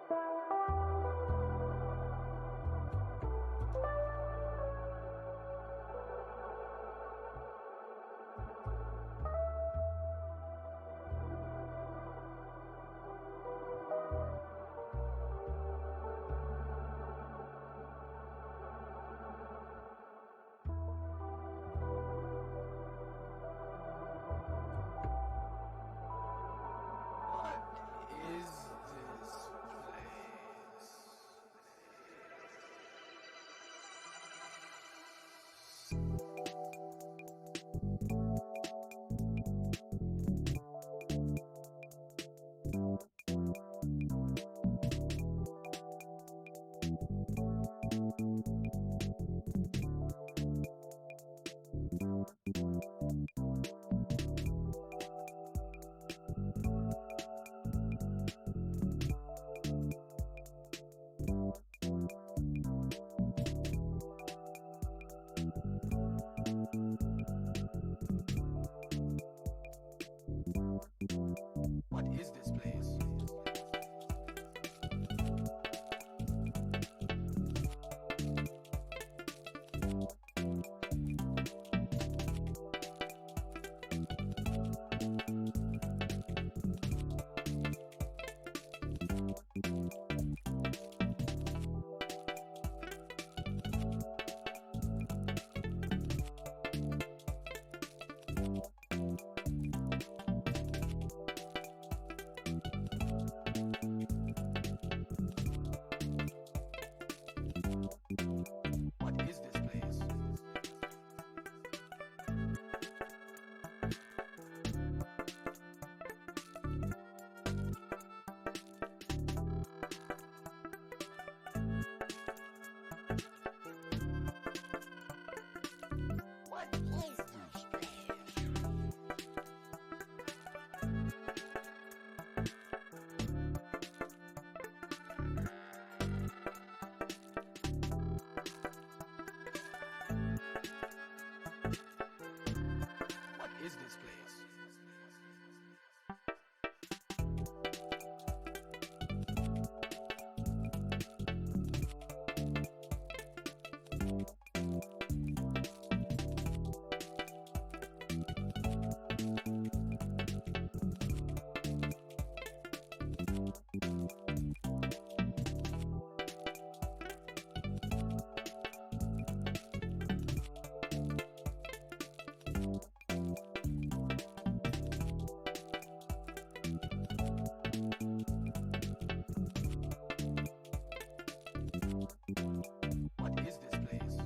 What is this place? What is this place? What is this place? What is this place? What is this place?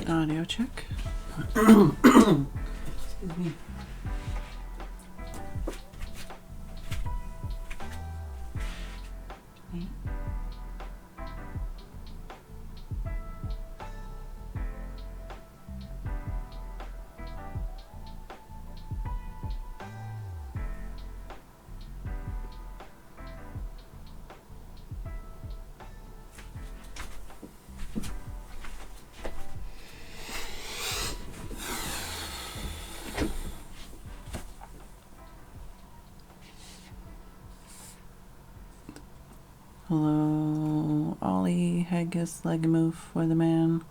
Audio check. Excuse me. Hello, Ollie, Haggis, Legamoof, Weatherman,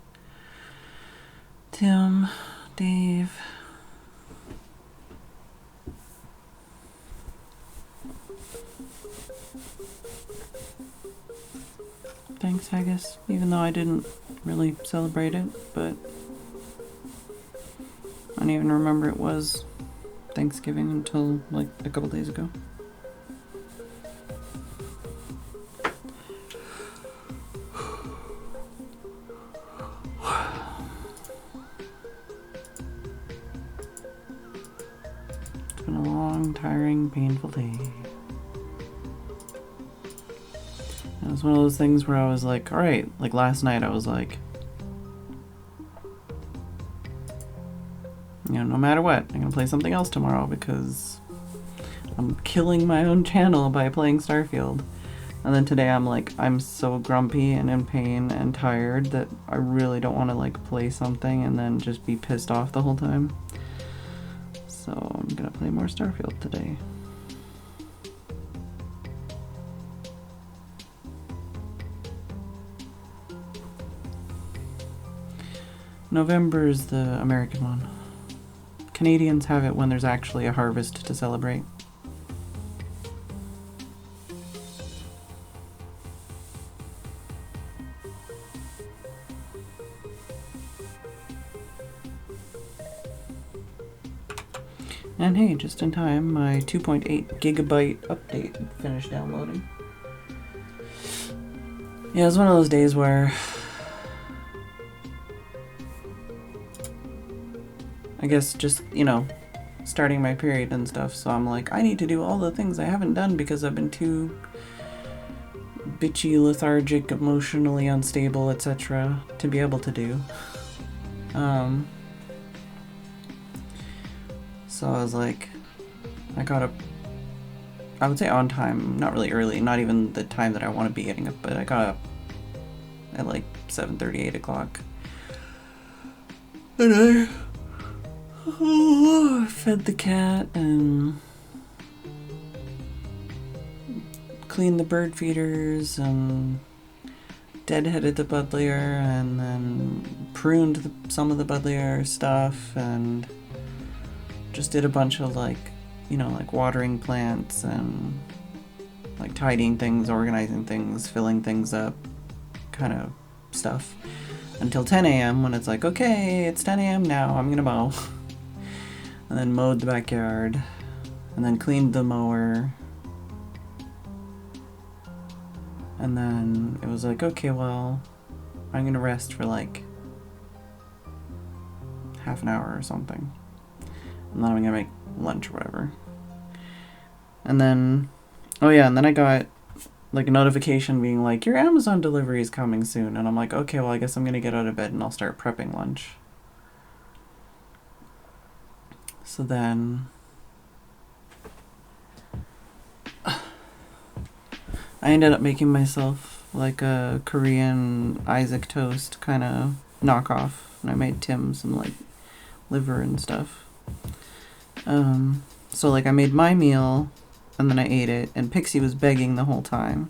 Tim, Dave. Thanks, Haggis, even though I didn't really celebrate it, but I don't even remember it was Thanksgiving until like a couple days ago. It's been a long, tiring, painful day. It was one of those things where I was like, alright, like last night I was like, you know, no matter what, I'm gonna play something else tomorrow because I'm killing my own channel by playing Starfield. And then today I'm like, I'm so grumpy and in pain and tired that I really don't want to like play something and then just be pissed off the whole time. So I'm gonna play more Starfield today. November is the American one. Canadians have it when there's actually a harvest to celebrate. And hey, just in time, my 2.8 gigabyte update finished downloading. Yeah, it was one of those days where I guess just, you know, starting my period and stuff, so I'm like, I need to do all the things I haven't done because I've been too bitchy, lethargic, emotionally unstable, etc. to be able to do. So I was like, I got up, I would say on time, not really early, not even the time that I want to be getting up, but I got up at like 7:30, 8 o'clock. And I fed the cat and cleaned the bird feeders and deadheaded the buddleia and then pruned some of the buddleia stuff and just did a bunch of like, you know, like watering plants and like tidying things, organizing things, filling things up, kind of stuff until 10 a.m. when it's like, okay, it's 10 a.m. now, I'm gonna mow. And then mowed the backyard and then cleaned the mower. And then it was like, okay, well, I'm gonna rest for like half an hour or something. And then I'm gonna make lunch or whatever. And then, oh yeah, and then I got like a notification being like, your Amazon delivery is coming soon. And I'm like, okay, well, I guess I'm gonna get out of bed and I'll start prepping lunch. So then I ended up making myself like a Korean Isaac toast kind of knockoff. And I made Tim some like liver and stuff. So like I made my meal and then I ate it and Pixie was begging the whole time.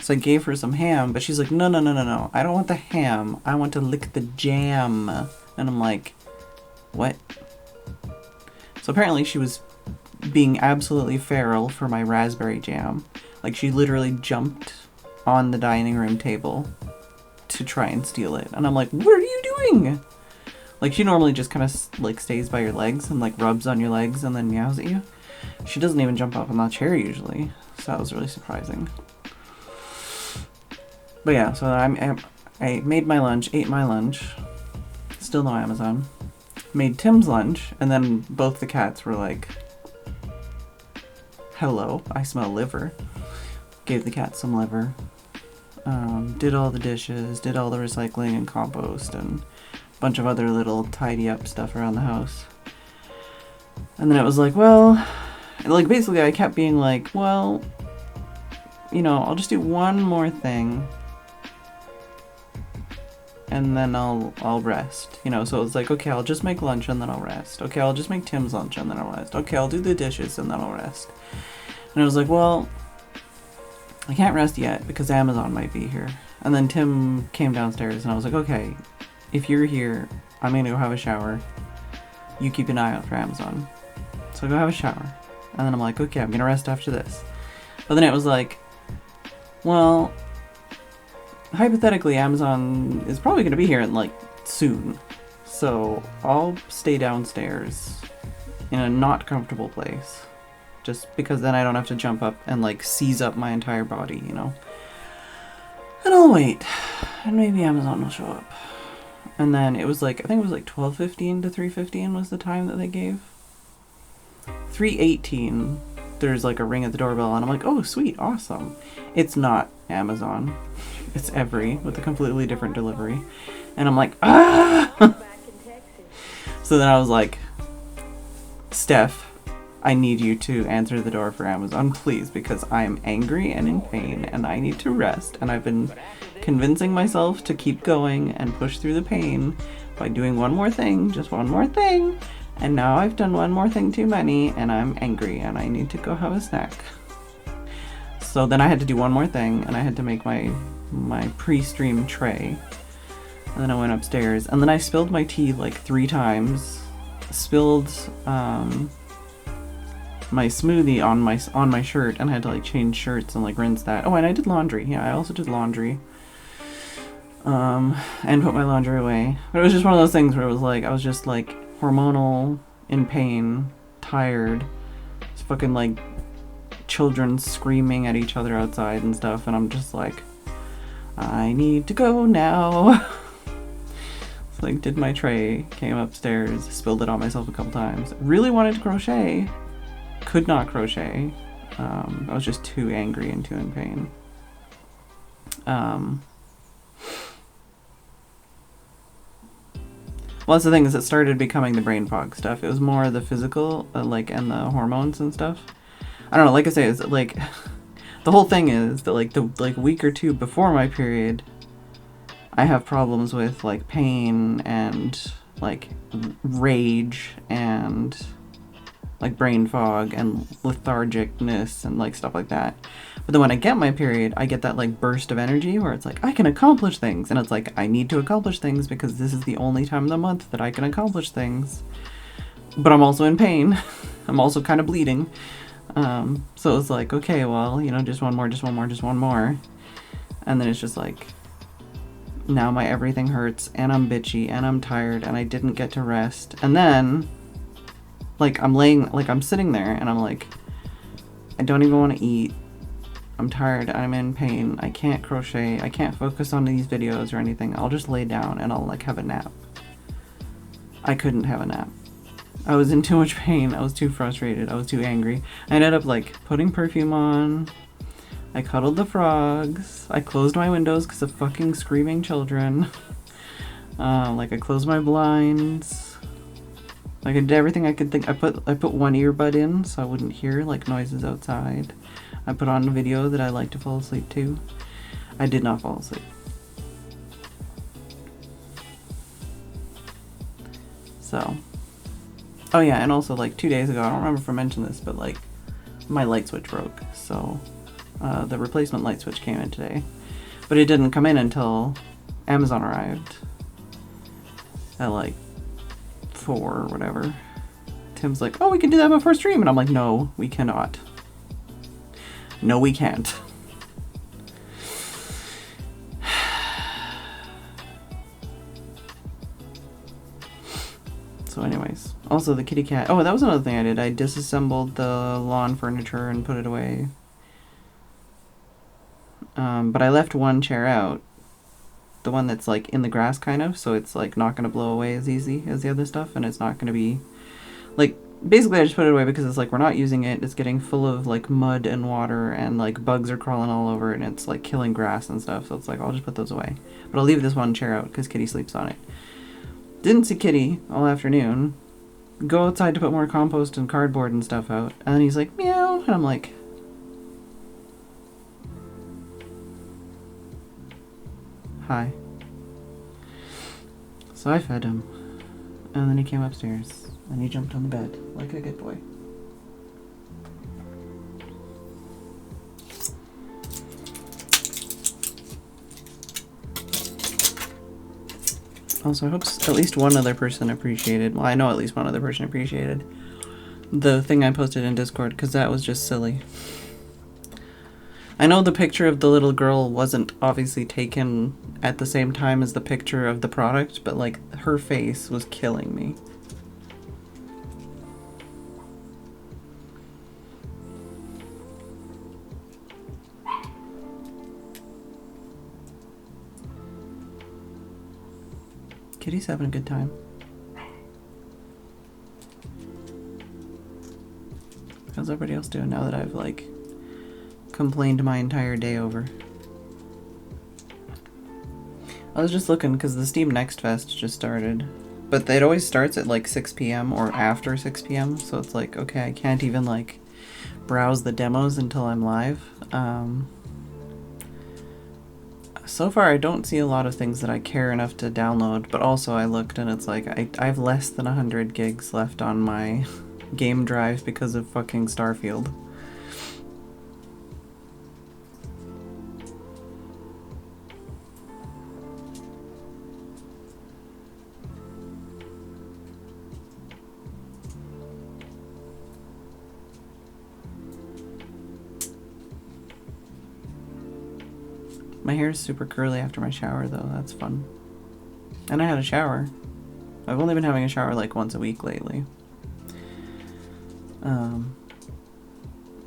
So I gave her some ham, but she's like, no, I don't want the ham. I want to lick the jam. And I'm like, what? So apparently she was being absolutely feral for my raspberry jam. Like she literally jumped on the dining room table to try and steal it. And I'm like, what are you doing? Like she normally just kind of like stays by your legs and like rubs on your legs and then meows at you. She doesn't even jump up on that chair usually. So that was really surprising. But yeah, so I made my lunch, ate my lunch, still no Amazon. Made Tim's lunch, and then both the cats were like, hello, I smell liver. Gave the cat some liver. Did all the dishes, did all the recycling and compost, and a bunch of other little tidy up stuff around the house. And then it was like, well, like basically I kept being like, well, you know, I'll just do one more thing and then I'll rest, you know. So it was like, okay, I'll just make lunch and then I'll rest. Okay, I'll just make Tim's lunch and then I'll rest. Okay, I'll do the dishes and then I'll rest. And I was like, well, I can't rest yet because Amazon might be here. And then Tim came downstairs and I was like, okay, if you're here, I'm gonna go have a shower. You keep an eye out for Amazon. So I go have a shower. And then I'm like, okay, I'm gonna rest after this. But then it was like, well, hypothetically, Amazon is probably gonna be here in like soon. So I'll stay downstairs in a not comfortable place. Just because then I don't have to jump up and like seize up my entire body, you know. And I'll wait. And maybe Amazon will show up. And then it was like, I think it was like 12:15 to 3:15 was the time that they gave. 3:18, there's like a ring at the doorbell and I'm like, oh sweet, awesome. It's not Amazon. It's Every with a completely different delivery. And I'm like, ah! So then I was like, Steph, I need you to answer the door for Amazon, please, because I am angry and in pain and I need to rest. And I've been convincing myself to keep going and push through the pain by doing one more thing, just one more thing. And now I've done one more thing too many and I'm angry and I need to go have a snack. So then I had to do one more thing and I had to make my pre-stream tray. And then I went upstairs and then I spilled my tea like 3 times. Spilled my smoothie on my shirt and I had to like change shirts and like rinse that. Oh, and I did laundry. Yeah, I also did laundry. And put my laundry away. But it was just one of those things where it was like, I was just like hormonal, in pain, tired. It's fucking like children screaming at each other outside and stuff. And I'm just like, I need to go now. So like did my tray, came upstairs, spilled it on myself a couple times. Really wanted to crochet. Could not crochet. I was just too angry and too in pain. Well, that's the thing, is it started becoming the brain fog stuff. It was more the physical, like, and the hormones and stuff. I don't know, like I say, it's like, the whole thing is that, like, the week or two before my period, I have problems with, like, pain and, like, rage and, like, brain fog and lethargicness and, like, stuff like that. But then when I get my period, I get that, like, burst of energy where it's like, I can accomplish things. And it's like, I need to accomplish things because this is the only time of the month that I can accomplish things. But I'm also in pain. I'm also kind of bleeding. So it's like, okay, well, you know, just one more. And then it's just like, now my everything hurts and I'm bitchy and I'm tired and I didn't get to rest. And then, like, I'm sitting there and I'm like, I don't even want to eat. I'm tired, I'm in pain, I can't crochet, I can't focus on these videos or anything. I'll just lay down and I'll like have a nap. I couldn't have a nap. I was in too much pain, I was too frustrated, I was too angry. I ended up like putting perfume on, I cuddled the frogs, I closed my windows because of fucking screaming children. Like I closed my blinds. Like I did everything I could think. I put one earbud in so I wouldn't hear like noises outside. I put on a video that I like to fall asleep to. I did not fall asleep. So. Oh yeah, and also like 2 days ago, I don't remember if I mentioned this, but like my light switch broke. So the replacement light switch came in today. But it didn't come in until Amazon arrived. At like 4 or whatever. Tim's like, oh, we can do that before stream. And I'm like, no, we cannot. No, we can't. So anyways, also the kitty cat. Oh, that was another thing I did. I disassembled the lawn furniture and put it away. But I left one chair out the one that's like in the grass kind of, so it's like not going to blow away as easy as the other stuff, and it's not going to be like, basically I just put it away because it's like we're not using it. It's getting full of like mud and water, and like bugs are crawling all over it, and it's like killing grass and stuff. So it's like I'll just put those away. But I'll leave this one chair out because Kitty sleeps on it. Didn't see Kitty all afternoon. Go outside to put more compost and cardboard and stuff out, and then he's like meow, and I'm like, hi. So I fed him, and then he came upstairs and he jumped on the bed like a good boy. Also, I hope at least one other person appreciated, well, I know at least one other person appreciated the thing I posted in Discord, because that was just silly. I know the picture of the little girl wasn't obviously taken at the same time as the picture of the product, but like her face was killing me. Kitty's having a good time. How's everybody else doing now that I've like complained my entire day over? I was just looking because the Steam Next Fest just started, but it always starts at like 6 p.m. or after 6 p.m. So it's like, okay, I can't even like browse the demos until I'm live. So far I don't see a lot of things that I care enough to download, but also I looked and it's like I have less than 100 gigs left on my game drive because of fucking Starfield. My hair is super curly after my shower though, that's fun. And I had a shower. I've only been having a shower like once a week lately.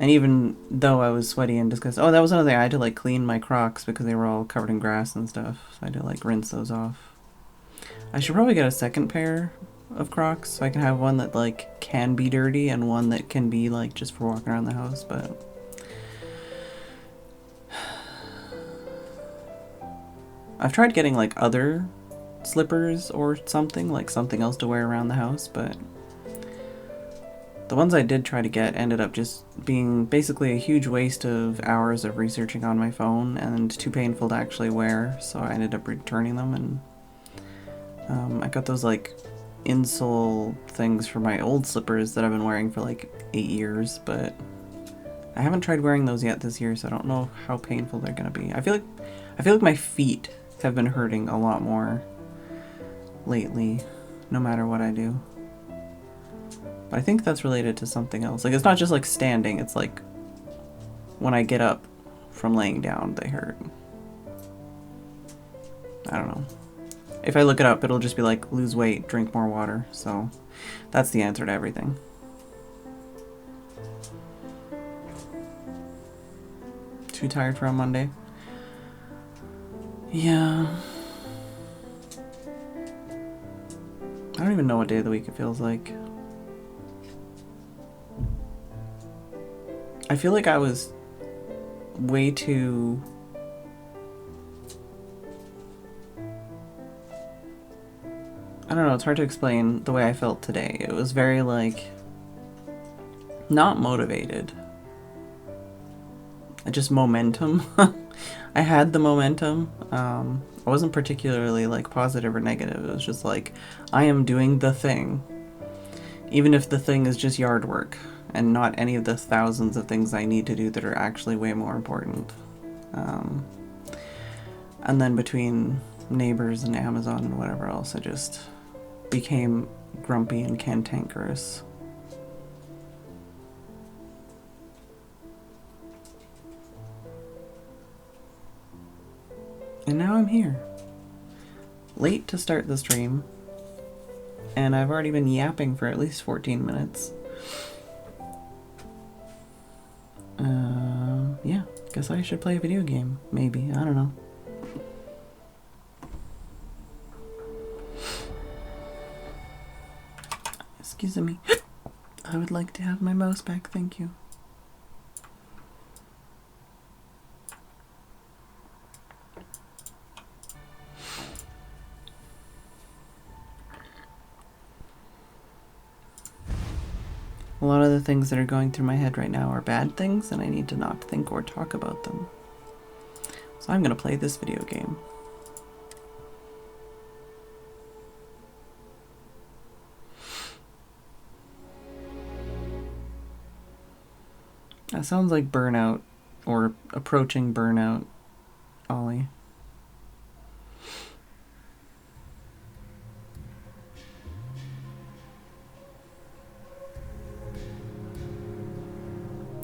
And even though I was sweaty and disgusted, oh, that was another thing, I had to like clean my Crocs because they were all covered in grass and stuff, so I had to like rinse those off. I should probably get a second pair of Crocs so I can have one that like can be dirty and one that can be like just for walking around the house, but I've tried getting like other slippers or something, like something else to wear around the house, but the ones I did try to get ended up just being basically a huge waste of hours of researching on my phone and too painful to actually wear, so I ended up returning them. And I got those like insole things for my old slippers that I've been wearing for like 8 years, but I haven't tried wearing those yet this year, so I don't know how painful they're gonna be. I feel like my feet have been hurting a lot more lately, no matter what I do. But I think that's related to something else. Like, it's not just like standing, it's like when I get up from laying down, they hurt. I don't know. If I look it up, it'll just be like, lose weight, drink more water. So that's the answer to everything. Too tired for a Monday? Yeah. I don't even know what day of the week it feels like. I feel like I was way too... I don't know, it's hard to explain the way I felt today. It was very, like, not motivated. Just momentum. I had the momentum. I wasn't particularly, like, positive or negative. It was just like, I am doing the thing. Even if the thing is just yard work. And not any of the thousands of things I need to do that are actually way more important. And then between neighbors and Amazon and whatever else, I just became grumpy and cantankerous. And now I'm here. Late to start the stream. And I've already been yapping for at least 14 minutes. Yeah, guess I should play a video game. Maybe, I don't know. Excuse me. I would like to have my mouse back, thank you. A lot of the things that are going through my head right now are bad things, and I need to not think or talk about them. So I'm gonna play this video game. That sounds like burnout, or approaching burnout, Ollie.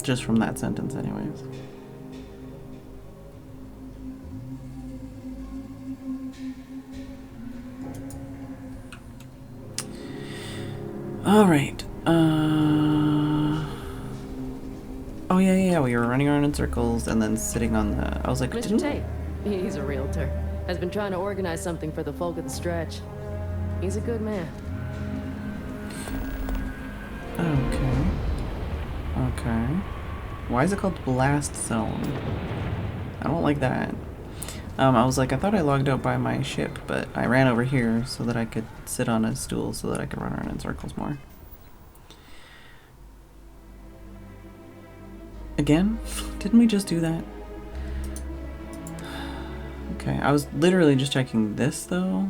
Just from that sentence anyways. Alright, oh yeah, we were running around in circles and then sitting on the... I was like, Mr. Tate, he's a realtor. Has been trying to organize something for the folk of the stretch. He's a good man. Okay. Why is it called Blast Zone? I don't like that. I was like, I thought I logged out by my ship, but I ran over here so that I could sit on a stool so that I could run around in circles more. Again? Didn't we just do that? Okay, I was literally just checking this though,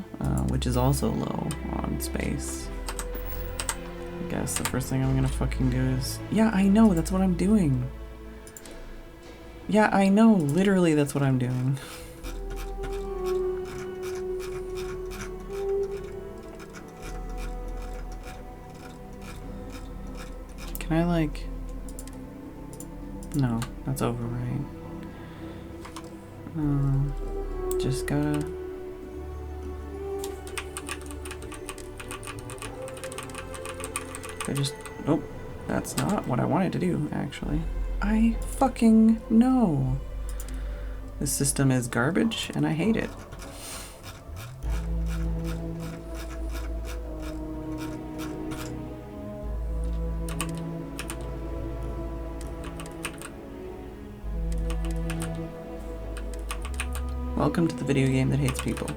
which is also low on space. I guess the first thing I'm gonna fucking do is... Yeah, I know, that's what I'm doing. Yeah, I know, literally that's what I'm doing. Can I like... No, that's overwrite. Just gotta... Oh, that's not what I wanted to do, actually. I fucking know. This system is garbage, and I hate it. Welcome to the video game that hates people.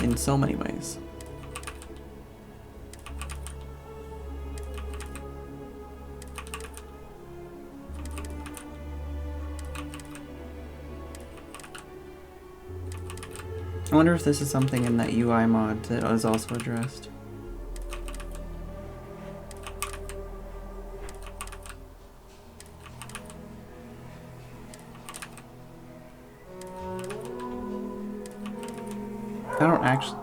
In so many ways. I wonder if this is something in that UI mod that is also addressed. I don't actually...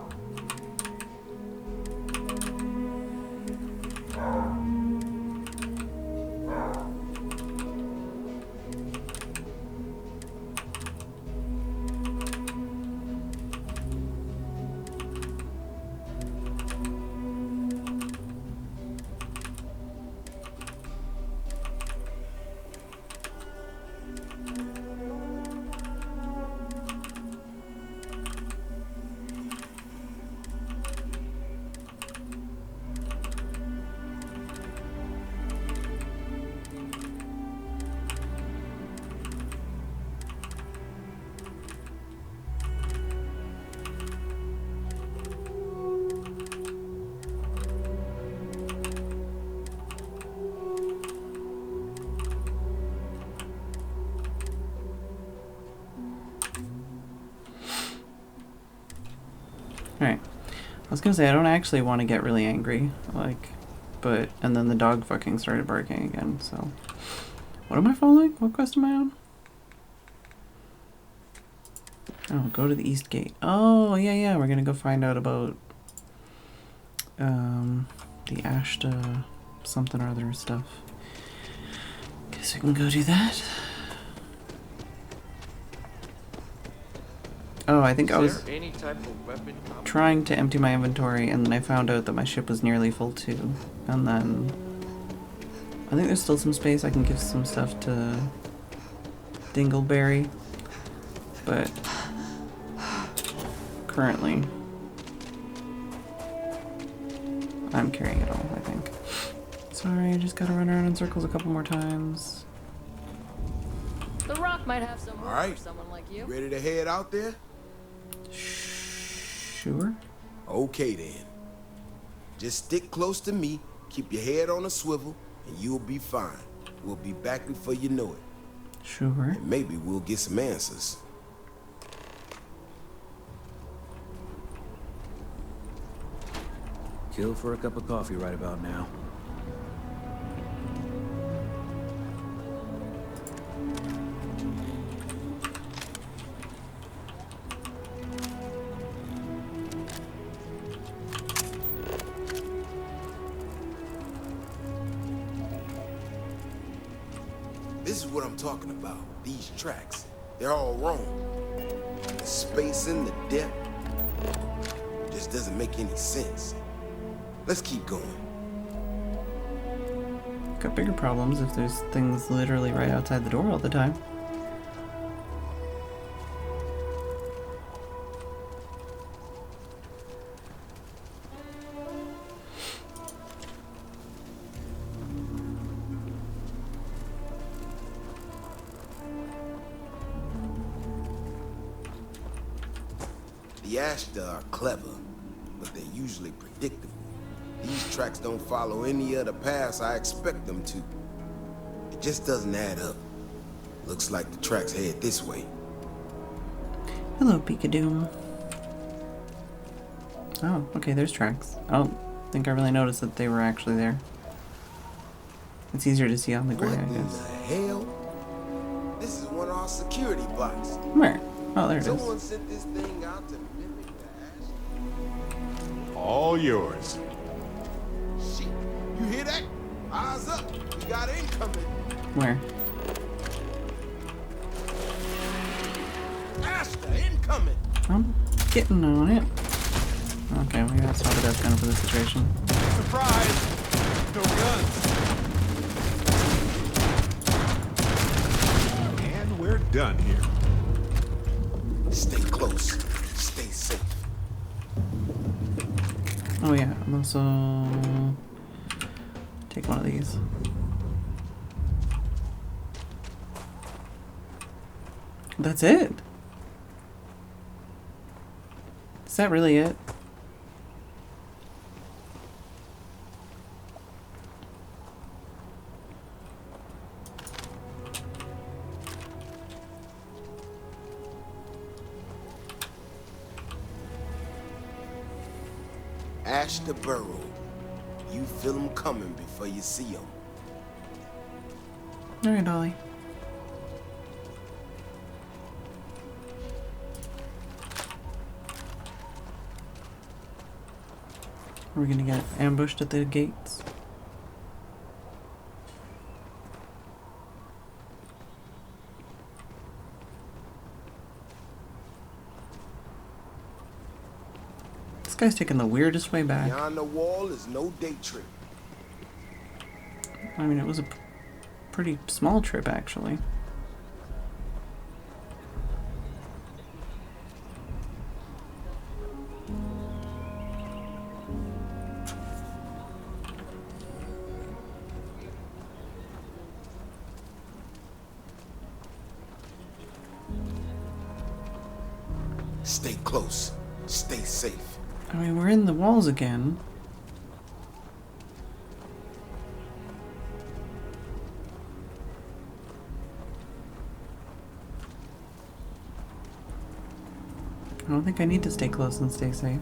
Alright. I was gonna say, I don't actually want to get really angry, like, but, and then the dog fucking started barking again, so. What am I following? What quest am I on? Oh, go to the east gate. Oh, yeah, we're gonna go find out about, the Ashta something or other stuff. Guess we can go do that. Oh, I think I was trying to empty my inventory, and then I found out that my ship was nearly full too. And then I think there's still some space. I can give some stuff to Dingleberry, but currently I I'm carrying it all, I think. Sorry, I just gotta run around in circles a couple more times. The Rock might have some room Alright. for someone like you. Ready to head out there? Sure. Okay then. Just stick close to me, keep your head on a swivel, and you'll be fine. We'll be back before you know it. Sure. And maybe we'll get some answers. Kill for a cup of coffee right about now. This is what I'm talking about. These tracks. They're all wrong. The spacing, the depth. Just doesn't make any sense. Let's keep going. Got bigger problems if there's things literally right outside the door all the time. The Ashta are clever, but they're usually predictable. These tracks don't follow any other paths I expect them to. It just doesn't add up. Looks like the tracks head this way. Hello, Pikadoom. Oh, okay, there's tracks. I don't think I really noticed that they were actually there. It's easier to see on the gray, What I in guess. the hell? This is one of our security bots. Where? Oh, there it is. Someone sent this thing out to mimic the Ashta. All yours. Shit, you hear that? Eyes up. We got incoming. Where? Ashta incoming. I'm getting on it. Okay, maybe that's not the best gun for this situation. Surprise! No guns. And we're done here. Stay close. Stay safe. Oh yeah, I'm also take one of these. That's it. Is that really it? Ashta Burrow. You feel them coming before you see them. All right, Ollie. Are we gonna get ambushed at the gates? This guy's taking the weirdest way back. Beyond the wall is no day trip. I mean, it was a pretty small trip, actually. Stay close. Stay safe. I mean, we're in the walls again. I don't think I need to stay close and stay safe.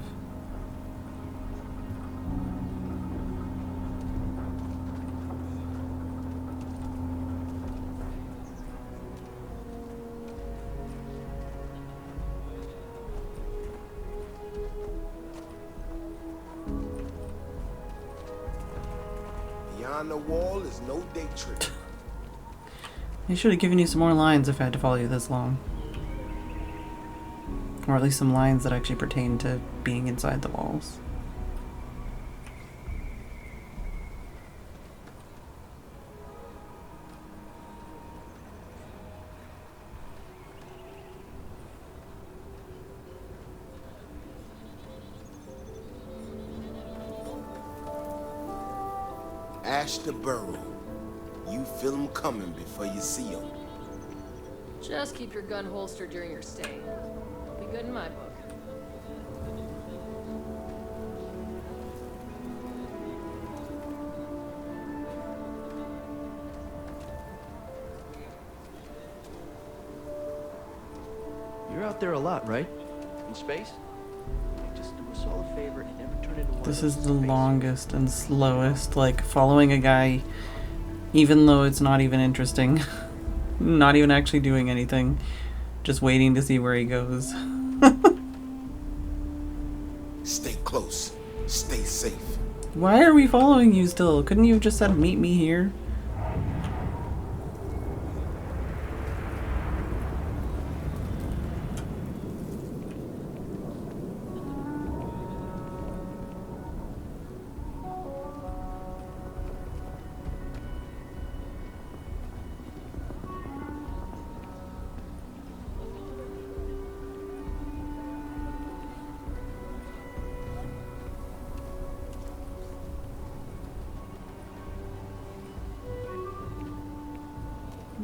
Beyond the wall is no day trip. I should have given you some more lines if I had to follow you this long. Or at least some lines that actually pertain to being inside the walls. Ash to burrow. You feel them coming before you see them. Just keep your gun holstered during your stay. Be good in my book. You're out there a lot, right? In space? Just do us all a favor and never turn into one This of is those the space longest and slowest, like, following a guy, even though it's not even interesting. Not even actually doing anything. Just waiting to see where he goes. Stay close. Stay safe. Why are we following you still? Couldn't you have just said meet me here?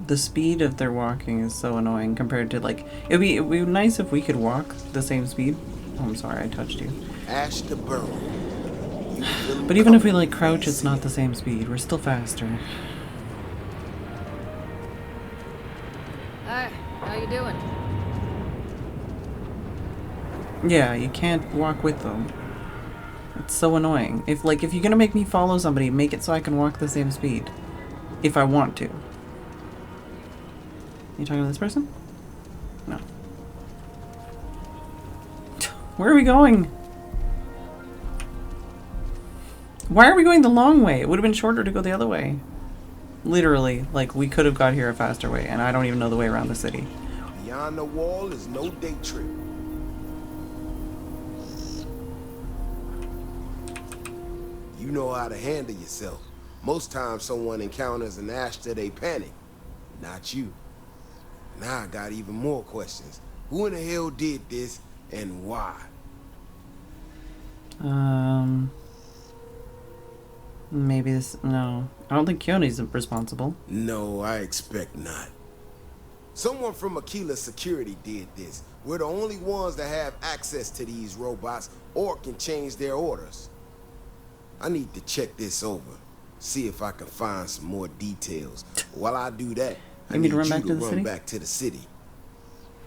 The speed of their walking is so annoying compared to, like, it'd be nice if we could walk the same speed. Oh, I'm sorry, I touched you. Ash to burrow. You feel 'em But even if we, coming like, crouch, before you it's see not 'em. the same speed. We're still faster. Hi, how you doing? Yeah, you can't walk with them. It's so annoying. If you're gonna make me follow somebody, make it so I can walk the same speed. If I want to. You talking to this person? No. Where are we going? Why are we going the long way? It would have been shorter to go the other way. Literally, like, we could have got here a faster way, and I don't even know the way around the city. Beyond the wall is no day trip. You know how to handle yourself. Most times someone encounters an Ashta, they panic. Not you. Now I got even more questions. Who in the hell did this and why? Maybe this, no. I don't think Keone's responsible. No, I expect not. Someone from Aquila Security did this. We're the only ones that have access to these robots or can change their orders. I need to check this over. See if I can find some more details. While I do that, I You need mean to run you back to to the run city? back to the city.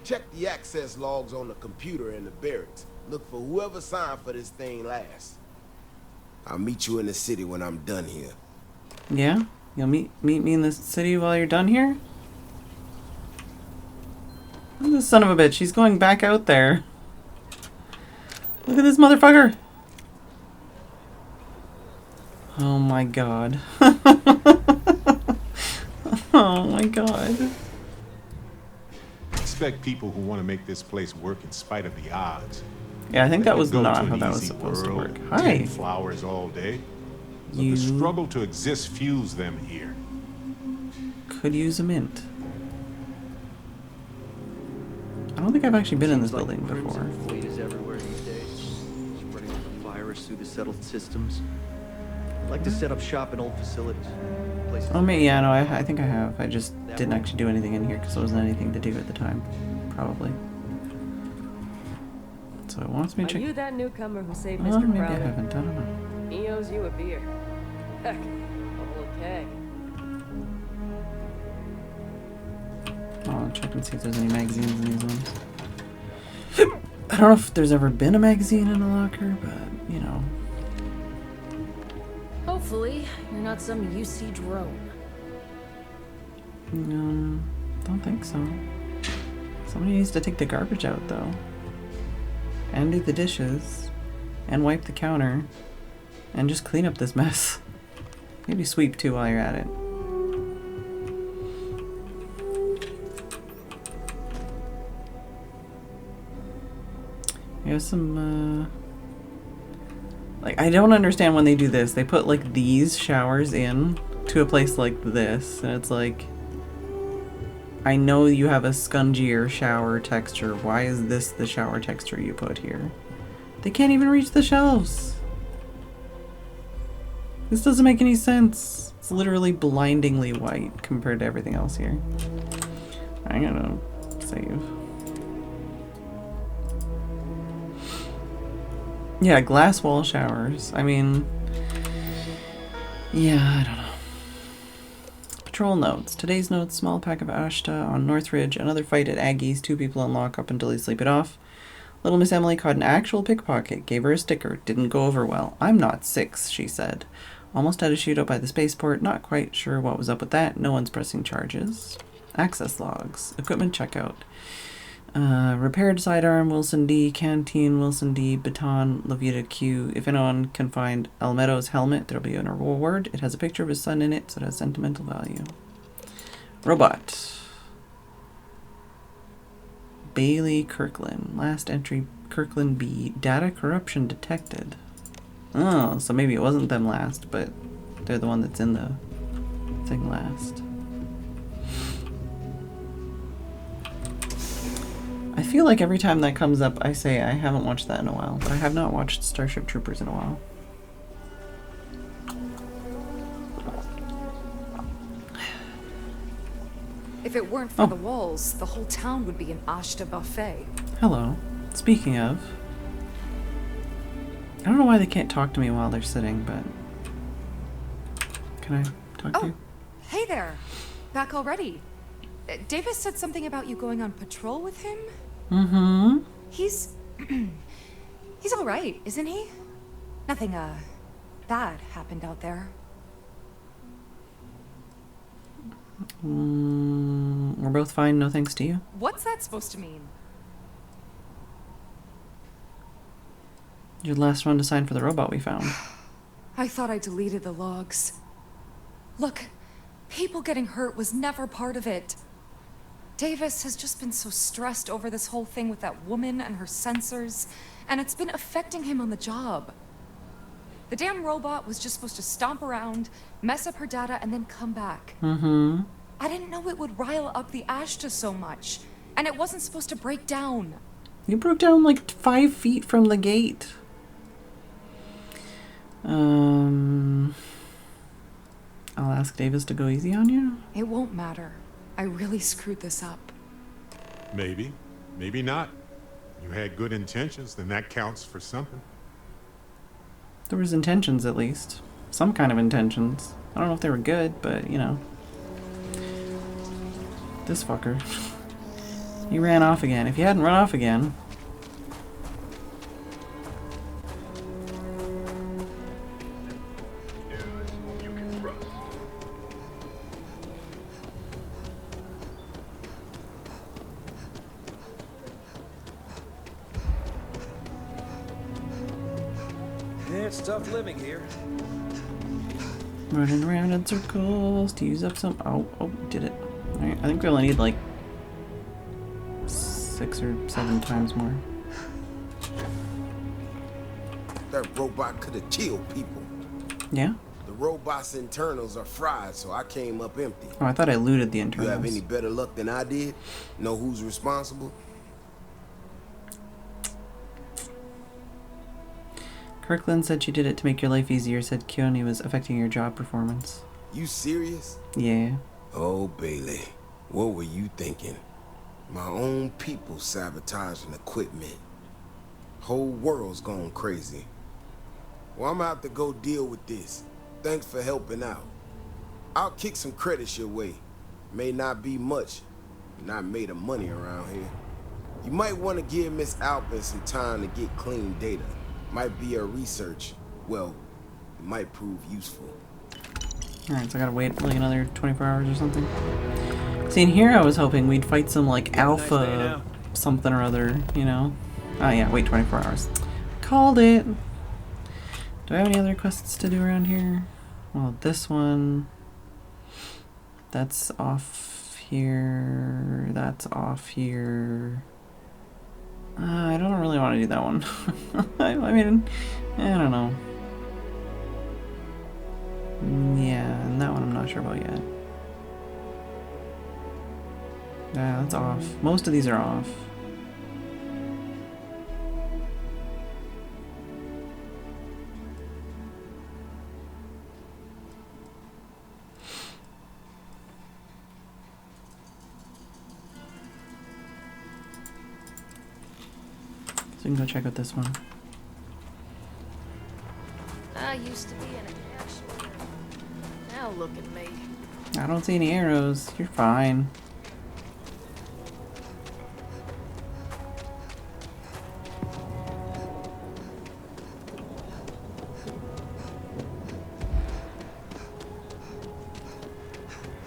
Check the access logs on the computer in the barracks. Look for whoever signed for this thing last. I'll meet you in the city when I'm done here. Yeah? You'll meet me in the city while you're done here? Look at this son of a bitch. He's going back out there. Look at this motherfucker. Oh my god. Oh my god. Expect people who want to make this place work in spite of the odds. Yeah, I think They that could was go not to how an that was easy supposed to world, work. Hi. tend flowers all day. But You the struggle to exist fuels them here. could use a mint. I don't think I've actually been in this Seems like building the before. Crimson Fleet is everywhere these days, spreading the virus through the settled systems. I'd like to set up shop in old facilities. Places Oh, yeah, no, I think I have. I just didn't actually do anything in here because there wasn't anything to do at the time. Probably. So it wants me Are to you that newcomer who saved Oh, Mr. maybe I Crowder? haven't. I don't know. He owes you a beer. Heck, a whole keg. I'll check and see if there's any magazines in these ones. I don't know if there's ever been a magazine in a locker, but, you know. Hopefully, you're not some UC drone. Don't think so. Somebody needs to take the garbage out, though. And do the dishes. And wipe the counter. And just clean up this mess. Maybe sweep, too, while you're at it. Here's some, like, I don't understand when they do this. They put, like, these showers in to a place like this. And it's like, I know you have a scungier shower texture. Why is this the shower texture you put here? They can't even reach the shelves. This doesn't make any sense. It's literally blindingly white compared to everything else here. I'm gonna save. Yeah, glass wall showers. I mean, yeah, I don't know. Patrol notes. Today's notes: small pack of Ashta on Northridge. Another fight at Aggie's. 2 people in lockup until they sleep it off. Little Miss Emily caught an actual pickpocket. Gave her a sticker. Didn't go over well. I'm not 6, she said. Almost had a shootout by the spaceport. Not quite sure what was up with that. No one's pressing charges. Access logs. Equipment checkout. Repaired sidearm, Wilson D. Canteen, Wilson D. Baton, Levita Q. If anyone can find Almedo's helmet, there'll be a reward. It has a picture of his son in it, so it has sentimental value. Robot. Bailey Kirkland. Last entry, Kirkland B. Data corruption detected. Oh, so maybe it wasn't them last, but they're the one that's in the thing last. I feel like every time that comes up, I say I haven't watched that in a while, but I have not watched Starship Troopers in a while. If it weren't for the walls, the whole town would be an Ashta buffet. Hello. Speaking of, I don't know why they can't talk to me while they're sitting, but can I talk to you? Hey there. Back already. Davis said something about you going on patrol with him? Mm-hmm. He's all right, isn't he? Nothing, bad happened out there. We're both fine, no thanks to you. What's that supposed to mean? You're the last one to sign for the robot we found. I thought I deleted the logs. Look, people getting hurt was never part of it. Davis has just been so stressed over this whole thing with that woman and her sensors, and it's been affecting him on the job. The damn robot was just supposed to stomp around, mess up her data, and then come back. Mm-hmm. I didn't know it would rile up the Ashta so much, and it wasn't supposed to break down. You broke down like 5 feet from the gate. I'll ask Davis to go easy on you. It won't matter. I really screwed this up. Maybe. Maybe not. You had good intentions, then that counts for something. There was intentions, at least. Some kind of intentions. I don't know if they were good, but, you know. This fucker. He ran off again. If he hadn't run off again... It's tough living here. Running around in circles to use up some... Oh, did it. Alright, I think we only need like 6 or 7 times more. That robot could have killed people. Yeah? The robot's internals are fried, so I came up empty. Oh, I thought I looted the You internals. have any better luck than I did? Know who's responsible? Kirkland said she did it to make your life easier, said Keone was affecting your job performance. You serious? Yeah. Oh, Bailey, what were you thinking? My own people sabotaging equipment. Whole world's gone crazy. Well, I'm out to go deal with this. Thanks for helping out. I'll kick some credits your way. May not be much. You're not made of money around here. You might want to give Miss Alpin some time to get clean data. Might be her research. Well, it might prove useful. Alright, so I gotta wait like another 24 hours or something. See, in here I was hoping we'd fight some like alpha something or other, you know? Oh yeah, wait 24 hours. Called it! Do I have any other quests to do around here? Well, this one... That's off here... That's off here... I don't really want to do that one. I mean, I don't know. Yeah, and that one I'm not sure about yet. Yeah, that's off. Most of these are off. we can go check out this one. I used to be in a cash order. Now look at me. I don't see any arrows. You're fine.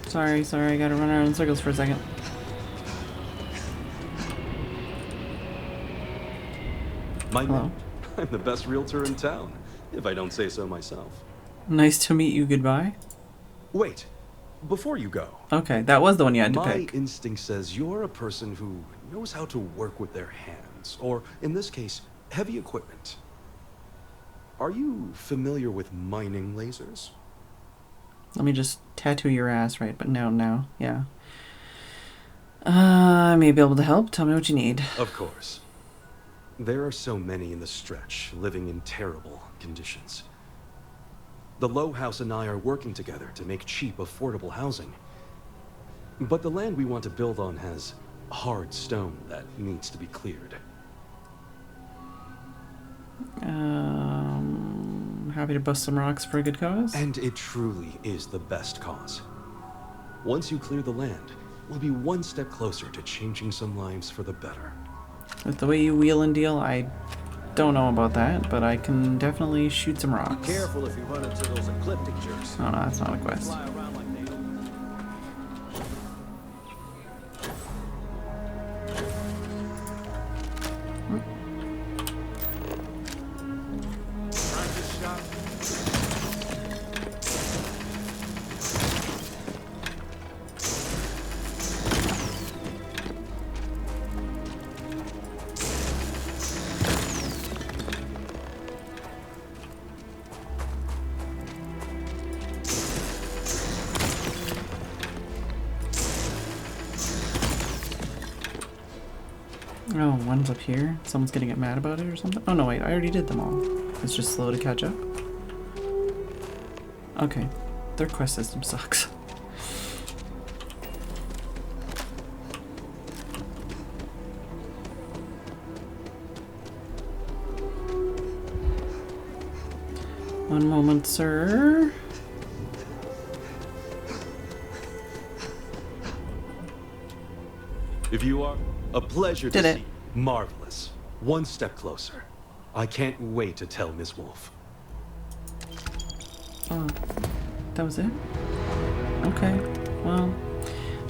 Sorry, I gotta run around in circles for a second. My Hello. name. I'm the best realtor in town, if I don't say so myself. Nice to meet you, goodbye. Wait, before you go, Okay, that was the one you had to my pick. instinct says you're a person who knows how to work with their hands, or in this case, heavy equipment. Are you familiar with mining lasers? Let me just tattoo your ass right, but no, yeah. I may be able to help. Tell me what you need. Of course. There are so many in the stretch, living in terrible conditions. The Low House and I are working together to make cheap, affordable housing. But the land we want to build on has hard stone that needs to be cleared. Happy to bust some rocks for a good cause. And it truly is the best cause. Once you clear the land, we'll be one step closer to changing some lives for the better. With the way you wheel and deal, I don't know about that, but I can definitely shoot some rocks. Careful if you run into those ecliptic jerks. Oh no, that's not a quest. Fly around like they don't. Practice shot. Oh, one's up here. Someone's gonna get mad about it or something? Oh no, wait, I already did them all. It's just slow to catch up. Okay, their quest system sucks. One moment, sir. If you are, a pleasure Did to it. see. Marvelous. One step closer. I can't wait to tell Miss Wolf. Oh, that was it? Okay, well,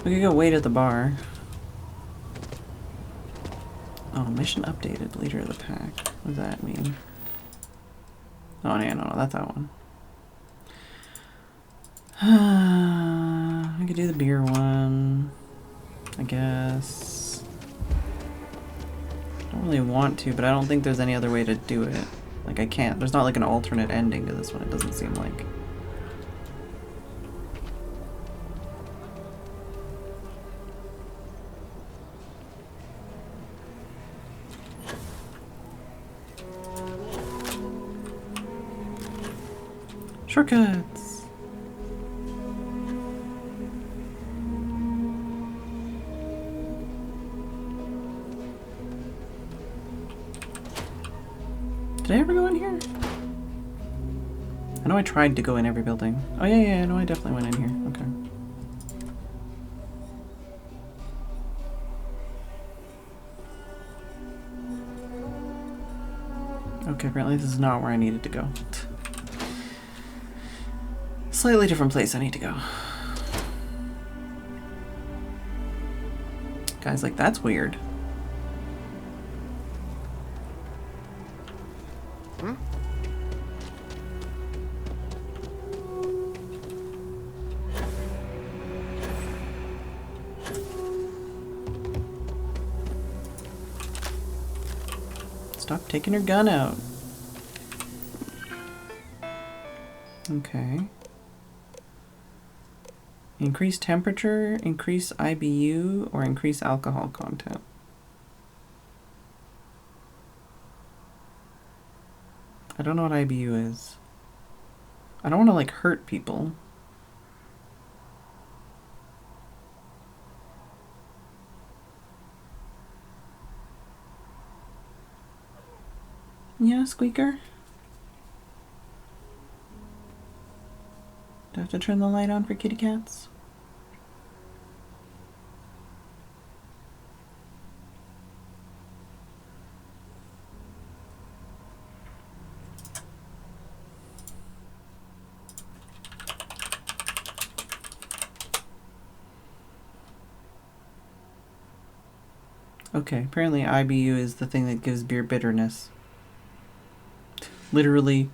we could go wait at the bar. Oh, mission updated, leader of the pack. What does that mean? Oh, yeah, no, that's that one. I could do the beer one, I guess. I don't really want to, but I don't think there's any other way to do it. Like, I can't. There's not like an alternate ending to this one, it doesn't seem like. Shortcuts! Did I ever go in here? I know I tried to go in every building. Oh yeah, I know I definitely went in here. Okay. Okay, apparently this is not where I needed to go. Slightly different place I need to go. Guys, like, that's weird. Stop taking her gun out. Okay. Increase temperature, increase IBU, or increase alcohol content. I don't know what IBU is. I don't want to, like, hurt people. Yeah, Squeaker? Do I have to turn the light on for kitty cats? Okay, apparently IBU is the thing that gives beer bitterness. Literally,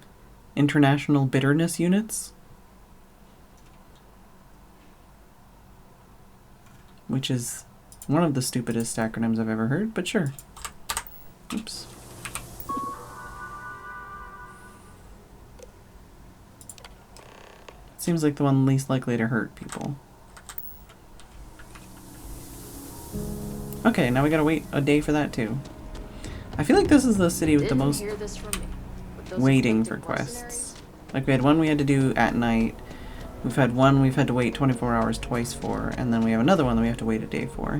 international bitterness units. Which is one of the stupidest acronyms I've ever heard, but sure. Oops. Seems like the one least likely to hurt people. Okay, now we gotta wait a day for that too. I feel like this is the city with the most Hear this from me. With those waiting for eclectic mercenaries? quests. Like we had one we had to do at night. We've had one we've had to wait 24 hours twice for, and then we have another one that we have to wait a day for.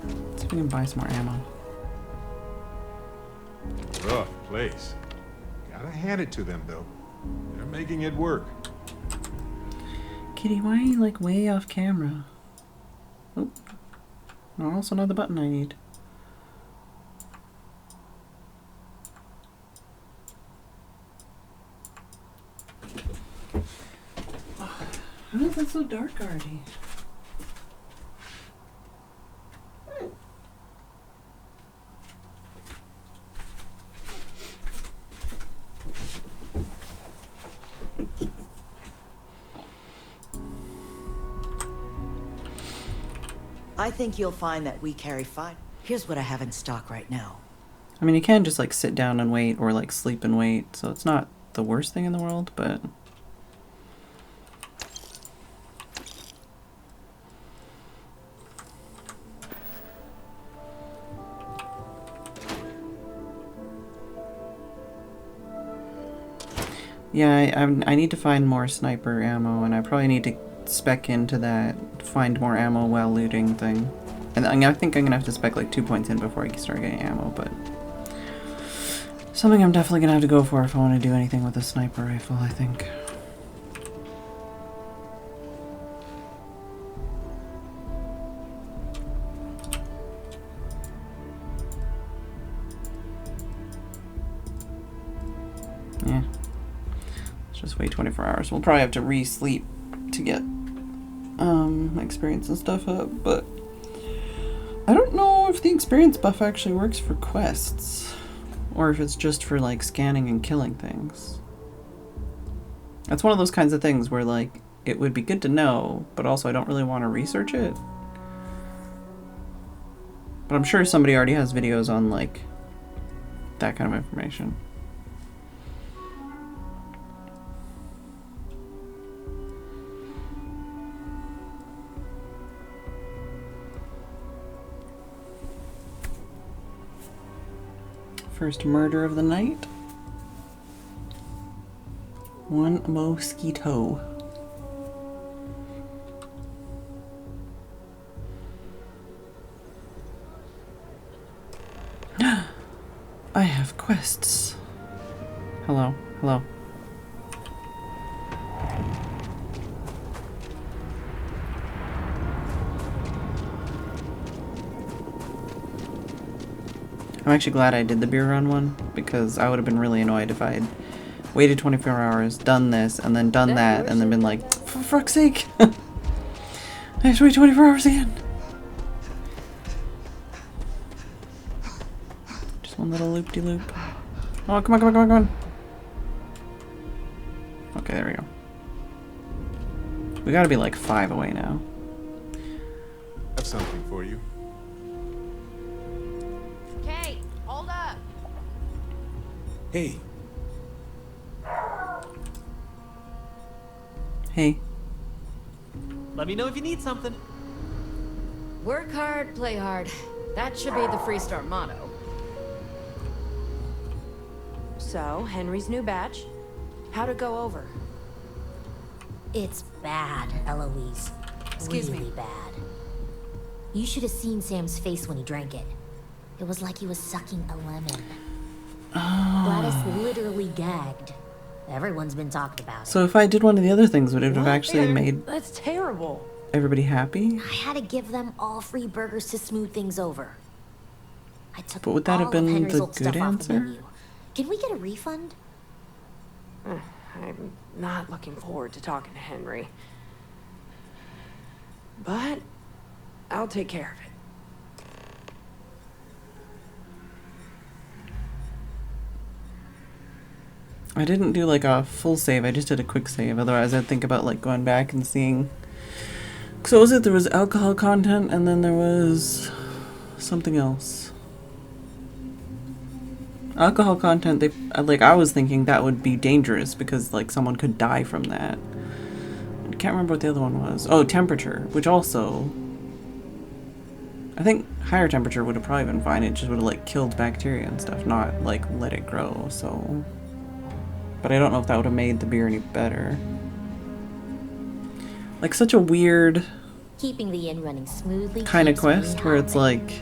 Let's see if we can buy some more ammo. Rough place. Gotta hand it to them, though. They're making it work. Kitty, why are you like way off camera? Oh, no, also not the button I need. How is it so dark already? I think you'll find that we carry fine. Here's what I have in stock right now. I mean, you can just like sit down and wait or like sleep and wait, so it's not the worst thing in the world, but... Yeah, I need to find more sniper ammo, and I probably need to spec into that find more ammo while looting thing. And I think I'm gonna have to spec like 2 points in before I can start getting ammo, but something I'm definitely gonna have to go for if I want to do anything with a sniper rifle, I think. Yeah. Let's just wait 24 hours. We'll probably have to re-sleep to get experience and stuff up, but I don't know if the experience buff actually works for quests or if it's just for like scanning and killing things. That's one of those kinds of things where like it would be good to know, but also I don't really want to research it. But I'm sure somebody already has videos on like that kind of information. First murder of the night. One mosquito. I have quests. Hello, hello. I'm actually glad I did the beer run one, because I would have been really annoyed if I had waited 24 hours, done this, and then done that, and then been like, for fuck's sake! I have to wait 24 hours again! Just one little loop-de-loop. Oh, come on, come on, come on, come on! Okay, there we go. We gotta be like 5 away now. I have something for you. Hey. Hey. Let me know if you need something. Work hard, play hard. That should be the Freestar motto. So, Henry's new batch. How'd it go over? It's bad, Eloise. Excuse really me. bad. You should have seen Sam's face when he drank it. It was like he was sucking a lemon. Oh. Gladys literally gagged. Everyone's been talking about it. So if I did one of the other things, would it have actually made That's terrible. everybody happy? I had to give them all free burgers to smooth things over. I took But would that have all been of Henry's the old good stuff off the answer? menu. Can we get a refund? I'm not looking forward to talking to Henry. But I'll take care of it. I didn't do like a full save, I just did a quick save. Otherwise I'd think about like going back and seeing. So what was it? There was alcohol content and then there was something else. Alcohol content, they like I was thinking that would be dangerous because like someone could die from that. I can't remember what the other one was. Oh, temperature, which also I think higher temperature would have probably been fine. It just would have like killed bacteria and stuff, not like let it grow. So, but I don't know if that would have made the beer any better. Like such a weird Keeping the inn running smoothly kind of keeps me quest where it's happy. like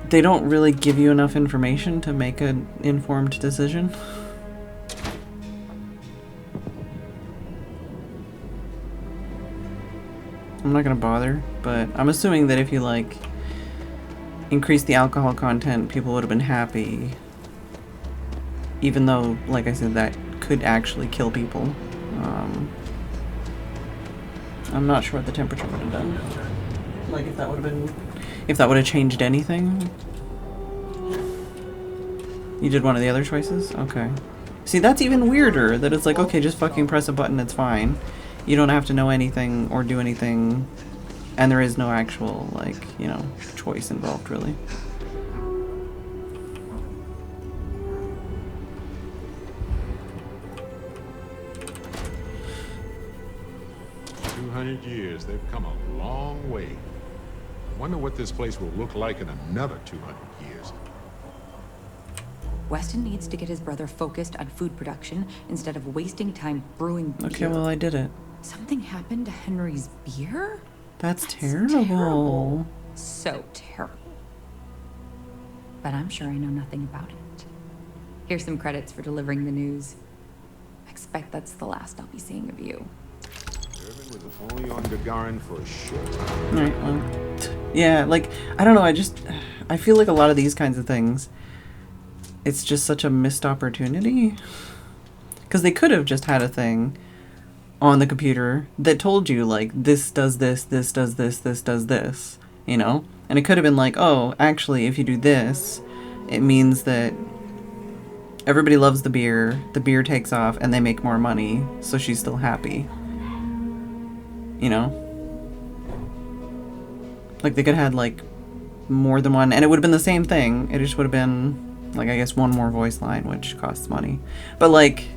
they don't really give you enough information to make an informed decision. I'm not gonna bother, but I'm assuming that if you like increase the alcohol content, people would have been happy. Even though, like I said, that could actually kill people. I'm not sure what the temperature would have done. Like if that would have been, if that would have changed anything. You did one of the other choices? Okay. See, that's even weirder, that it's like, okay, just fucking press a button, it's fine. You don't have to know anything or do anything, and there is no actual, like, you know, choice involved, really. Years, they've come a long way. I wonder what this place will look like in another 200 years. Weston needs to get his brother focused on food production instead of wasting time brewing beer. Okay, well, I did it. Something happened to Henry's beer? That's terrible. So terrible. But I'm sure I know nothing about it. Here's some credits for delivering the news. I expect that's the last I'll be seeing of you. Irvin was only on Gagarin for a short time. Right, well, yeah, like, I don't know, I feel like a lot of these kinds of things, it's just such a missed opportunity. Because they could have just had a thing on the computer that told you, like, this does this, this does this, this does this, you know? And it could have been like, oh, actually, if you do this, it means that everybody loves the beer takes off, and they make more money, so she's still happy. You know? Like, they could have had, like, more than one, and it would have been the same thing. It just would have been, like, I guess one more voice line, which costs money. But, like,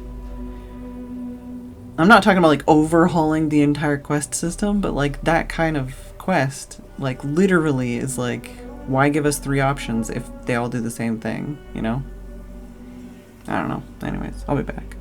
I'm not talking about, like, overhauling the entire quest system, but, like, that kind of quest, like, literally is, like, why give us 3 options if they all do the same thing, you know? I don't know. Anyways, I'll be back.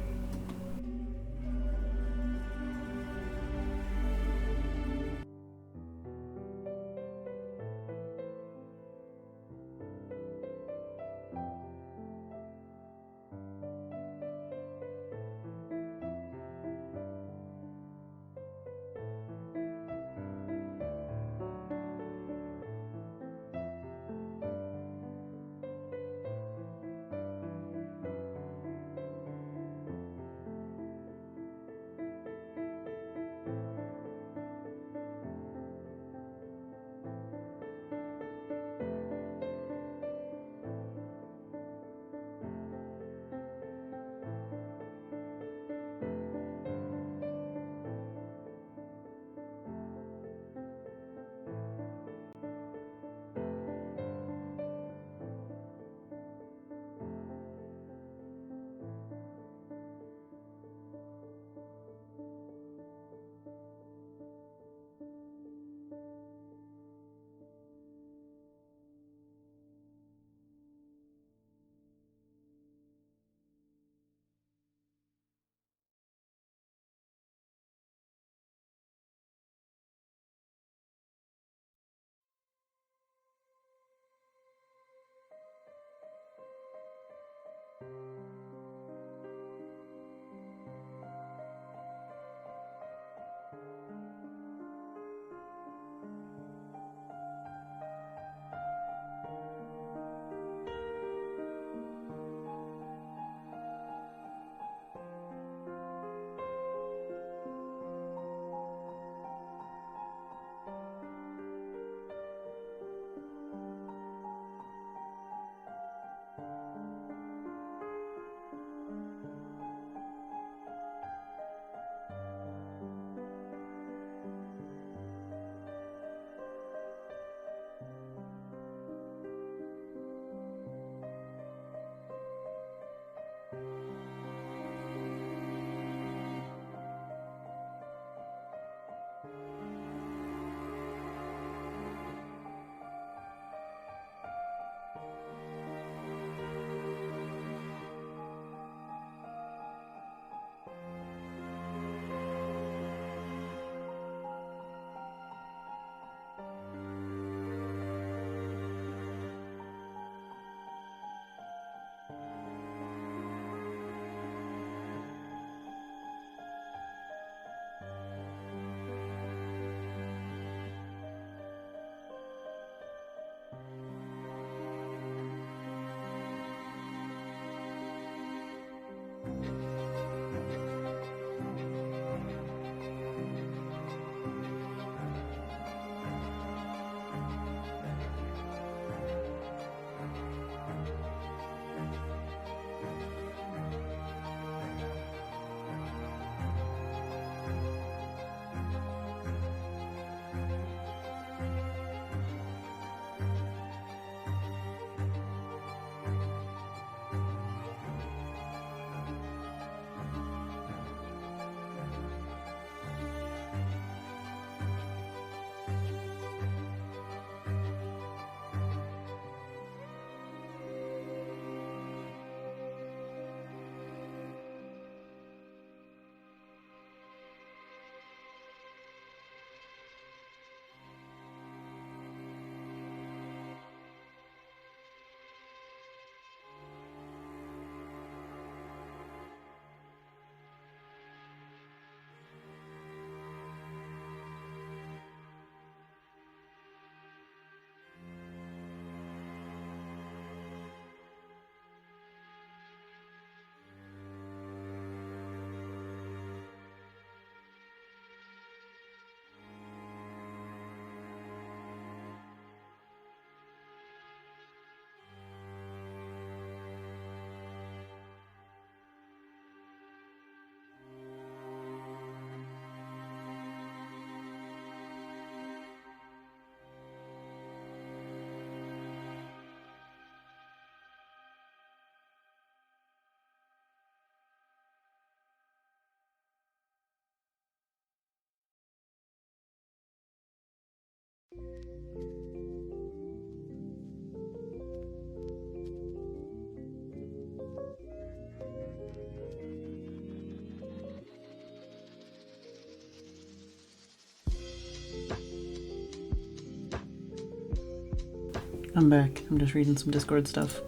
I'm back. I'm just reading some Discord stuff.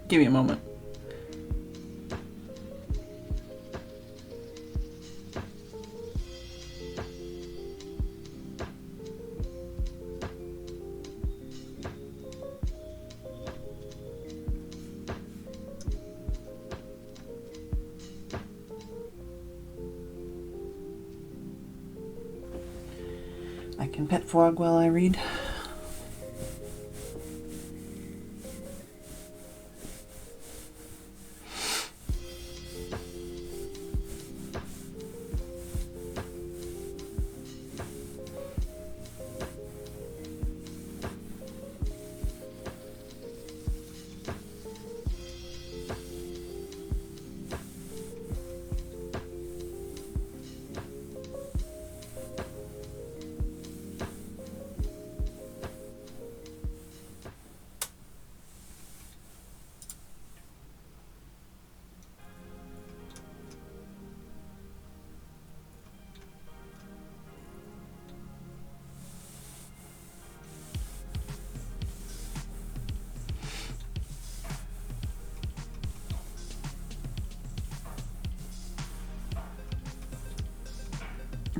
Give me a moment. I can pet Frog while I read.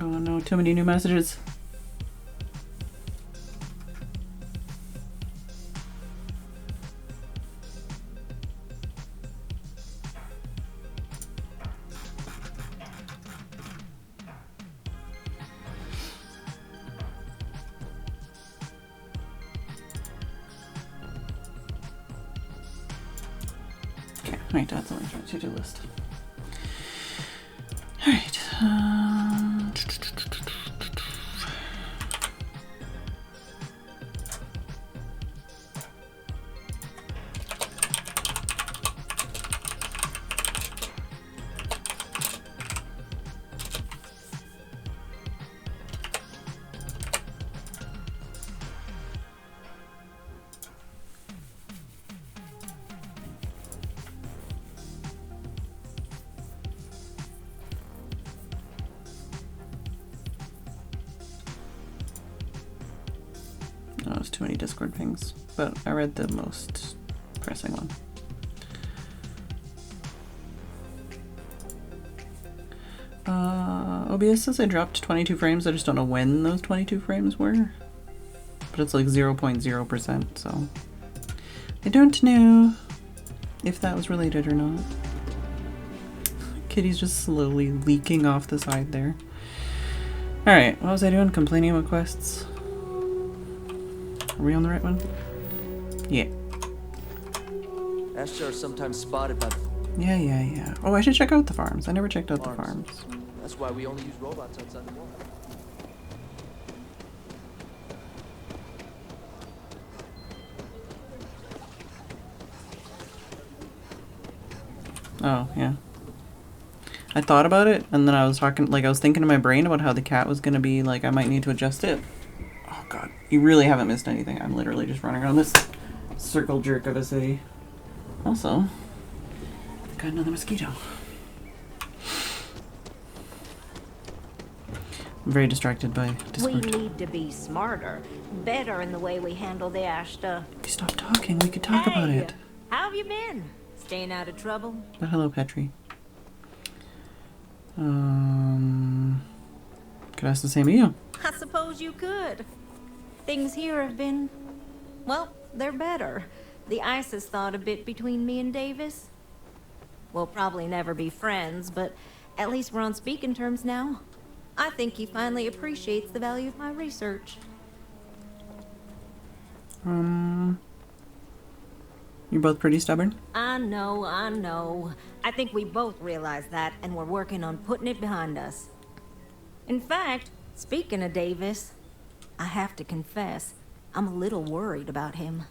Oh no, too many new messages. Okay, wait, that's only my to-do list. Alright, was too many Discord pings, but I read the most pressing one. OBS says I dropped 22 frames. I just don't know when those 22 frames were. But it's like 0.0%, so I don't know if that was related or not. Kitty's just slowly leaking off the side there. Alright, what was I doing? Complaining about quests? Are we on the right one? Yeah. Ashtar are sometimes spotted by Yeah. Oh, I should check out the farms. I never checked out the farms. That's why we only use robots outside the wall. Oh, yeah. I thought about it, and then I was thinking in my brain about how the cat was gonna be, like, I might need to adjust it. Oh god, you really haven't missed anything. I'm literally just running around this circle jerk of a city. Also, got another mosquito. I'm very distracted by We Discord. need to be smarter, better in the way we handle the Ashta. If you stop talking, we could talk about it. How have you been? Staying out of trouble? But hello, Petri. Could ask the same of you. I suppose you could. Things here have been, well, they're better. The ice has thawed a bit between me and Davis. We'll probably never be friends, but at least we're on speaking terms now. I think he finally appreciates the value of my research. You're both pretty stubborn? I know. I think we both realize that, and we're working on putting it behind us. In fact, speaking of Davis, I have to confess, I'm a little worried about him.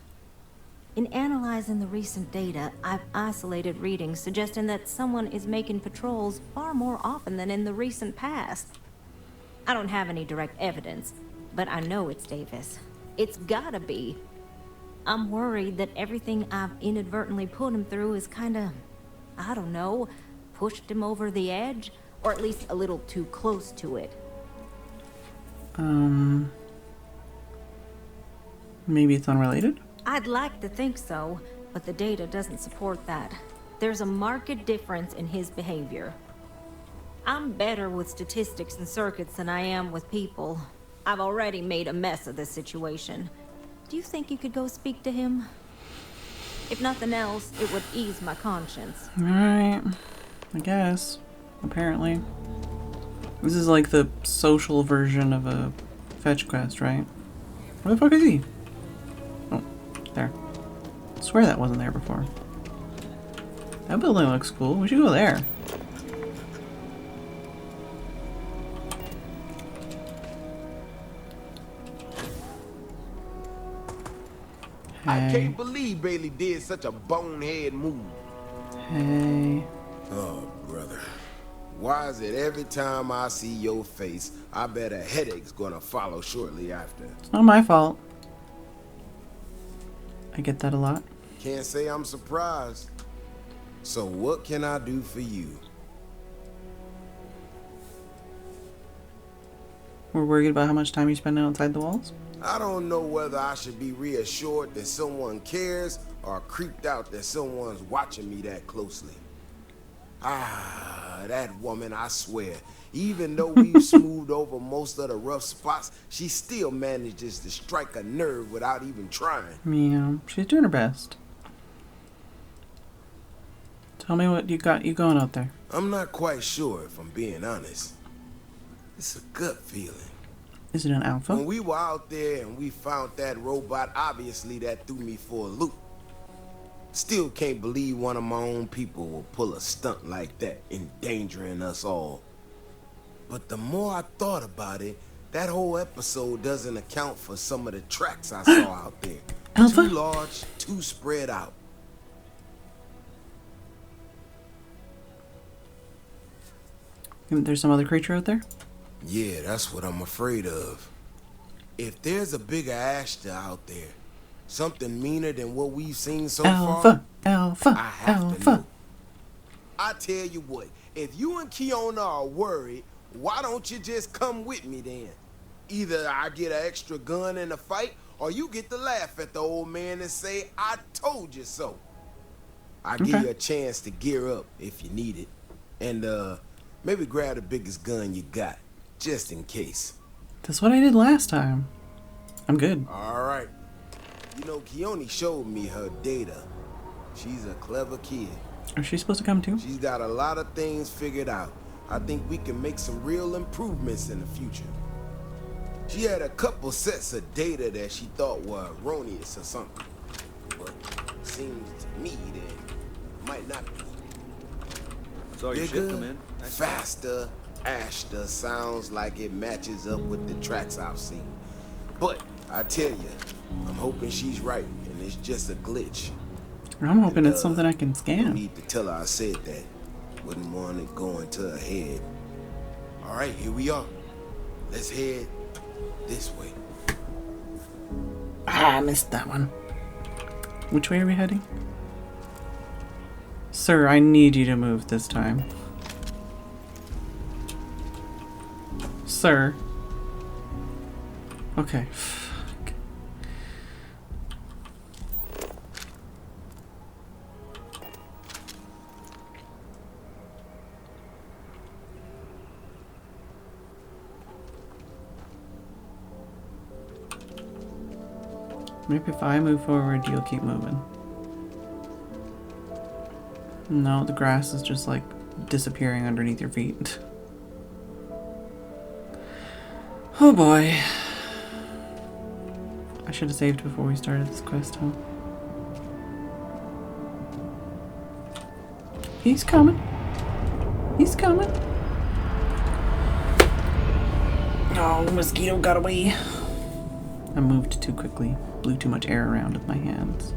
In analyzing the recent data, I've isolated readings suggesting that someone is making patrols far more often than in the recent past. I don't have any direct evidence, but I know it's Davis. It's gotta be. I'm worried that everything I've inadvertently put him through is kinda, I don't know, pushed him over the edge, or at least a little too close to it. Maybe it's unrelated? I'd like to think so, but the data doesn't support that. There's a marked difference in his behavior. I'm better with statistics and circuits than I am with people. I've already made a mess of this situation. Do you think you could go speak to him? If nothing else, it would ease my conscience. Alright. I guess. Apparently. This is like the social version of a fetch quest, right? Where the fuck is he? Oh, there. I swear that wasn't there before. That building looks cool. We should go there. I Hey. can't believe Bailey did such a bonehead move. Hey. Oh, brother. Why is it every time I see your face, I bet a headache's gonna follow shortly after? It's not my fault. I get that a lot. Can't say I'm surprised. So what can I do for you? We're worried about how much time you're spending outside the walls? I don't know whether I should be reassured that someone cares or creeped out that someone's watching me that closely. Ah, that woman, I swear. Even though we've smoothed over most of the rough spots, she still manages to strike a nerve without even trying. Yeah, she's doing her best. Tell me what you going out there. I'm not quite sure, if I'm being honest. It's a gut feeling. Is it an alpha? When we were out there and we found that robot, obviously that threw me for a loop. Still can't believe one of my own people will pull a stunt like that, endangering us all. But the more I thought about it, that whole episode doesn't account for some of the tracks I saw out there. Alpha? Too large, too spread out. There's some other creature out there? Yeah, that's what I'm afraid of. If there's a bigger Ashta out there, something meaner than what we've seen so far, Alpha, I have Alpha. to know. I tell you what, if you and Kiona are worried, why don't you just come with me then? Either I get an extra gun in the fight, or you get to laugh at the old man and say, I told you so. I'll give Okay. you a chance to gear up if you need it. And, maybe grab the biggest gun you got, just in case. That's what I did last time. I'm good. All right. You know, Keone showed me her data. She's a clever kid. Is she supposed to come too? She's got a lot of things figured out. I think we can make some real improvements in the future. She had a couple sets of data that she thought were erroneous or something. But it seems to me that it might not be. Saw your ship come in. Faster, Ashta sounds like it matches up with the tracks I've seen. But I tell you, I'm hoping she's right and it's just a glitch. I'm hoping it's something I can No scan. need to tell her I said that. Wouldn't want it going to her head. All right, here we are. Let's head this way. Ah, I missed that one. Which way are we heading? Sir, I need you to move this time. Sir. Okay. Fuck. Maybe if I move forward, you'll keep moving. No, the grass is just like disappearing underneath your feet. Oh boy. I should have saved before we started this quest, huh? He's coming. He's coming. Oh, mosquito got away. I moved too quickly. Blew too much air around with my hands.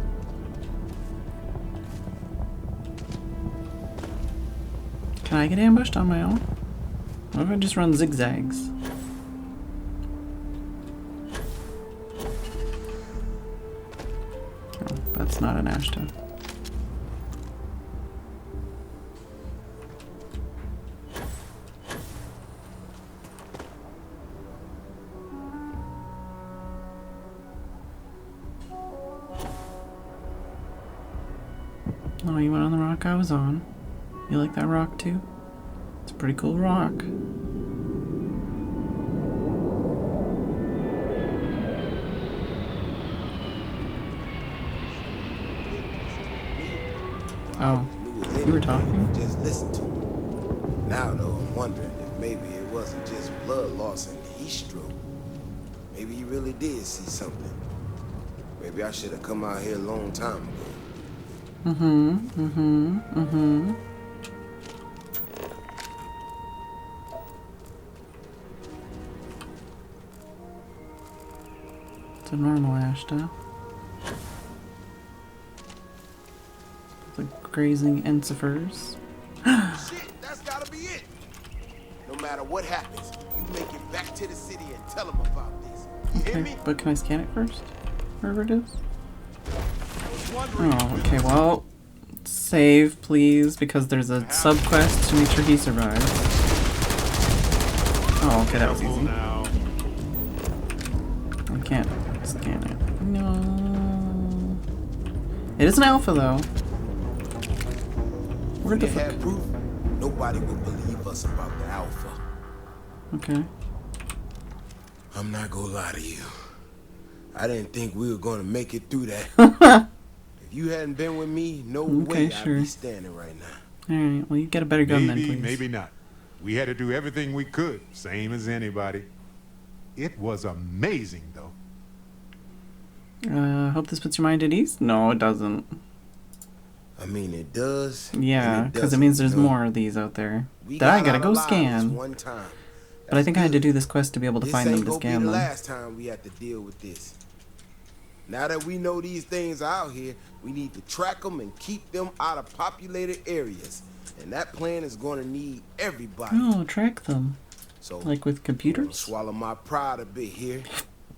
Can I get ambushed on my own? What if I just run zigzags? Oh, that's not an Ashta. Oh, you went on the rock I was on. You like that rock too? It's a pretty cool rock. Oh, you were talking? Just listen to him. Now though, I'm wondering if maybe it wasn't just blood loss and heat stroke. Maybe he really did see something. Maybe I should have come out here a long time ago. It's a normal Ashta. The grazing encifers. Shit, that's gotta be it. No matter what happens, you make it back to the city and tell them about this. You hear Okay, me? but can I scan it first? Wherever it is? Oh, okay, well, save, please, because there's a sub-quest to make sure he survives. Oh, okay, that was easy. I can't scan it. No. It is an alpha, though. Where the If we fuck? had proof, nobody would believe us about the alpha. Okay. I'm not gonna lie to you. I didn't think we were gonna make it through that. If you hadn't been with me, no way I'd sure. be standing right now. Alright, well, you get a better gun then, Maybe, please. maybe not. We had to do everything we could, same as anybody. It was amazing, though. Hope this puts your mind at ease? No, it doesn't. I mean, it does. Yeah, because it means there's more of these out there. We That I got gotta out go alive scan. this one time. But I think I had to do this quest to be able to This find them ain't to gonna be scan the them. last time we have to deal with this. Now that we know these things are out here, we need to track them and keep them out of populated areas. And that plan is going to need everybody. Oh, track them. So, like with I'm gonna computers? swallow my pride a bit here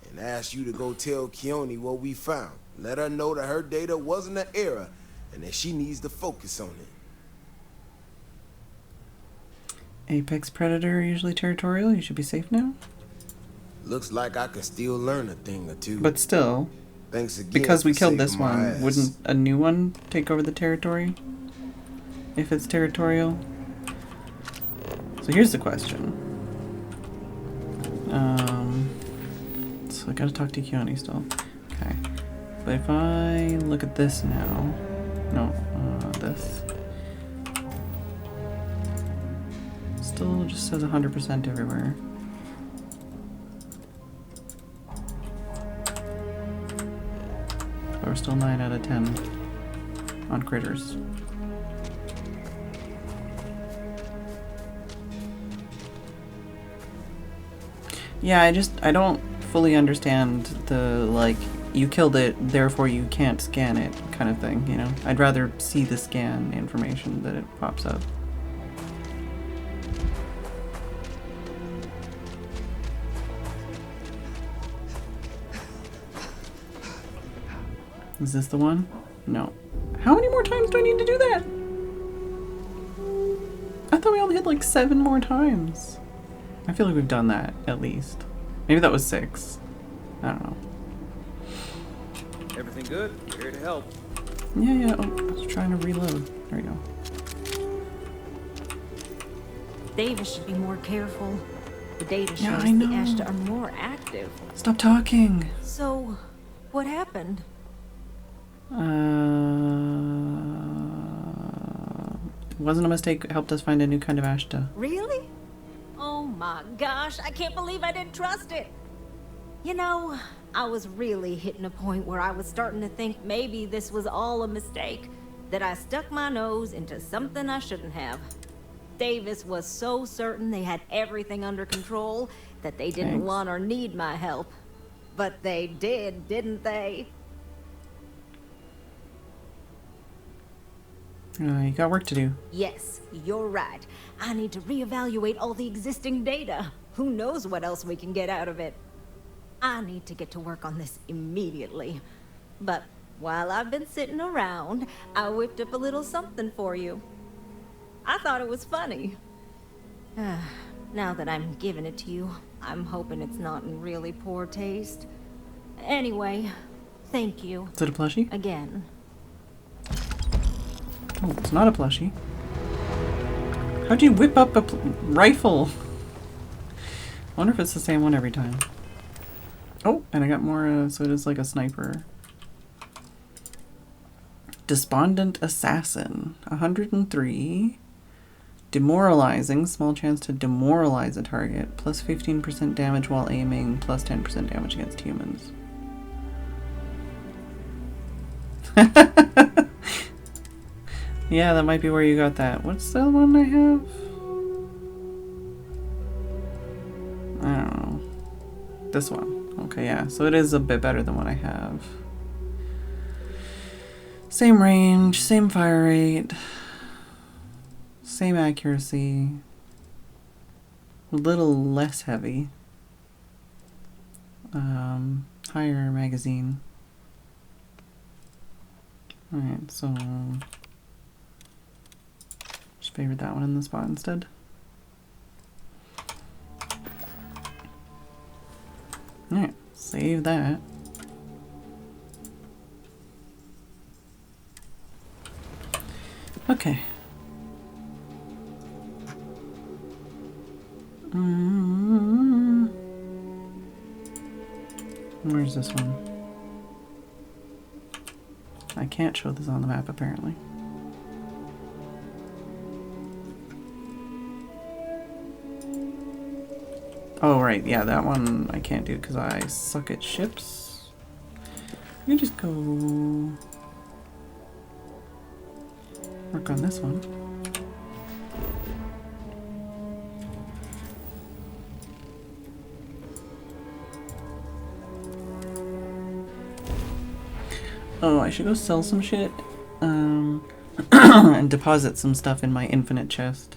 and ask you to go tell Keone what we found. Let her know that her data wasn't an error and that she needs to focus on it. Apex predator, usually territorial. You should be safe now. Looks like I could still learn a thing or two. But still, Thanks again because we for killed saving this my one, ass. wouldn't a new one take over the territory? If it's territorial? So here's the question. So I gotta talk to Keone still. Okay. But if I look at this now... No, this. Still just says 100% everywhere. But we're still 9 out of 10 on critters. Yeah, I don't fully understand the, like, you killed it, therefore you can't scan it kind of thing, you know? I'd rather see the scan information that it pops up. Is this the one? No. How many more times do I need to do that? I thought we only had like 7 more times. I feel like we've done that, at least. Maybe that was 6. I don't know. Everything good? We're here to help. Yeah. Oh, I was trying to reload. There we go. Davis should be more careful. The data Yeah, shows I know. the Ashta are more active. Stop talking! So, what happened? It wasn't a mistake. It helped us find a new kind of Ashta. Really? Oh my gosh, I can't believe I didn't trust it. You know, I was really hitting a point where I was starting to think maybe this was all a mistake. That I stuck my nose into something I shouldn't have. Davis was so certain they had everything under control that they didn't Thanks. want or need my help. But they did, didn't they? You got work to do. Yes, you're right. I need to reevaluate all the existing data. Who knows what else we can get out of it? I need to get to work on this immediately. But while I've been sitting around, I whipped up a little something for you. I thought it was funny. Now that I'm giving it to you, I'm hoping it's not in really poor taste. Anyway, thank you. Is it a plushie? Again. Oh, it's not a plushie. How'd you whip up a rifle? I wonder if it's the same one every time. Oh, and I got more, so it is like a sniper. Despondent Assassin. 103. Demoralizing. Small chance to demoralize a target. Plus 15% damage while aiming. Plus 10% damage against humans. Yeah, that might be where you got that. What's the other one I have? I don't know. This one. Okay, yeah. So it is a bit better than what I have. Same range, same fire rate, same accuracy. A little less heavy. Higher magazine. Alright, so... just favorite that one in the spot instead. Alright, save that. Okay. Where's this one? I can't show this on the map apparently. Oh right, yeah, that one I can't do because I suck at ships. Let me just go work on this one. Oh, I should go sell some shit and deposit some stuff in my infinite chest.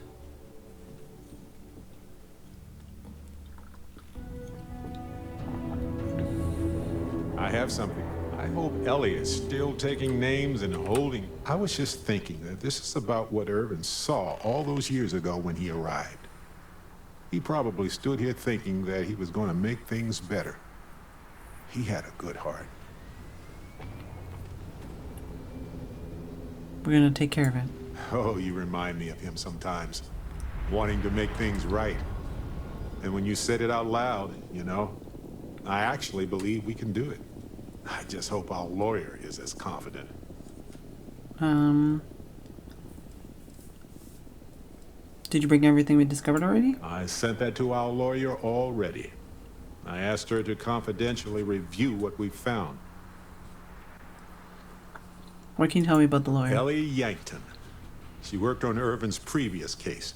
I have something. I hope Ellie is still taking names and holding. I was just thinking that this is about what Irvin saw all those years ago when he arrived. He probably stood here thinking that he was going to make things better. He had a good heart. We're gonna take care of it. Oh, you remind me of him sometimes, wanting to make things right. And when you said it out loud, you know, I actually believe we can do it. I just hope our lawyer is as confident. Did you bring everything we discovered already? I sent that to our lawyer already. I asked her to confidentially review what we found. What can you tell me about the lawyer? Ellie Yankton. She worked on Irvin's previous case.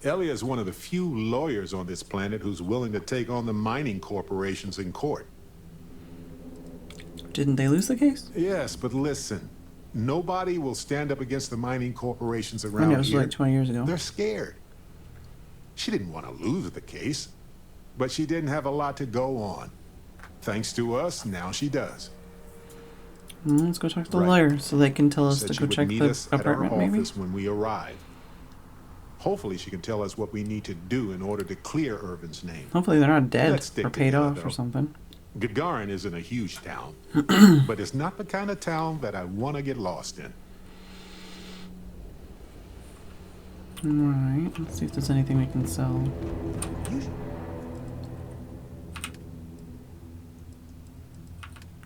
Ellie is one of the few lawyers on this planet who's willing to take on the mining corporations in court. Didn't they lose the case? Yes, but listen. Nobody will stand up against the mining corporations I around know, it was here. like 20 years ago. They're scared. She didn't want to lose the case, but she didn't have a lot to go on. Thanks to us, now she does. Let's go talk to the Right. lawyer so they can tell us Said to she go would check meet the us at apartment, our maybe? office when we arrive. Hopefully she can tell us what we need to do in order to clear Irvin's name. Hopefully they're not dead Let's stick or paid together, off or though. something. Gagarin isn't a huge town, but it's not the kind of town that I want to get lost in. Alright, let's see if there's anything we can sell.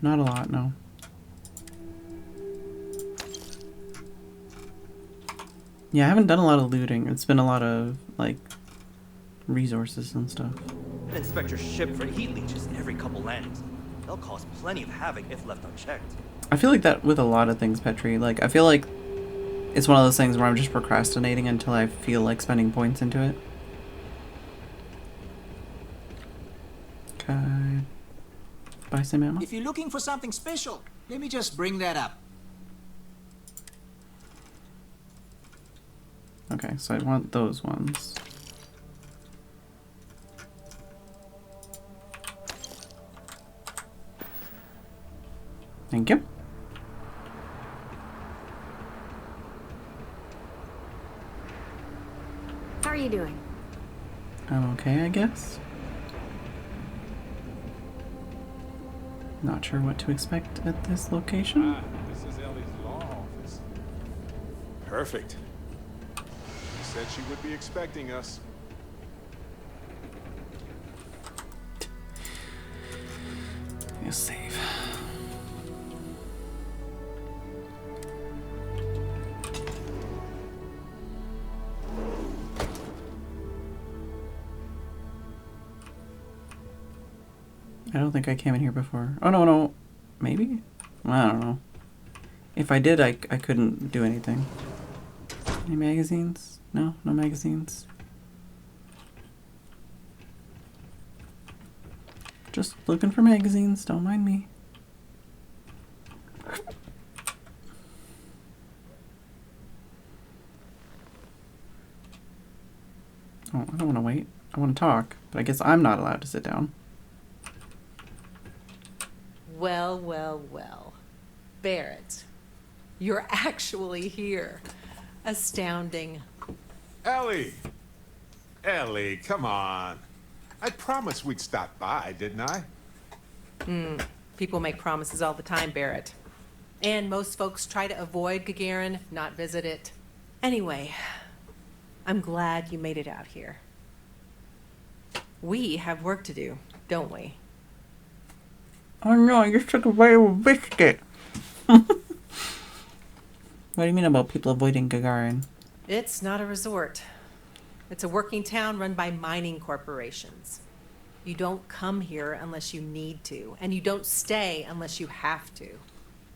Not a lot, no. Yeah, I haven't done a lot of looting. It's been a lot of, like, resources and stuff. And inspect your ship for heat leeches every couple landings. They'll cause plenty of havoc if left unchecked. I feel like that with a lot of things, Petri. Like, I feel like it's one of those things where I'm just procrastinating until I feel like spending points into it. Okay. Buy some ammo? If you're looking for something special, let me just bring that up. Okay, so I want those ones. Thank you. How are you doing? I'm okay, I guess. Not sure what to expect at this location. This is Ellie's law office. Perfect. She said she would be expecting us. Yes, save. I don't think I came in here before. Oh, no. Maybe? I don't know. If I did, I couldn't do anything. Any magazines? No? No magazines? Just looking for magazines. Don't mind me. Oh, I don't want to wait. I want to talk. But I guess I'm not allowed to sit down. Well, well, well. Barrett, you're actually here. Astounding. Ellie! Ellie, come on. I promised we'd stop by, didn't I? People make promises all the time, Barrett. And most folks try to avoid Gagarin, not visit it. Anyway, I'm glad you made it out here. We have work to do, don't we? Oh no, I just took a bite of a biscuit. What do you mean about people avoiding Gagarin? It's not a resort. It's a working town run by mining corporations. You don't come here unless you need to, and you don't stay unless you have to.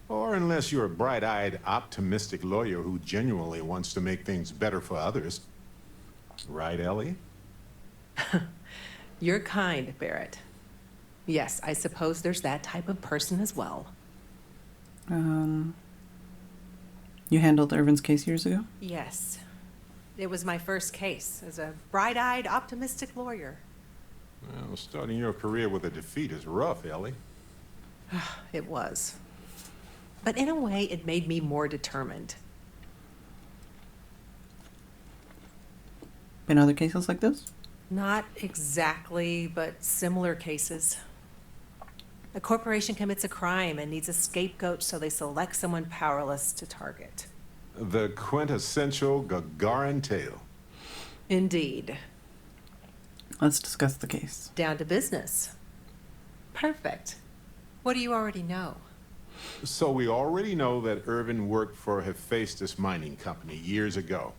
Or unless you're a bright-eyed, optimistic lawyer who genuinely wants to make things better for others. Right, Ellie? You're kind, Barrett. Yes, I suppose there's that type of person as well. You handled Irvin's case years ago? Yes. It was my first case as a bright-eyed, optimistic lawyer. Well, starting your career with a defeat is rough, Ellie. It was. But in a way, it made me more determined. Been other cases like this? Not exactly, but similar cases. A corporation commits a crime and needs a scapegoat, so they select someone powerless to target. The quintessential Gagarin tale. Indeed. Let's discuss the case. Down to business. Perfect. What do you already know? So we already know that Irvin worked for Hephaestus Mining Company years ago,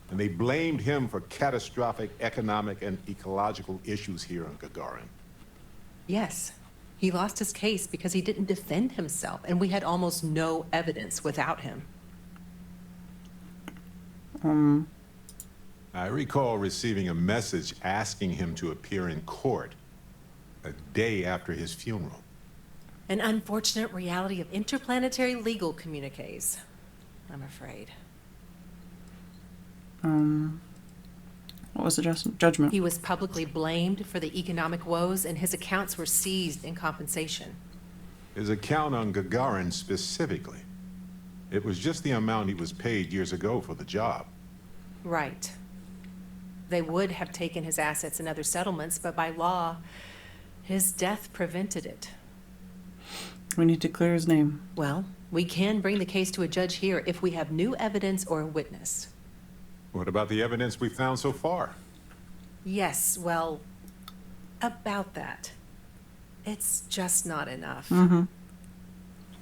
and they blamed him for catastrophic economic and ecological issues here on Gagarin. Yes. He lost his case because he didn't defend himself, and we had almost no evidence without him. I recall receiving a message asking him to appear in court a day after his funeral. An unfortunate reality of interplanetary legal communiques, I'm afraid. What was the judgment? He was publicly blamed for the economic woes, and his accounts were seized in compensation. His account on Gagarin specifically. It was just the amount he was paid years ago for the job. Right. They would have taken his assets and other settlements, but by law, his death prevented it. We need to clear his name. Well, we can bring the case to a judge here if we have new evidence or a witness. What about the evidence we found so far? Yes, well, about that. It's just not enough.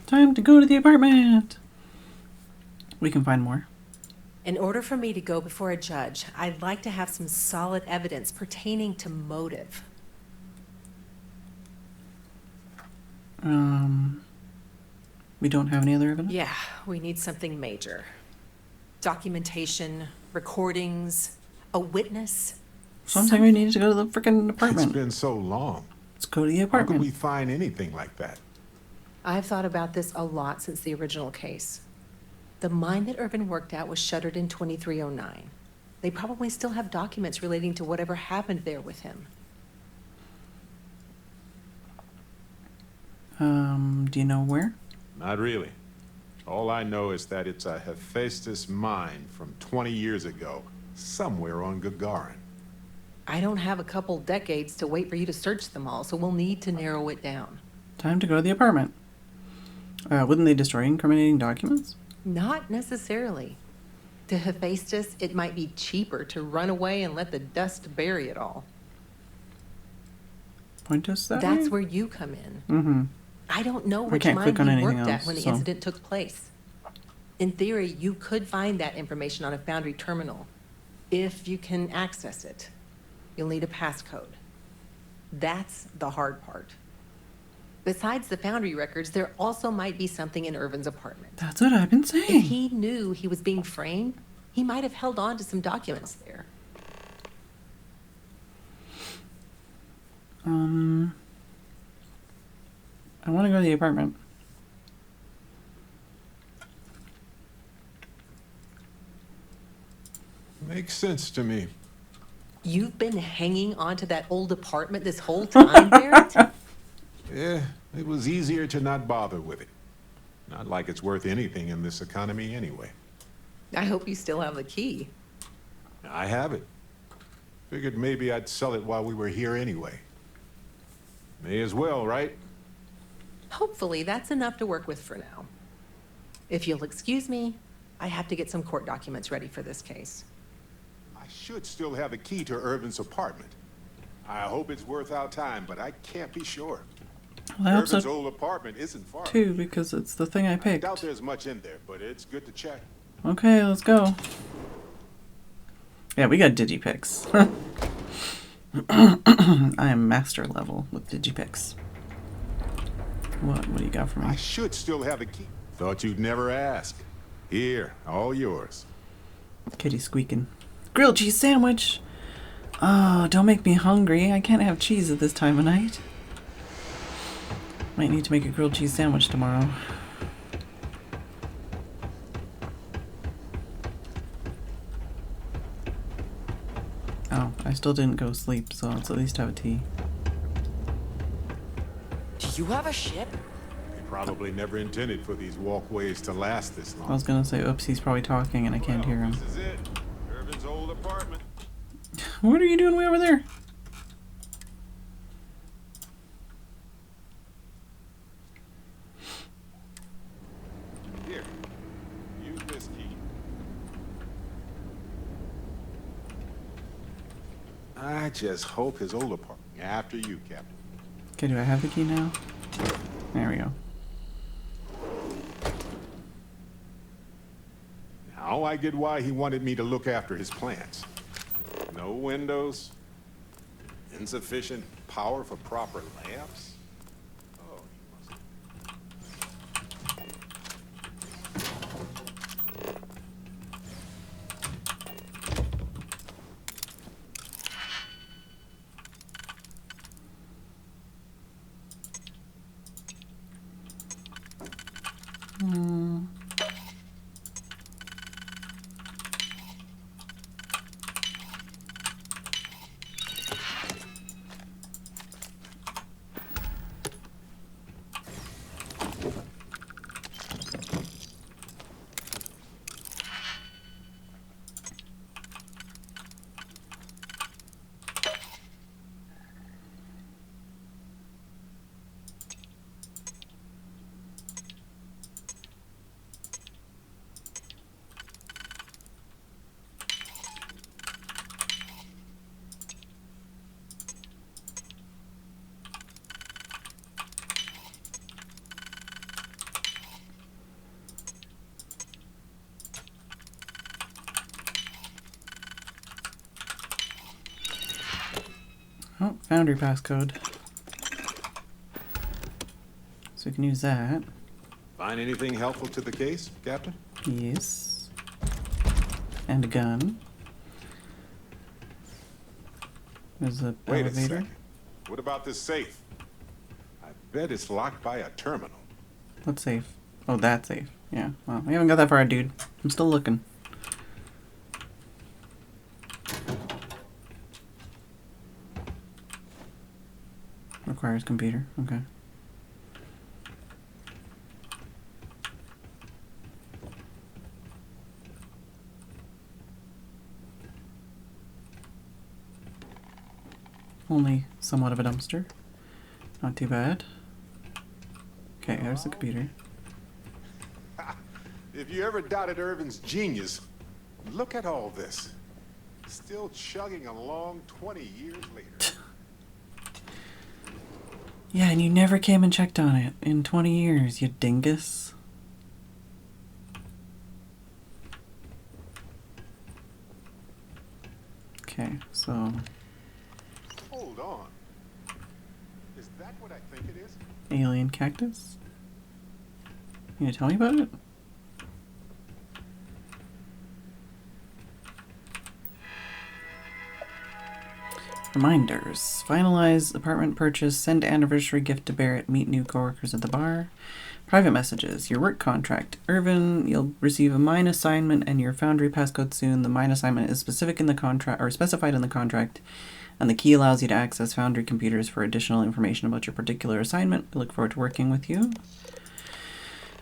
Time to go to the apartment. We can find more. In order for me to go before a judge, I'd like to have some solid evidence pertaining to motive. We don't have any other evidence? Yeah, we need something major. Documentation, recordings, a witness. Something we need to go to the freaking apartment. It's been so long. Let's go to the How apartment. could we find anything like that? I've thought about this a lot since the original case. The mine that Irvin worked at was shuttered in 2309. They probably still have documents relating to whatever happened there with him. Do you know where? Not really. All I know is that it's a Hephaestus mine from 20 years ago, somewhere on Gagarin. I don't have a couple decades to wait for you to search them all, so we'll need to narrow it down. Time to go to the apartment. Wouldn't they destroy incriminating documents? Not necessarily. To Hephaestus, it might be cheaper to run away and let the dust bury it all. Point us that That's way? where you come in. Mm-hmm. I don't know I which can't mine click on he anything worked else, at when the so- incident took place. In theory, you could find that information on a Foundry terminal, if you can access it. You'll need a passcode. That's the hard part. Besides the Foundry records, there also might be something in Irvin's apartment. That's what I've been saying. If he knew he was being framed, he might have held on to some documents there. I want to go to the apartment. Makes sense to me. You've been hanging on to that old apartment this whole time, Barrett? Yeah, it was easier to not bother with it. Not like it's worth anything in this economy anyway. I hope you still have the key. I have it. Figured maybe I'd sell it while we were here anyway. May as well, right? Hopefully, that's enough to work with for now. If you'll excuse me, I have to get some court documents ready for this case. I should still have the key to Irvin's apartment. I hope it's worth our time, but I can't be sure. Well, I hope Irvin's so old apartment isn't far. too, because it's the thing I I picked. doubt there's much in there, but it's good to check. Okay, let's go. Yeah, we got digipicks. I am master level with digipicks. What do you got for me? I should still have the key. Thought you'd never ask. Here, all yours. Kitty squeaking. Grilled cheese sandwich. Oh, don't make me hungry. I can't have cheese at this time of night. Might need to make a grilled cheese sandwich tomorrow. Oh, I still didn't go sleep, so let's at least have a tea. Do you have a ship? They probably never intended for these walkways to last this long. I was gonna say, oops, he's probably talking and I can't hear him. This is it. Irvin's old apartment. What are you doing way over there? I just hope his old apartment. After you, Captain. Okay, do I have the key now? There we go. Now I get why he wanted me to look after his plants. No windows, insufficient power for proper lamps. Oh, he must. Oh, Foundry passcode. So we can use that. Find anything helpful to the case, Captain? Yes. And a gun. There's the Wait a elevator. second. What about this safe? I bet it's locked by a terminal. What safe? Oh, that safe. Yeah. Well, we haven't got that far, dude. I'm still looking. Requires computer. Okay. Only somewhat of a dumpster. Not too bad. Okay, there's the computer. If you ever doubted Irvin's genius, look at all this. Still chugging along 20 years later. Yeah, and you never came and checked on it in 20 years, you dingus. Okay, so... Hold on. Is that what I think it is? Alien cactus? You gonna tell me about it? Reminders. Finalize apartment purchase. Send anniversary gift to Barrett. Meet new coworkers at the bar. Private messages. Your work contract. Irvin, you'll receive a mine assignment and your foundry passcode soon. The mine assignment is specific in the contract or specified in the contract, and the key allows you to access foundry computers for additional information about your particular assignment. We look forward to working with you.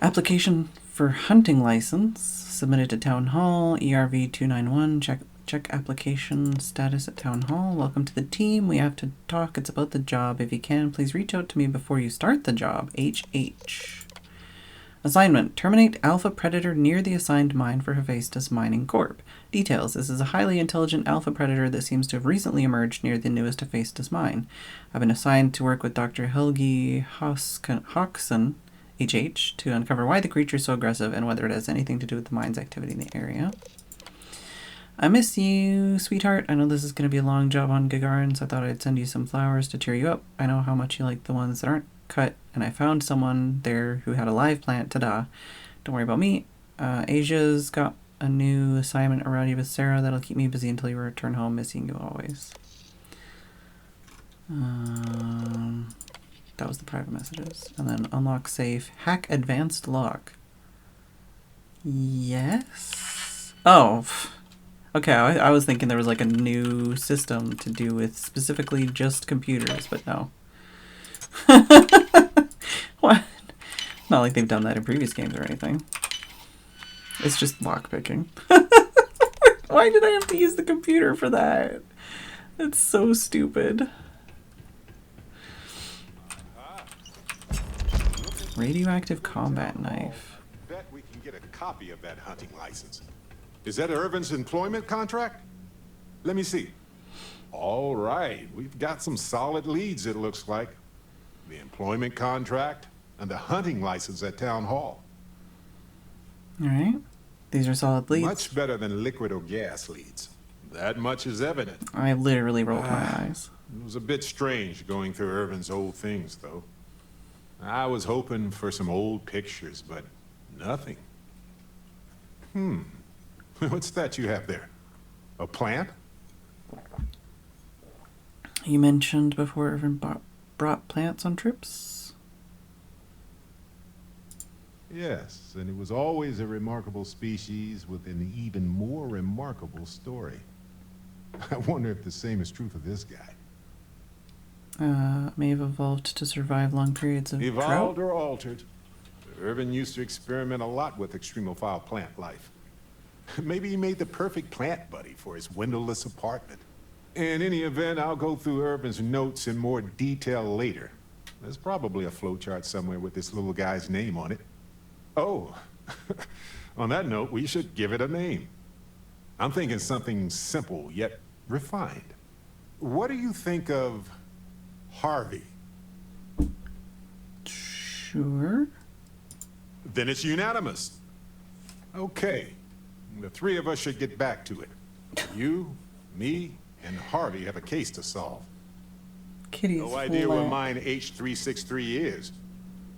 Application for hunting license. Submitted to Town Hall. ERV 291. Check application status at Town Hall. Welcome to the team. We have to talk. It's about the job. If you can, please reach out to me before you start the job. HH. Assignment. Terminate Alpha Predator near the assigned mine for Hephaestus Mining Corp. Details. This is a highly intelligent Alpha Predator that seems to have recently emerged near the newest Hephaestus mine. I've been assigned to work with Dr. Helgi Hawkson, HH, to uncover why the creature is so aggressive and whether it has anything to do with the mine's activity in the area. I miss you, sweetheart. I know this is going to be a long job on Gagarin, so I thought I'd send you some flowers to cheer you up. I know how much you like the ones that aren't cut, and I found someone there who had a live plant. Ta-da. Don't worry about me. Asia's got a new assignment around you with Sarah that'll keep me busy until you return home. Missing you always. That was the private messages. And then unlock safe. Hack advanced lock. Yes? Oh, okay, I was thinking there was like a new system to do with specifically just computers, but no. What? Not like they've done that in previous games or anything. It's just lockpicking. Why did I have to use the computer for that? That's so stupid. Radioactive combat knife. Bet we can get a copy of that hunting license. Is that Irvin's employment contract? Let me see. All right, we've got some solid leads, it looks like. The employment contract and the hunting license at Town Hall. All right. These are solid leads. Much better than liquid or gas leads. That much is evident. I literally rolled my eyes. It was a bit strange going through Irvin's old things, though. I was hoping for some old pictures, but nothing. What's that you have there? A plant? You mentioned before Irvin brought plants on trips? Yes, and it was always a remarkable species with an even more remarkable story. I wonder if the same is true for this guy. May have evolved to survive long periods of Evolved drought. or altered. Irvin used to experiment a lot with extremophile plant life. Maybe he made the perfect plant buddy for his windowless apartment. In any event, I'll go through Irvin's notes in more detail later. There's probably a flowchart somewhere with this little guy's name on it. Oh, on that note, we should give it a name. I'm thinking something simple yet refined. What do you think of Harvey? Sure. Then it's unanimous. Okay, the three of us should get back to it. You, me, and Harvey have a case to solve. Kitty's No idea where flat. mine H363 is,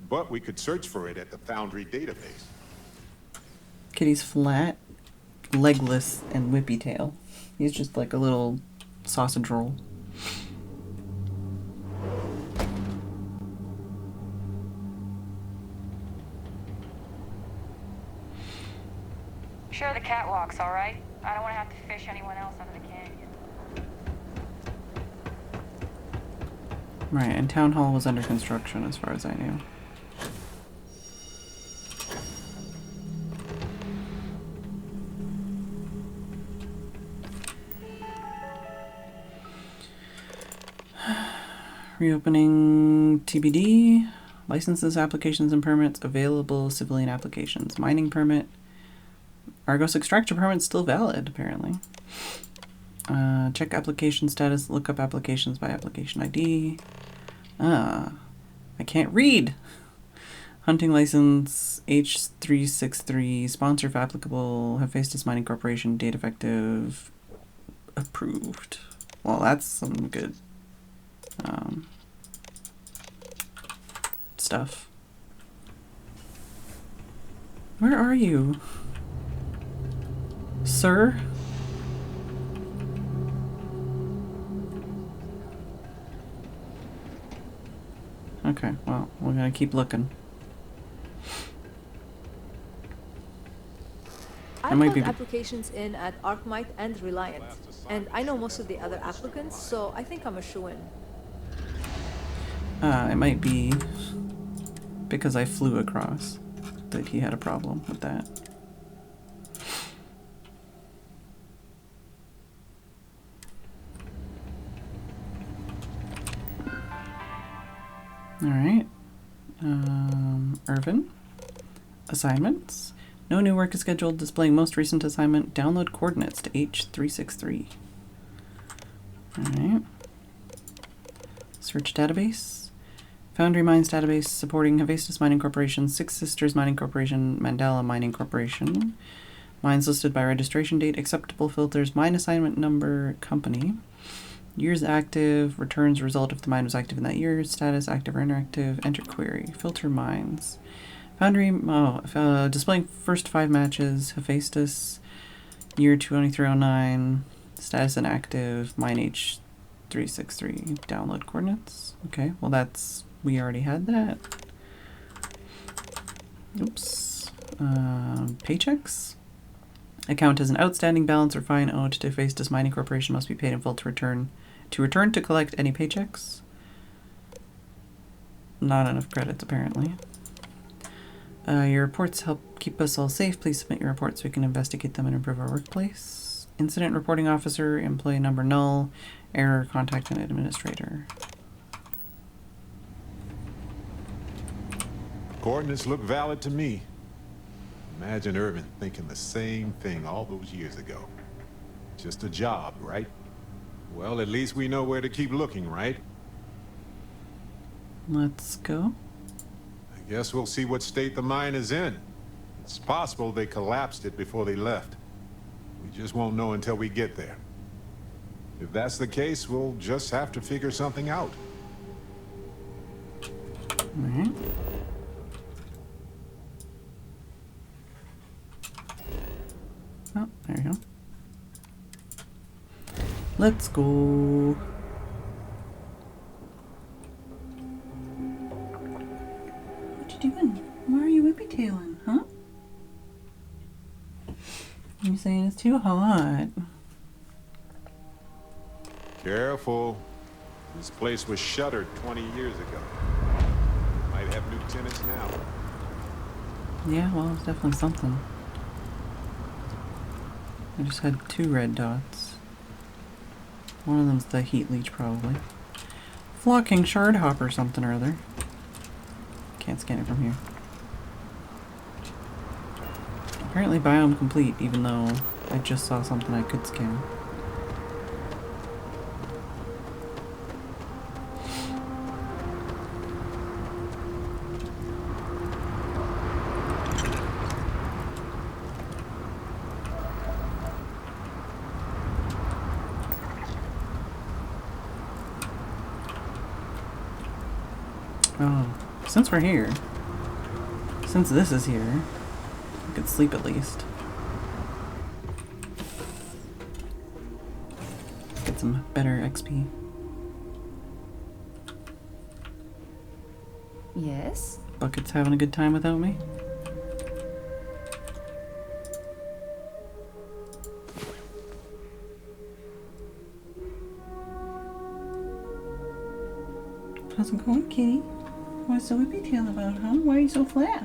but we could search for it at the Foundry database. Kitty's flat, legless, and whippy tail. He's just like a little sausage roll. Share the catwalks, all right? I don't want to have to fish anyone else out of the canyon. Right, and Town Hall was under construction as far as I knew. Reopening TBD. Licenses, applications, and permits. Available civilian applications. Mining permit. Argos extractor permit still valid, apparently. Check application status. Look up applications by application ID. I can't read. Hunting license H363. Sponsor if applicable. Hephaestus Mining Corporation. Date effective. Approved. Well, that's some good stuff. Where are you? Sir? Okay, well, we're gonna keep looking. I might put be- applications in at Arkmite and Reliant, and I know most of the other applicants, so I think I'm a shoo-in. It might be because I flew across that he had a problem with that. Alright. Irvin. Assignments. No new work is scheduled. Displaying most recent assignment. Download coordinates to H363. Alright. Search database. Foundry Mines database supporting Hephaestus Mining Corporation, Six Sisters Mining Corporation, Mandala Mining Corporation. Mines listed by registration date, acceptable filters, mine assignment number, company. Years active, returns result if the mine was active in that year, status active or inactive, enter query, filter mines. Foundry, displaying first 5 matches, Hephaestus, year 2309, status inactive, mine H363, download coordinates. Okay, well that's, we already had that. Oops. Paychecks. Account has an outstanding balance or fine owed to Hephaestus Mining Corporation must be paid in full to return to collect any paychecks. Not enough credits, apparently. Your reports help keep us all safe. Please submit your reports so we can investigate them and improve our workplace. Incident reporting officer, employee number null, error, contact an administrator. Coordinates look valid to me. Imagine Irvin thinking the same thing all those years ago. Just a job, right? Well, at least we know where to keep looking, right? Let's go. I guess we'll see what state the mine is in. It's possible they collapsed it before they left. We just won't know until we get there. If that's the case, we'll just have to figure something out. Alright. Oh, there you go. Let's go. What you doing? Why are you whippy-tailing, huh? You saying it's too hot? Careful. This place was shuttered 20 years ago. Might have new tenants now. Yeah, well, it's definitely something. I just had 2 red dots. One of them's the heat leech, probably. Flocking shard hopper something or other. Can't scan it from here. Apparently biome complete, even though I just saw something I could scan. Oh, since we're here, since this is here, we could sleep at least. Get some better XP. Yes? Bucket's having a good time without me? How's it going, kitty? What's the whippy tail about, huh? Why are you so flat?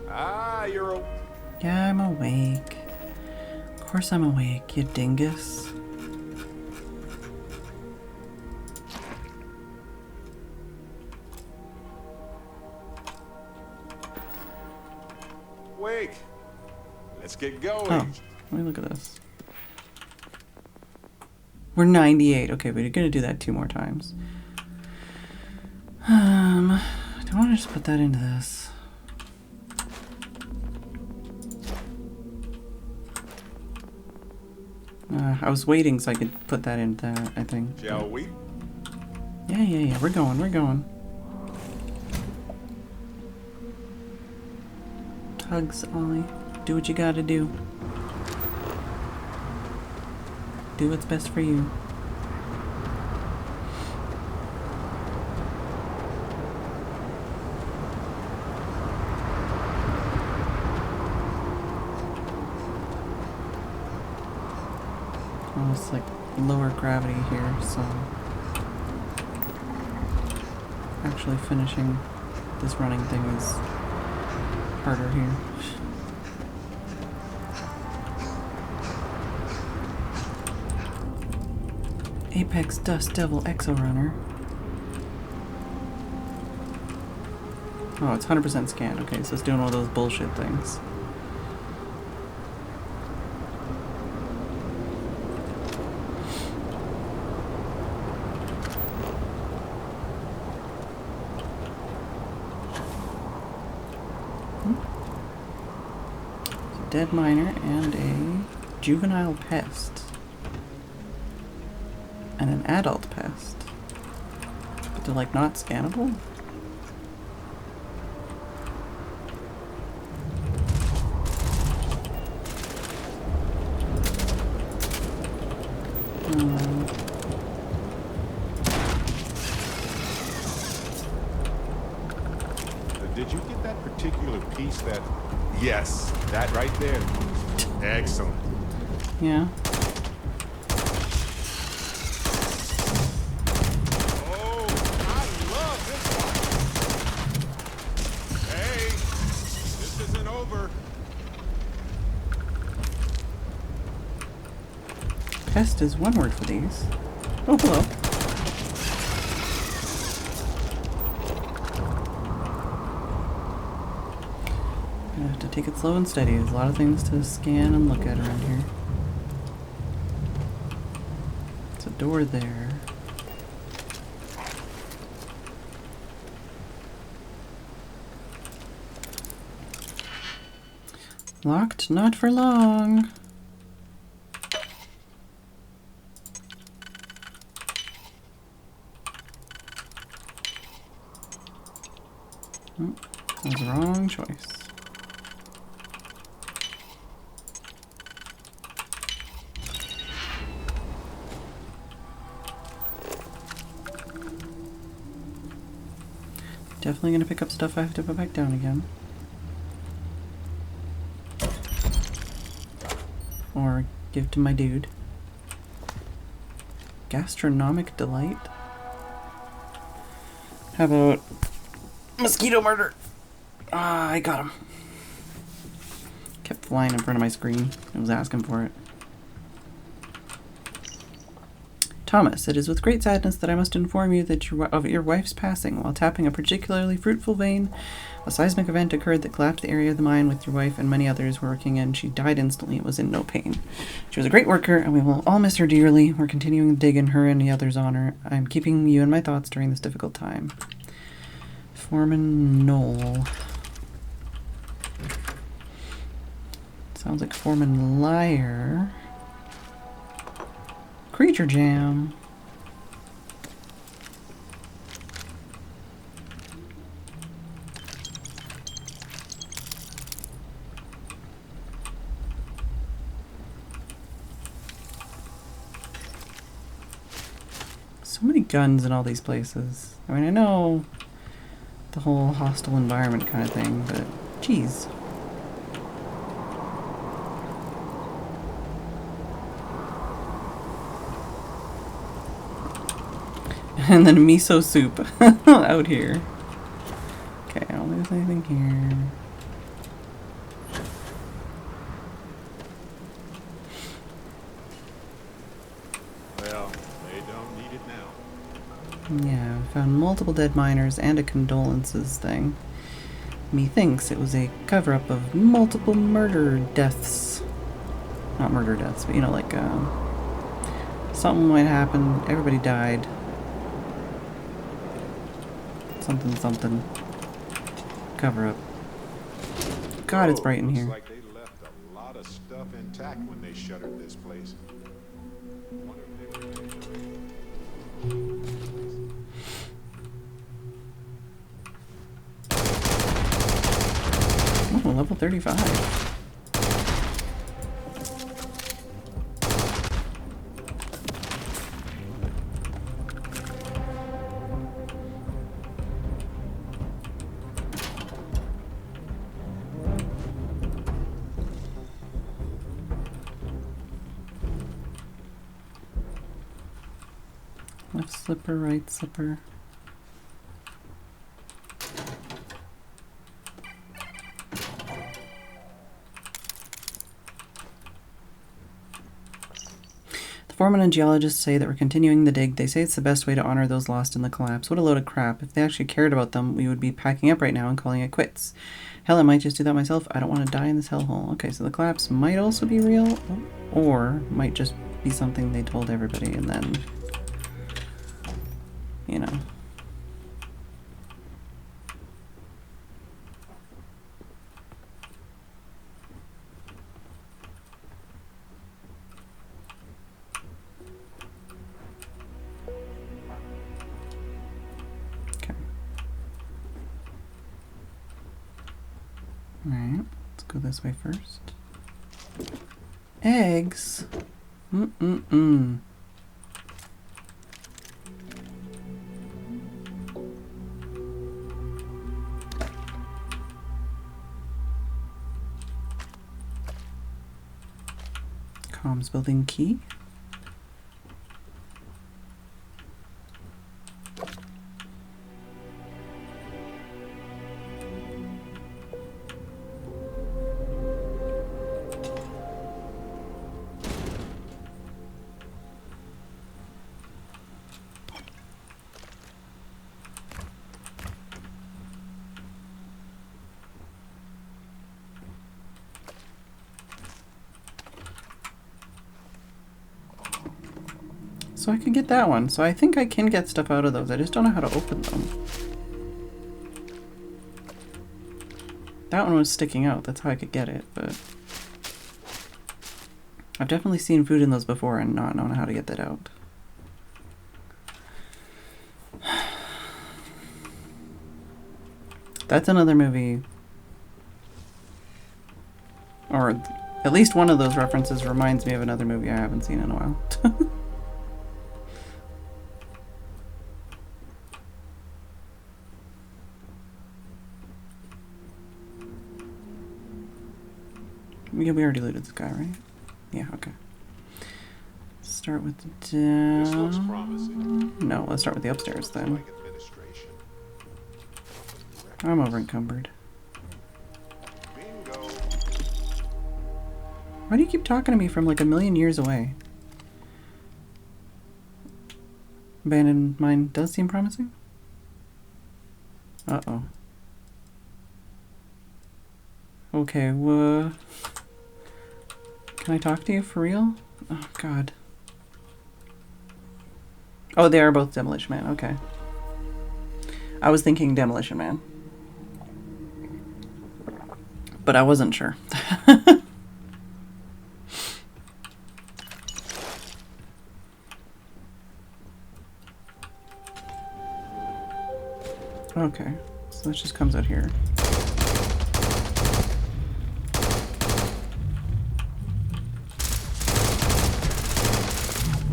Ah, you're Yeah, I'm awake. Of course I'm awake, you dingus. awake. Let's get going. Oh, let me look at this. We're 98. Okay, we're gonna do that 2 more times. Do I want to just put that into this? I was waiting so I could put that into that, I think. Shall we? Yeah. We're going. Tugs, Ollie. Do what you gotta do. Do what's best for you. Oh, it's like lower gravity here, so actually finishing this running thing is harder here. Apex Dust Devil Exo Runner. Oh, it's 100% scanned. Okay, so it's doing all those bullshit things. Dead miner and a juvenile pest. And an adult pest. But they're like not scannable? Did you get that particular piece that... Yes, that right there. Excellent. Yeah. Oh, I love this one. Hey, this isn't over. Pest is one word for these. Oh, hello. take it slow and steady. There's a lot of things to scan and look at around here. There's a door there. Locked, not for long. Oh, that was the wrong choice. Definitely gonna pick up stuff I have to put back down again. Or give to my dude. Gastronomic delight. How about mosquito murder? Ah, I got him. Kept flying in front of my screen. I was asking for it. Thomas, it is with great sadness that I must inform you that of your wife's passing. While tapping a particularly fruitful vein, a seismic event occurred that collapsed the area of the mine with your wife and many others were working in. She died instantly and was in no pain. She was a great worker, and we will all miss her dearly. We're continuing to dig in her and the others' honor. I'm keeping you in my thoughts during this difficult time. Foreman Knoll. Sounds like Foreman Liar. Creature Jam. So many guns in all these places. I mean, I know the whole hostile environment kind of thing, but geez. And then miso soup out here. Okay, I don't think there's anything here. Well, they don't need it now. Yeah, we found multiple dead miners and a condolences thing. Methinks it was a cover-up of multiple murder deaths. Not murder deaths, but you know, like, something might happen, everybody died. Something, something. Cover up. God, it's bright in here. Looks like they left a lot of stuff intact when they shuttered this place. Wonder if they were Oh, level 35. Left slipper, right slipper. The foreman and geologists say that we're continuing the dig. They say it's the best way to honor those lost in the collapse. What a load of crap. If they actually cared about them, we would be packing up right now and calling it quits. Hell, I might just do that myself. I don't want to die in this hellhole. Okay, so the collapse might also be real, or might just be something they told everybody and then, you know. Okay. Alright, let's go this way first. Eggs? Mm-mm-mm. Comms building key. so I could get that one. So I think I can get stuff out of those. I just don't know how to open them. That one was sticking out. That's how I could get it, but I've definitely seen food in those before and not known how to get that out. That's another movie, or at least one of those references reminds me of another movie I haven't seen in a while. We already looted this guy, right? Yeah, okay. Start with the down. This looks promising. No, let's start with the upstairs then. I'm over encumbered. Why do you keep talking to me from like a million years away? Abandoned mine does seem promising. Uh-oh. Okay, can I talk to you for real? Oh, God. Oh, they are both Demolition Man. Okay. I was thinking Demolition Man. But I wasn't sure. Okay. So this just comes out here.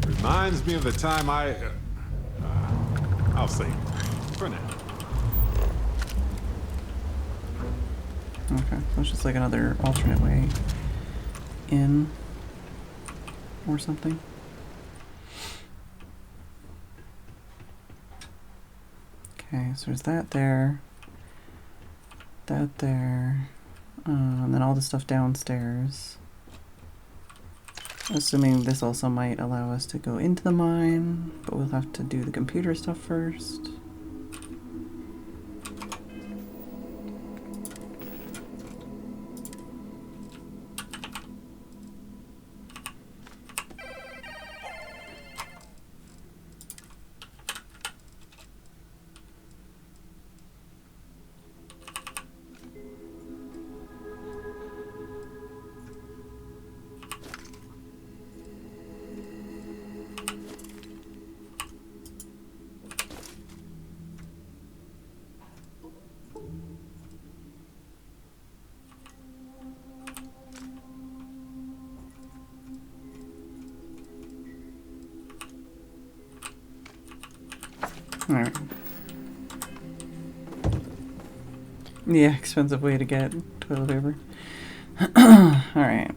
Reminds me of the time I'll save it for now. Okay, so it's just like another alternate way in or something. Okay, so there's that there, that there, and then all the stuff downstairs. Assuming this also might allow us to go into the mine, but we'll have to do the computer stuff first. Alright. Yeah, expensive way to get toilet paper. Alright.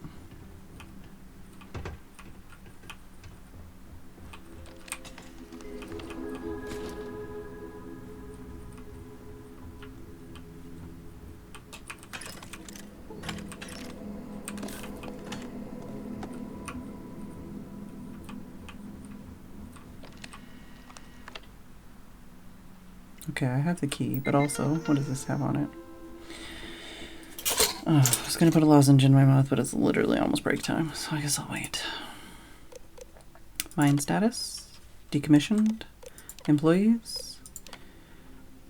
Okay, I have the key, but also, what does this have on it? Oh, I was gonna put a lozenge in my mouth, but it's literally almost break time, so I guess I'll wait. Mine status, decommissioned, employees,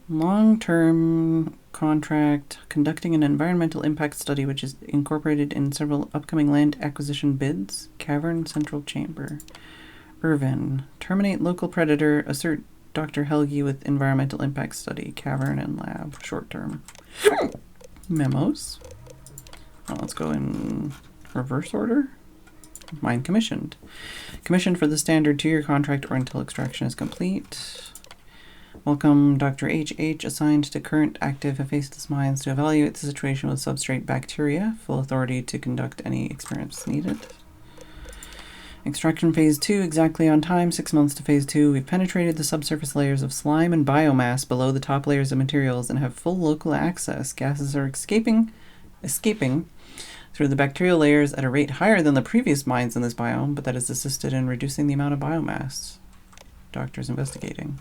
long-term contract, conducting an environmental impact study which is incorporated in several upcoming land acquisition bids, Cavern Central Chamber. Irvin, terminate local predator, assert Dr. Helge with environmental impact study, Cavern and lab, short term. Memos. Well, let's go in reverse order. Mine commissioned. Commissioned for the standard 2-year contract or until extraction is complete. Welcome Dr. HH, assigned to current active Hephaestus mines to evaluate the situation with substrate bacteria. Full authority to conduct any experiments needed. Extraction phase 2, exactly on time, 6 months to phase 2. We've penetrated the subsurface layers of slime and biomass below the top layers of materials and have full local access. Gases are escaping through the bacterial layers at a rate higher than the previous mines in this biome, but that has assisted in reducing the amount of biomass. Doctors investigating.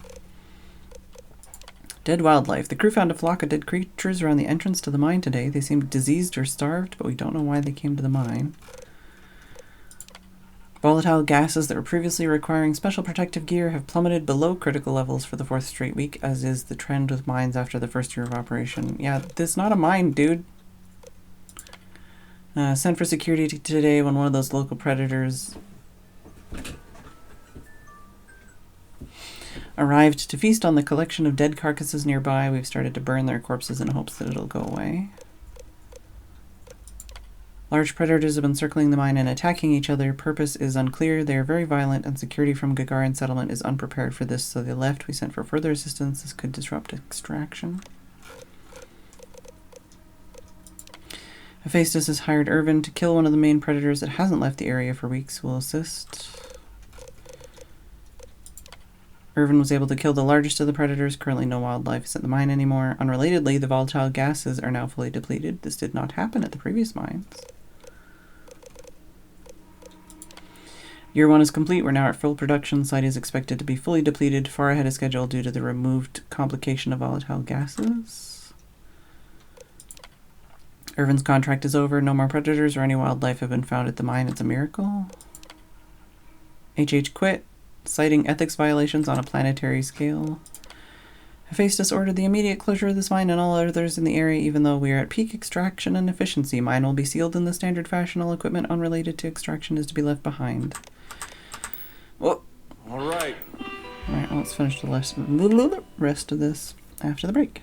Dead wildlife. The crew found a flock of dead creatures around the entrance to the mine today. They seemed diseased or starved, but we don't know why they came to the mine. Volatile gases that were previously requiring special protective gear have plummeted below critical levels for the 4th straight week, as is the trend with mines after the first year of operation. Yeah, this is not a mine, dude. Sent for security today when one of those local predators arrived to feast on the collection of dead carcasses nearby. We've started to burn their corpses in hopes that it'll go away. Large predators have been circling the mine and attacking each other. Purpose is unclear. They are very violent, and security from Gagarin settlement is unprepared for this, so they left. We sent for further assistance. This could disrupt extraction. Hephaestus has hired Irvin to kill one of the main predators that hasn't left the area for weeks. We'll assist. Irvin was able to kill the largest of the predators. Currently no wildlife is at the mine anymore. Unrelatedly, the volatile gases are now fully depleted. This did not happen at the previous mines. Year 1 is complete. We're now at full production. Site is expected to be fully depleted, far ahead of schedule due to the removed complication of volatile gases. Irvin's contract is over. No more predators or any wildlife have been found at the mine. It's a miracle. HH quit, citing ethics violations on a planetary scale. Hephaestus ordered the immediate closure of this mine and all others in the area, even though we are at peak extraction and efficiency. Mine will be sealed in the standard fashion. All equipment unrelated to extraction is to be left behind. Well, all right. All right, well, let's finish the rest of this after the break.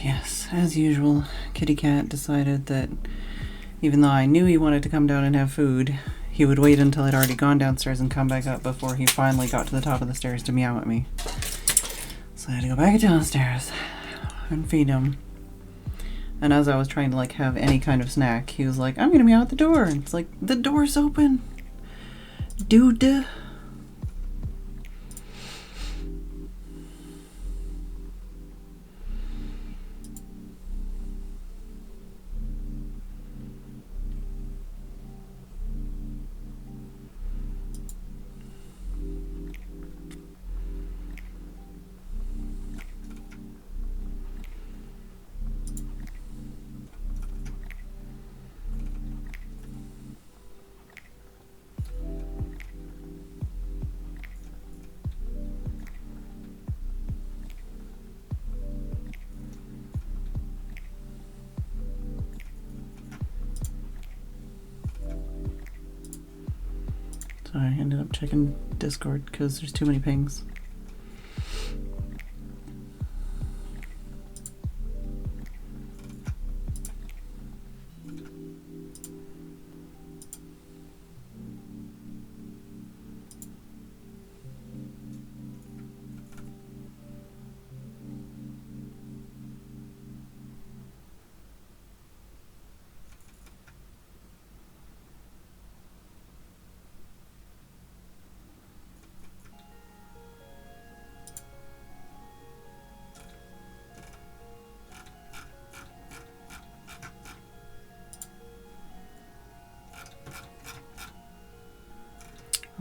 Yes, as usual, Kitty Cat decided that even though I knew he wanted to come down and have food, he would wait until I'd already gone downstairs and come back up before he finally got to the top of the stairs to meow at me. So I had to go back downstairs and feed him. And as I was trying to like have any kind of snack, he was like, I'm gonna meow at the door. And it's like, the door's open. Dude. So I ended up checking Discord because there's too many pings.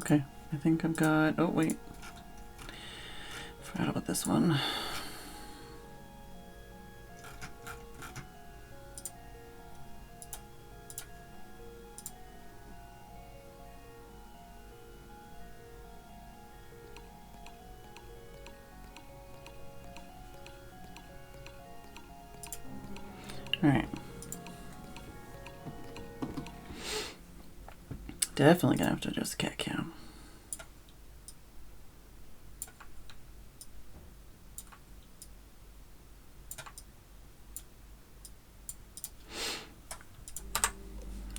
Okay, I think I've got, oh wait, forgot about this one. All right. Definitely gonna have to adjust the cat cam.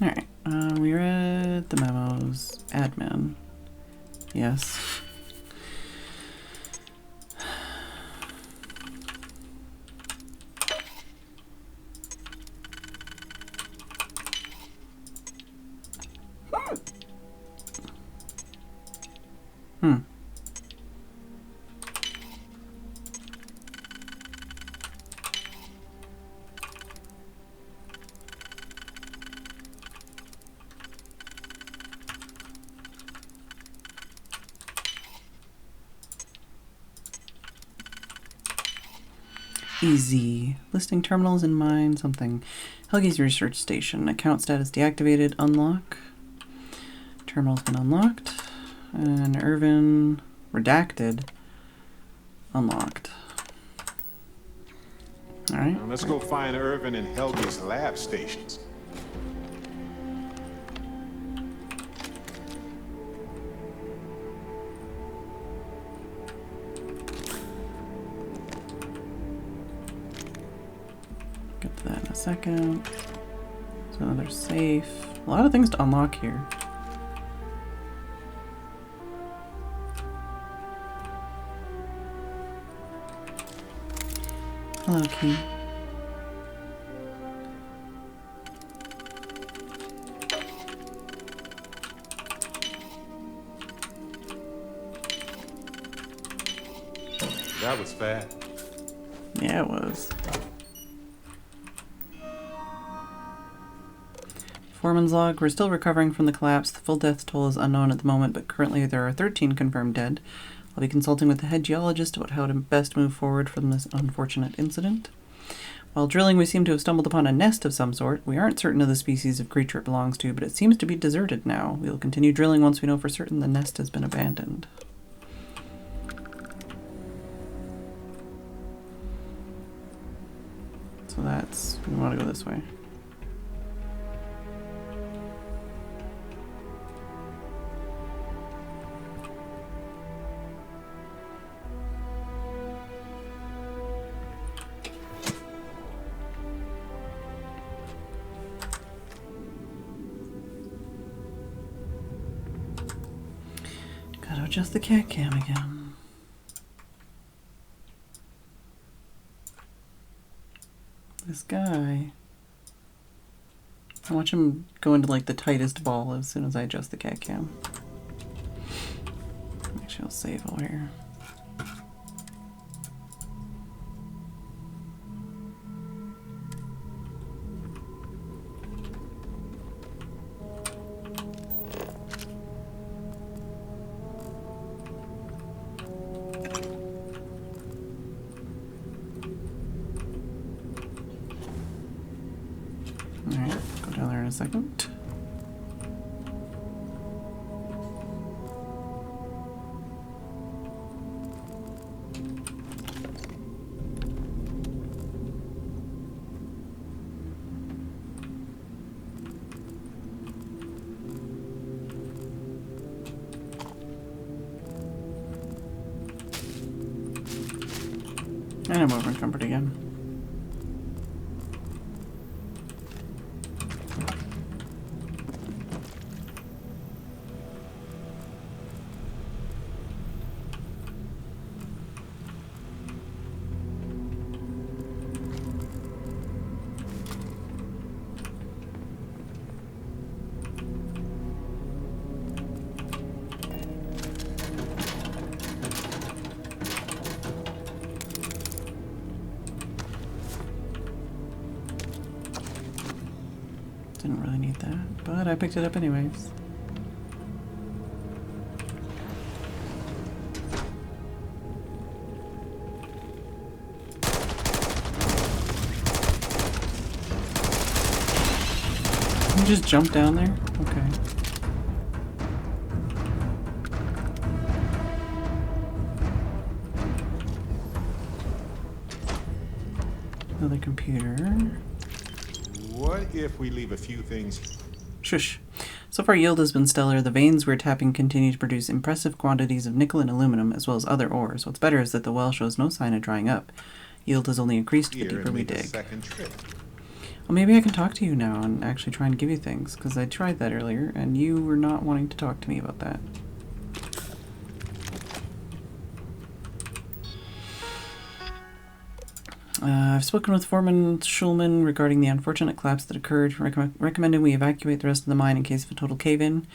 Alright, we read the memos. Admin. Yes. Easy. Listing terminals in mind, something. Helgi's research station. Account status deactivated. Unlock. Terminal's been unlocked. And Irvin redacted. Unlocked. Alright. Now let's go find Irvin and Helgi's lab stations. Get to that in a second. So another safe. A lot of things to unlock here. Hello, Key. That was fast. Yeah, it was. Foreman's log. We're still recovering from the collapse. The full death toll is unknown at the moment, but currently there are 13 confirmed dead. I'll be consulting with the head geologist about how to best move forward from this unfortunate incident. While drilling, we seem to have stumbled upon a nest of some sort. We aren't certain of the species of creature it belongs to, but it seems to be deserted now. We will continue drilling once we know for certain the nest has been abandoned. So that's... we want to go this way. Gotta adjust the cat cam again. This guy. I watch him go into like the tightest ball as soon as I adjust the cat cam. Actually, I'll save over here. Alright, go down there in a second. And I'm over encumbered again. Didn't really need that, but I picked it up anyways. You just jump down there? Okay. Another computer. What if we leave a few things? Shush. So far, yield has been stellar. The veins we're tapping continue to produce impressive quantities of nickel and aluminum, as well as other ores. What's better is that the well shows no sign of drying up. Yield has only increased the deeper we dig. Well, maybe I can talk to you now and actually try and give you things, because I tried that earlier, and you were not wanting to talk to me about that. I've spoken with Foreman Schulman regarding the unfortunate collapse that occurred, recommending we evacuate the rest of the mine in case of a total cave-in.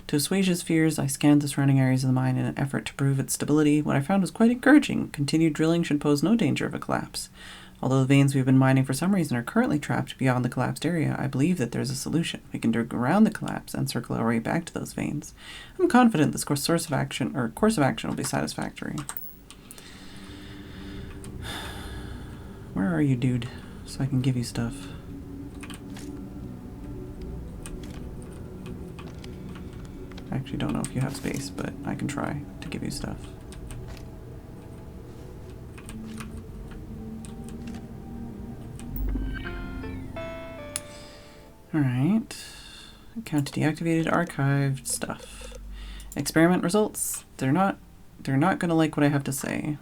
To assuage his fears, I scanned the surrounding areas of the mine in an effort to prove its stability. What I found was quite encouraging. Continued drilling should pose no danger of a collapse. Although the veins we've been mining for some reason are currently trapped beyond the collapsed area, I believe that there's a solution. We can dig around the collapse and circle our way back to those veins. I'm confident this course of action will be satisfactory. Where are you, dude? So I can give you stuff. I actually don't know if you have space, but I can try to give you stuff. Alright. Account deactivated, archived stuff. Experiment results. They're not gonna like what I have to say.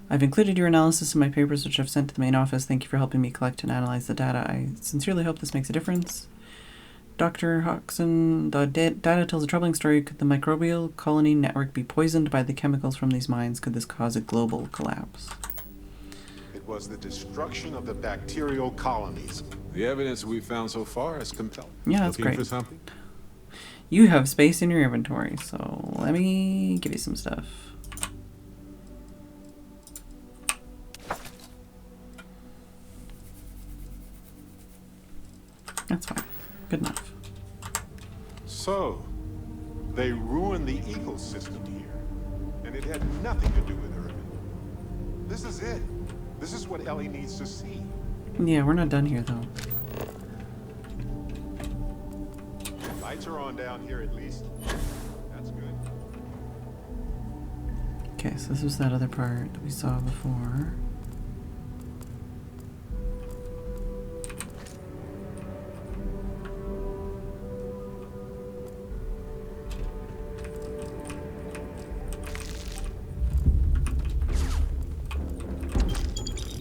I've included your analysis in my papers, which I've sent to the main office. Thank you for helping me collect and analyze the data. I sincerely hope this makes a difference. Dr. Hodgson, the data tells a troubling story. Could the microbial colony network be poisoned by the chemicals from these mines? Could this cause a global collapse? It was the destruction of the bacterial colonies. The evidence we've found so far is compelling. Yeah, that's Looking great. for something? You have space in your inventory, so let me give you some stuff. That's fine. Good enough. So, they ruined the ecosystem here, and it had nothing to do with Urban. This is it. This is what Ellie needs to see. Yeah, we're not done here though. Lights are on down here at least. That's good. Okay, so this was that other part that we saw before.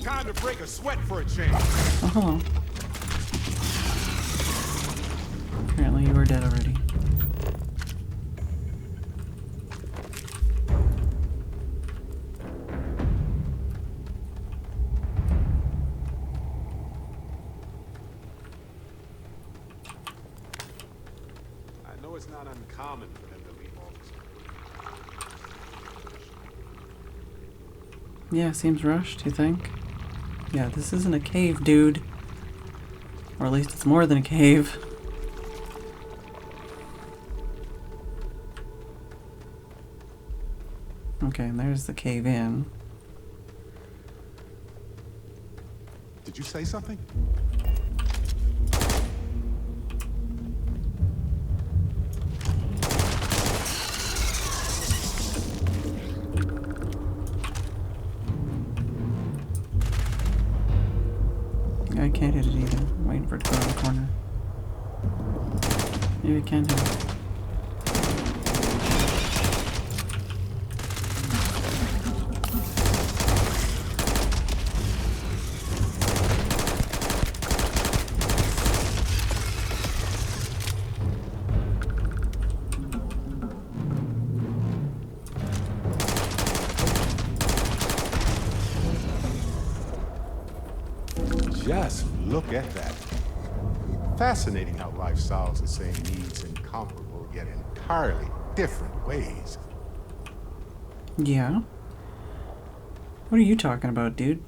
Time to break a sweat for a change. Oh, hello. Apparently you were dead already. I know it's not uncommon for them to leave office. Yeah, seems rushed, you think? Yeah, this isn't a cave, dude. Or at least it's more than a cave. Okay, and there's the cave in. Did you say something? I can't hit it either. I'm waiting for it to go in the corner. Maybe I can hit it. Just look at that. Fascinating how life solves the same needs in comparable yet entirely different ways. Yeah? What are you talking about, dude?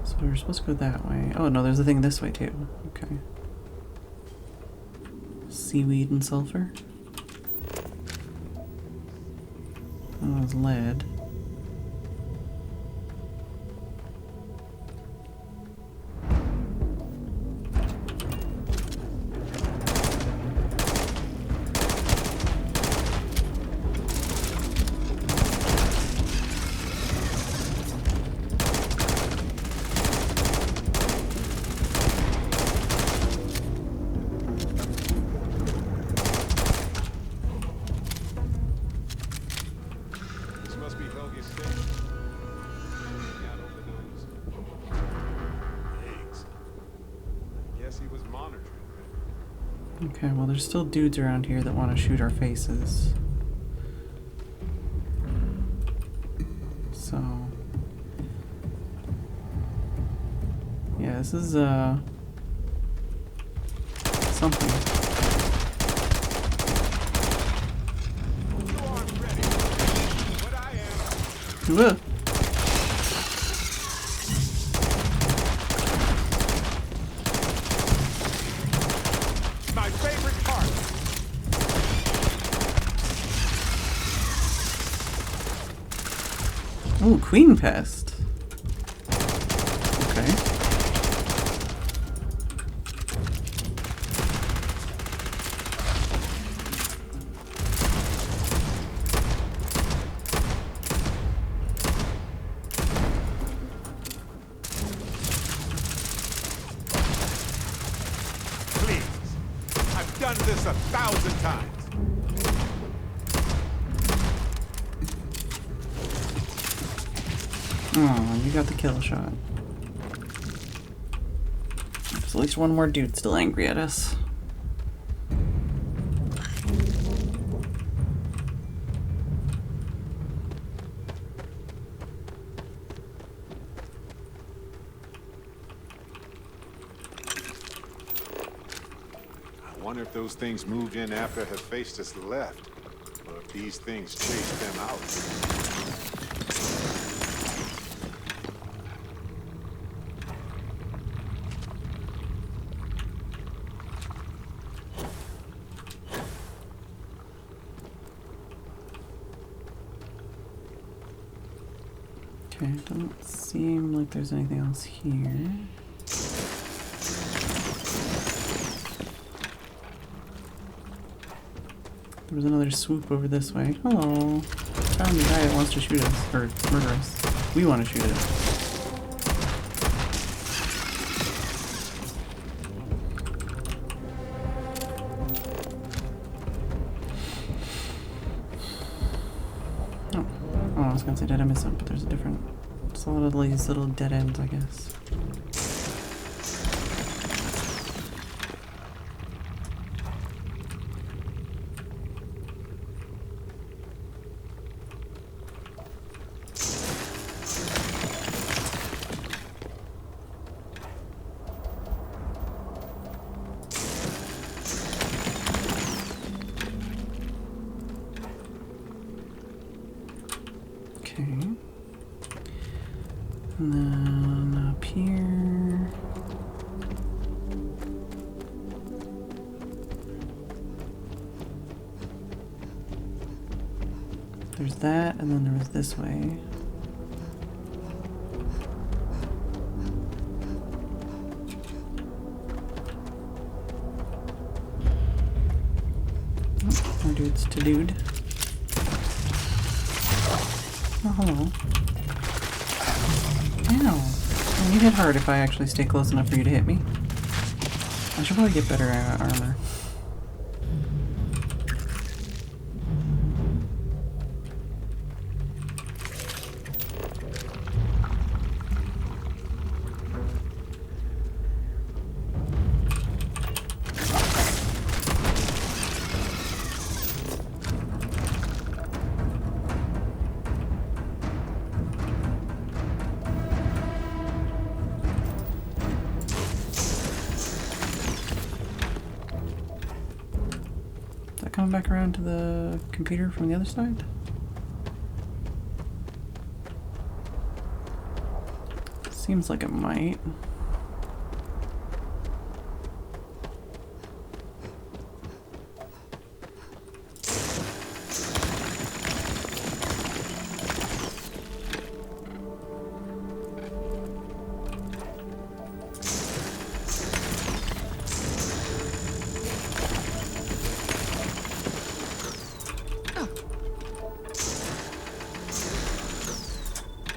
So we're supposed to go that way. Oh no, there's a thing this way too. Okay. Seaweed and sulfur. Oh, it's lead. Okay, well there's still dudes around here that want to shoot our faces. So... yeah, this is, something. Whoa. My favorite part. Ooh, queen pest. Okay. Done this 1,000 times. Oh, you got the kill shot. There's at least one more dude still angry at us. I wonder if those things moved in after Hephaestus left, or if these things chased them out. Okay, doesn't seem like there's anything else here. There was another swoop over this way. Hello. Found the guy that wants to shoot us, or murder us. We want to shoot it. Oh, I was gonna say did I miss something, but there's a different. It's a lot of these little dead ends, I guess. And then up here. There's that, and then there was this way. Oh, more dudes to dude. Oh, hello. Ow. You hit hard if I actually stay close enough for you to hit me. I should probably get better armor. Coming back around to the computer from the other side? Seems like it might.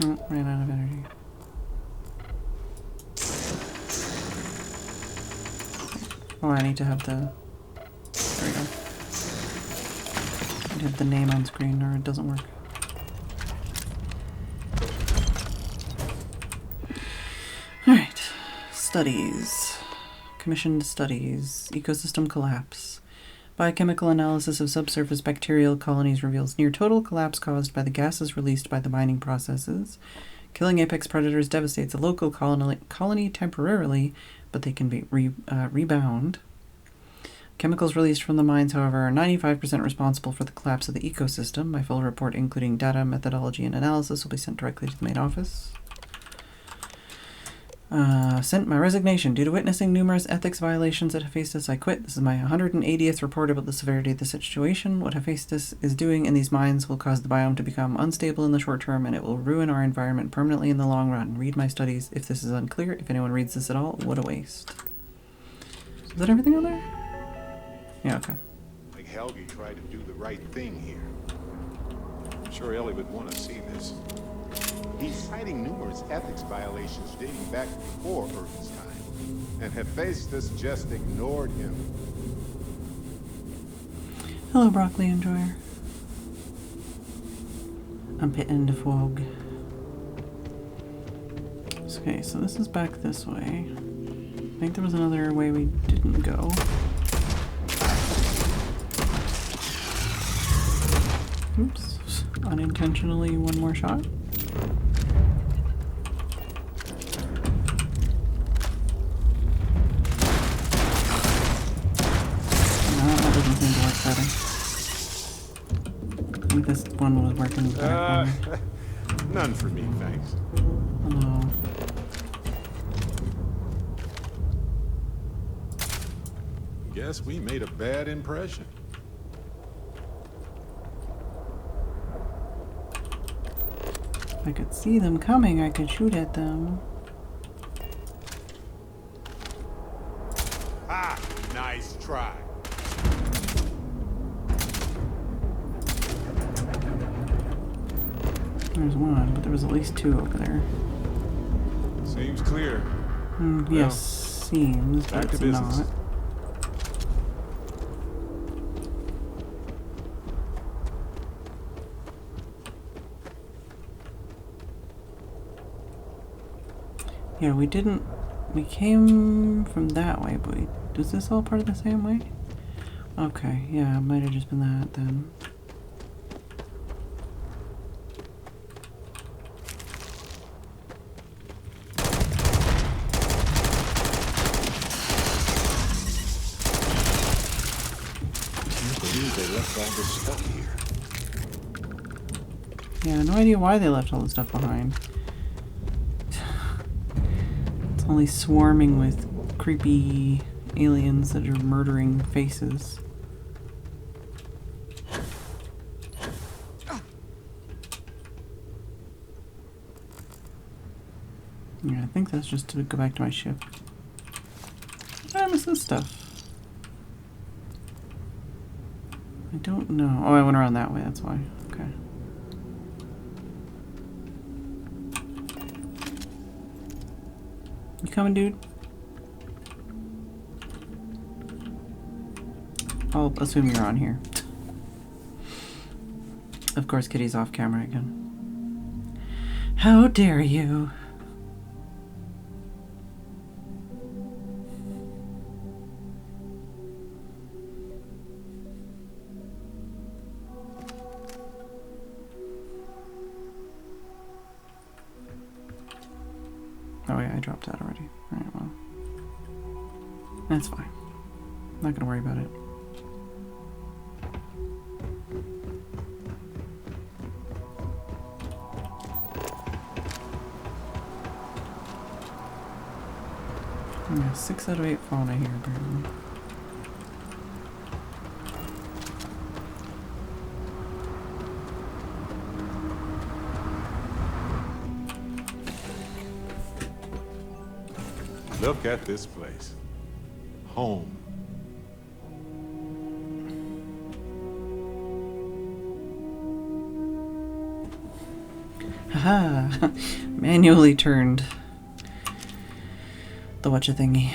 Oh, ran out of energy. Oh, I need to have the... There we go. I need to have the name on screen or it doesn't work. Alright. Studies. Commissioned studies. Ecosystem collapse. Biochemical analysis of subsurface bacterial colonies reveals near total collapse caused by the gases released by the mining processes. Killing apex predators devastates a local colony temporarily, but they can be rebound. Chemicals released from the mines, however, are 95% responsible for the collapse of the ecosystem. My full report, including data, methodology, and analysis, will be sent directly to the main office. Sent my resignation. Due to witnessing numerous ethics violations at Hephaestus, I quit. This is my 180th report about the severity of the situation. What Hephaestus is doing in these mines will cause the biome to become unstable in the short term, and it will ruin our environment permanently in the long run. Read my studies if this is unclear. If anyone reads this at all, what a waste. Is that everything on there? Yeah, okay. Like Helgi tried to do the right thing here. I'm sure Ellie would want to see this. He's citing numerous ethics violations dating back before Earth's time, and Hephaestus just ignored him. Hello, broccoli enjoyer. I'm pitting the fog. Okay, so this is back this way. I think there was another way we didn't go. Oops. Unintentionally one more shot. Better. I think this one was working better for me. None for me, thanks. Hello. Guess we made a bad impression. If I could see them coming, I could shoot at them. Ah, nice try. There's one, but there was at least two over there. Seems clear. Yes, seems, back but to it's business. not. Yeah, we came from that way, but is this all part of the same way? Okay, yeah, it might have just been that then. Can't believe they left all this stuff here. Yeah, no idea why they left all the stuff behind. It's only swarming with creepy aliens that are murdering faces. Yeah, I think that's just to go back to my ship. I miss this stuff. I don't know. Oh, I went around that way, that's why. Okay. You coming, dude? I'll assume you're on here. Of course, Kitty's off camera again. How dare you? Oh yeah, I dropped that already. Alright, well. That's fine. Not gonna worry about it. Yeah, 6 out of 8 fauna here, apparently. Look at this place. Home. Haha! Manually turned the whatcha-thingy.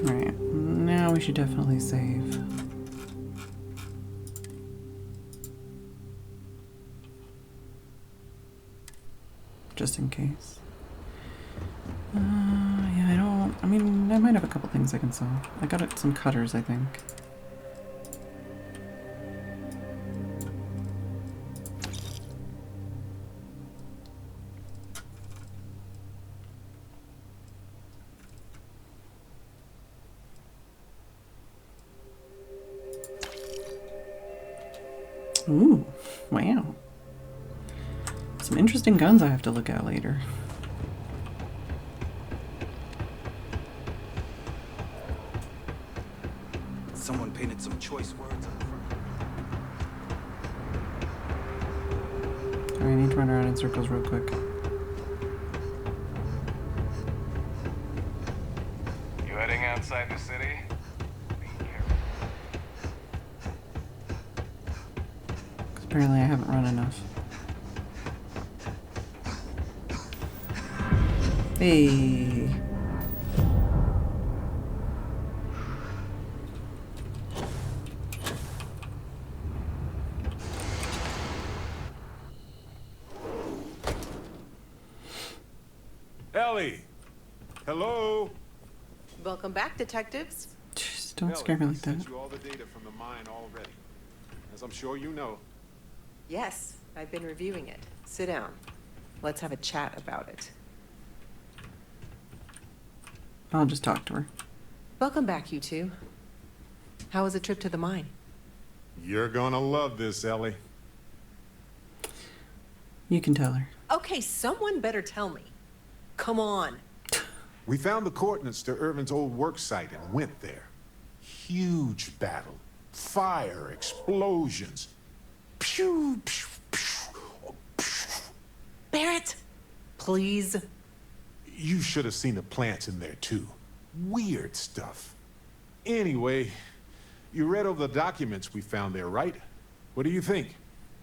Alright, now we should definitely save. Just in case. Yeah, I mean, I might have a couple things I can sell. I got some cutters, I think. Ooh, wow. Some interesting guns I have to look at later. Someone painted some choice words on the front. Sorry, I need to run around in circles real quick. You heading outside the city? Apparently I haven't run enough. Hey. Ellie! Hello? Welcome back, detectives. Just don't scare me like that. I sent you all the data from the mine already. As I'm sure you know. Yes, I've been reviewing it. Sit down. Let's have a chat about it. I'll just talk to her. Welcome back, you two. How was the trip to the mine? You're gonna love this, Ellie. You can tell her. Okay, someone better tell me. Come on. We found the coordinates to Irvin's old work site and went there. Huge battle. Fire, explosions. Pew, pew, pew, pew. Barrett, please. You should have seen the plants in there, too. Weird stuff. Anyway, you read over the documents we found there, right? What do you think?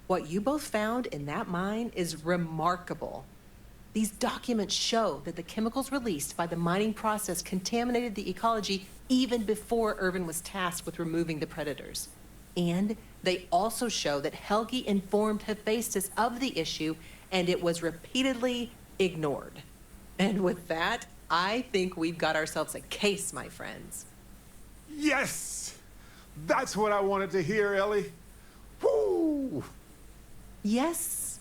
What you both found in that mine is remarkable. These documents show that the chemicals released by the mining process contaminated the ecology even before Irvin was tasked with removing the predators. And they also show that Helgi informed Hephaestus of the issue, and it was repeatedly ignored. And with that, I think we've got ourselves a case, my friends. Yes! That's what I wanted to hear, Ellie. Woo! Yes,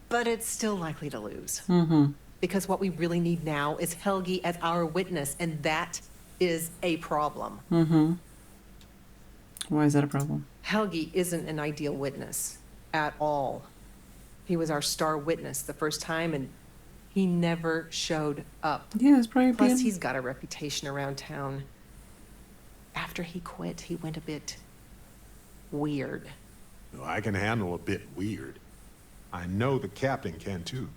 but it's still likely to lose. Mm-hmm. Because what we really need now is Helgi as our witness, and that is a problem. Mm-hmm. Why is that a problem? Helgi isn't an ideal witness at all. He was our star witness the first time, and he never showed up. Yeah, it's probably Plus, being... he's got a reputation around town. After he quit, he went a bit weird. I can handle a bit weird. I know the captain can, too.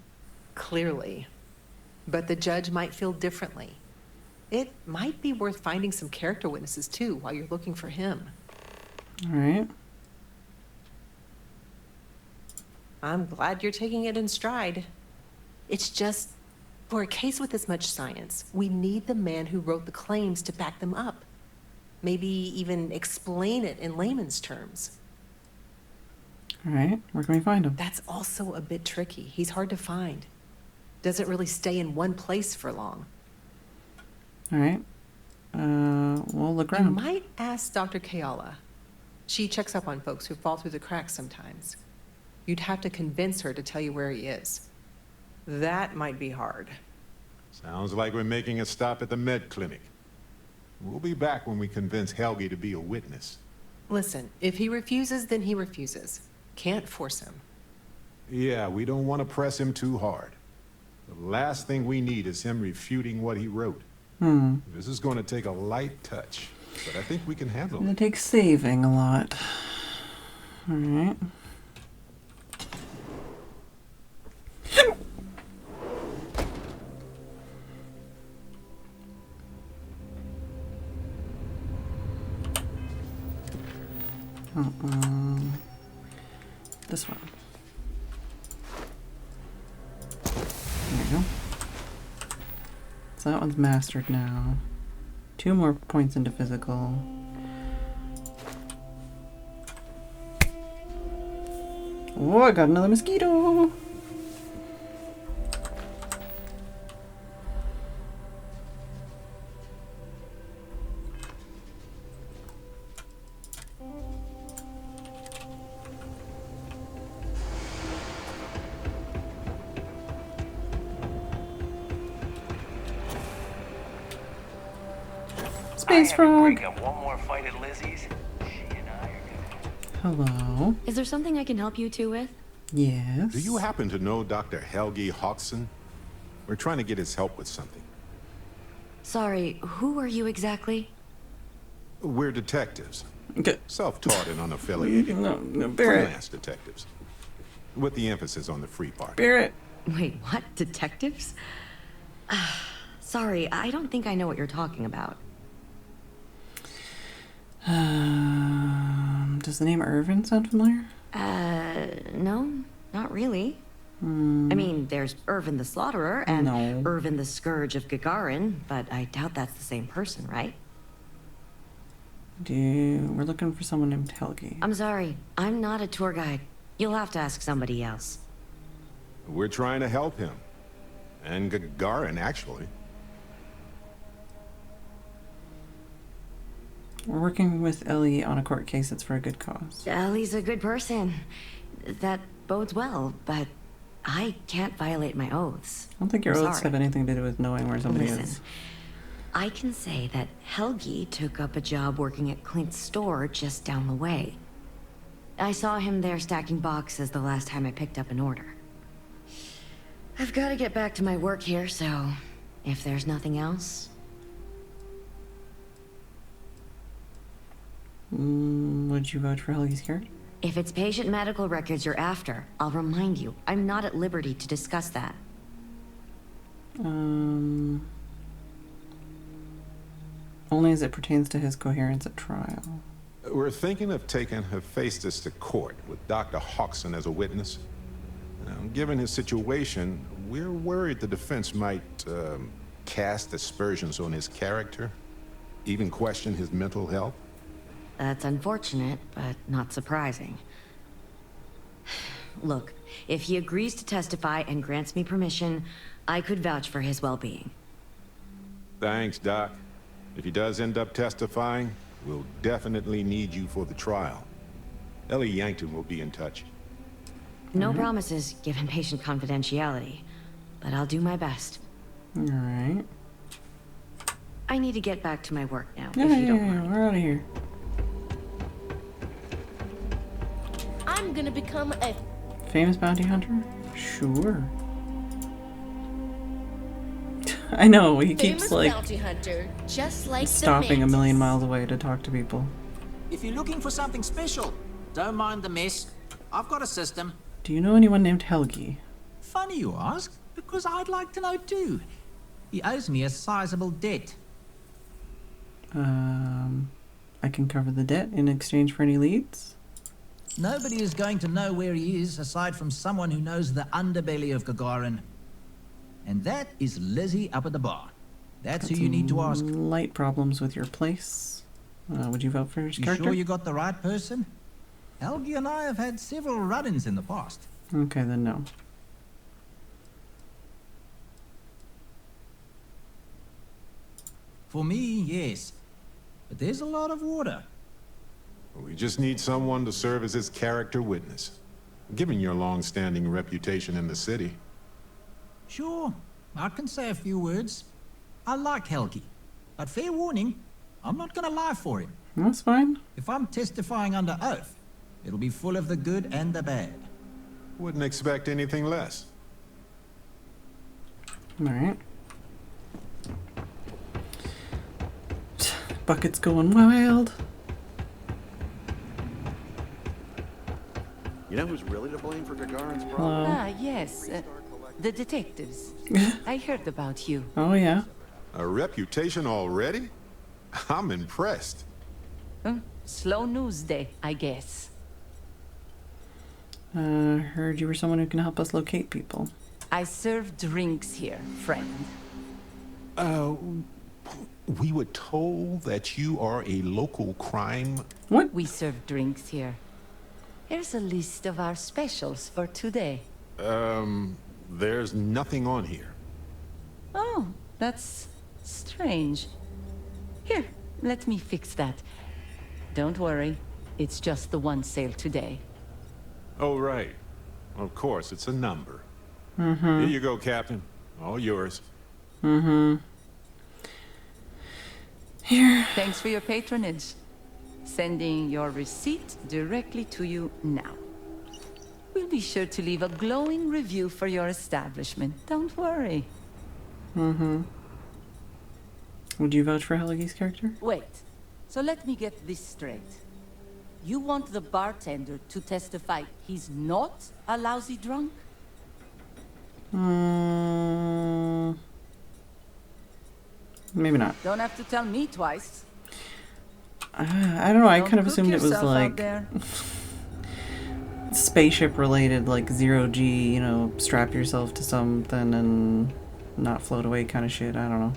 Clearly. But the judge might feel differently. It might be worth finding some character witnesses, too, while you're looking for him. All right. I'm glad you're taking it in stride. It's just, for a case with this much science, we need the man who wrote the claims to back them up. Maybe even explain it in layman's terms. All right. Where can we find him? That's also a bit tricky. He's hard to find. Doesn't really stay in one place for long. All right. We'll look You around. might ask Dr. Kayala. She checks up on folks who fall through the cracks sometimes. You'd have to convince her to tell you where he is. That might be hard. Sounds like we're making a stop at the med clinic. We'll be back when we convince Helgi to be a witness. Listen, if he refuses, then he refuses. Can't force him. Yeah, we don't want to press him too hard. The last thing we need is him refuting what he wrote. This is going to take a light touch, but I think we can handle it. It takes saving a lot. All right. This one. There you go. So that one's mastered now. 2 more points into physical. Oh, I got another mosquito! Space frog! One more fight at Lizzie's. She and I are gonna... Hello. Is there something I can help you two with? Yes. Do you happen to know Dr. Helgi Hodgson? We're trying to get his help with something. Sorry, who are you exactly? We're detectives. Okay. Self-taught and unaffiliated. No, Barrett. Freelance detectives. With the emphasis on the free part. Barrett. Wait, what? Detectives? Sorry, I don't think I know what you're talking about. Does the name Irvin sound familiar? No, not really. I mean, there's Irvin the Slaughterer and Irvin the Scourge of Gagarin, but I doubt that's the same person, right? We're looking for someone named Helgi. I'm sorry, I'm not a tour guide. You'll have to ask somebody else. We're trying to help him. And Gagarin, actually. We're working with Ellie on a court case that's for a good cause. Ellie's a good person. That bodes well, but I can't violate my oaths. I don't think your I'm oaths sorry. have anything to do with knowing where somebody Listen, is. I can say that Helgi took up a job working at Clint's store just down the way. I saw him there stacking boxes the last time I picked up an order. I've got to get back to my work here, so if there's nothing else... Would you vote for Helgi's character? If it's patient medical records you're after, I'll remind you, I'm not at liberty to discuss that. Only as it pertains to his coherence at trial. We're thinking of taking Hephaestus to court with Dr. Hodgson as a witness. Now, given his situation, we're worried the defense might cast aspersions on his character, even question his mental health. That's unfortunate, but not surprising. Look, if he agrees to testify and grants me permission, I could vouch for his well-being. Thanks, Doc. If he does end up testifying, we'll definitely need you for the trial. Ellie Yankton will be in touch. No promises, given patient confidentiality, but I'll do my best. All right. I need to get back to my work now, Yeah, if you don't mind. we're out of here. I'm gonna become a Famous bounty hunter? Sure. I know, he keeps famous like bounty hunter, just like stopping the a million miles away to talk to people. If you're looking for something special, don't mind the mess. I've got a system. Do you know anyone named Helgi? Funny you ask, because I'd like to know too. He owes me a sizable debt. I can cover the debt in exchange for any leads. Nobody is going to know where he is aside from someone who knows the underbelly of Gagarin. And that is Lizzie up at the bar. That's who you need to ask. Light problems with your place. Would you vote for his character? You sure you got the right person? Helgi and I have had several run-ins in the past. Okay, then no. For me, yes. But there's a lot of water. We just need someone to serve as his character witness. Given your long-standing reputation in the city. Sure, I can say a few words. I like Helgi. But fair warning, I'm not gonna lie for him. That's fine. If I'm testifying under oath, it'll be full of the good and the bad. Wouldn't expect anything less. Alright. Bucket's going wild. You know who's really to blame for Gagarin's problem? Ah, yes. The detectives. I heard about you. Oh, yeah. A reputation already? I'm impressed. Slow news day, I guess. Heard you were someone who can help us locate people. I serve drinks here, friend. We were told that you are a local crime... What? We serve drinks here. Here's a list of our specials for today. There's nothing on here. Oh, that's strange. Here, let me fix that. Don't worry, it's just the one sale today. Oh, right. Of course, it's a number. Mm-hmm. Here you go, Captain. All yours. Mm-hmm. Here. Thanks for your patronage. Sending your receipt directly to you now. We'll be sure to leave a glowing review for your establishment. Don't worry. Mm-hmm. Would you vouch for Helgi's character? Wait. So let me get this straight. You want the bartender to testify he's not a lousy drunk? Maybe not. Don't have to tell me twice. I don't know. I kind of assumed it was yourself like out there. spaceship related, like 0G, you know, strap yourself to something and not float away kind of shit. I don't know.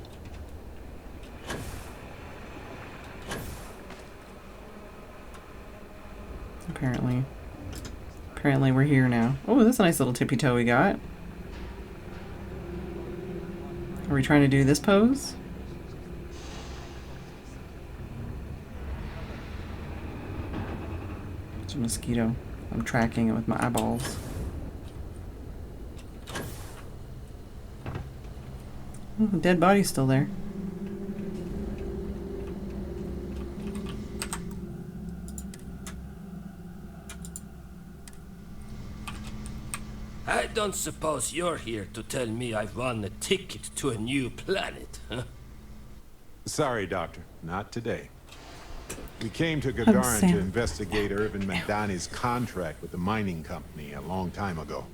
Apparently we're here now. Oh, that's a nice little tippy toe we got. Are we trying to do this pose? It's a mosquito. I'm tracking it with my eyeballs. Oh, the dead body's still there. I don't suppose you're here to tell me I've won a ticket to a new planet, huh? Sorry, Doctor. Not today. We came to Gagarin to investigate Irvin Mandani's contract with the mining company a long time ago.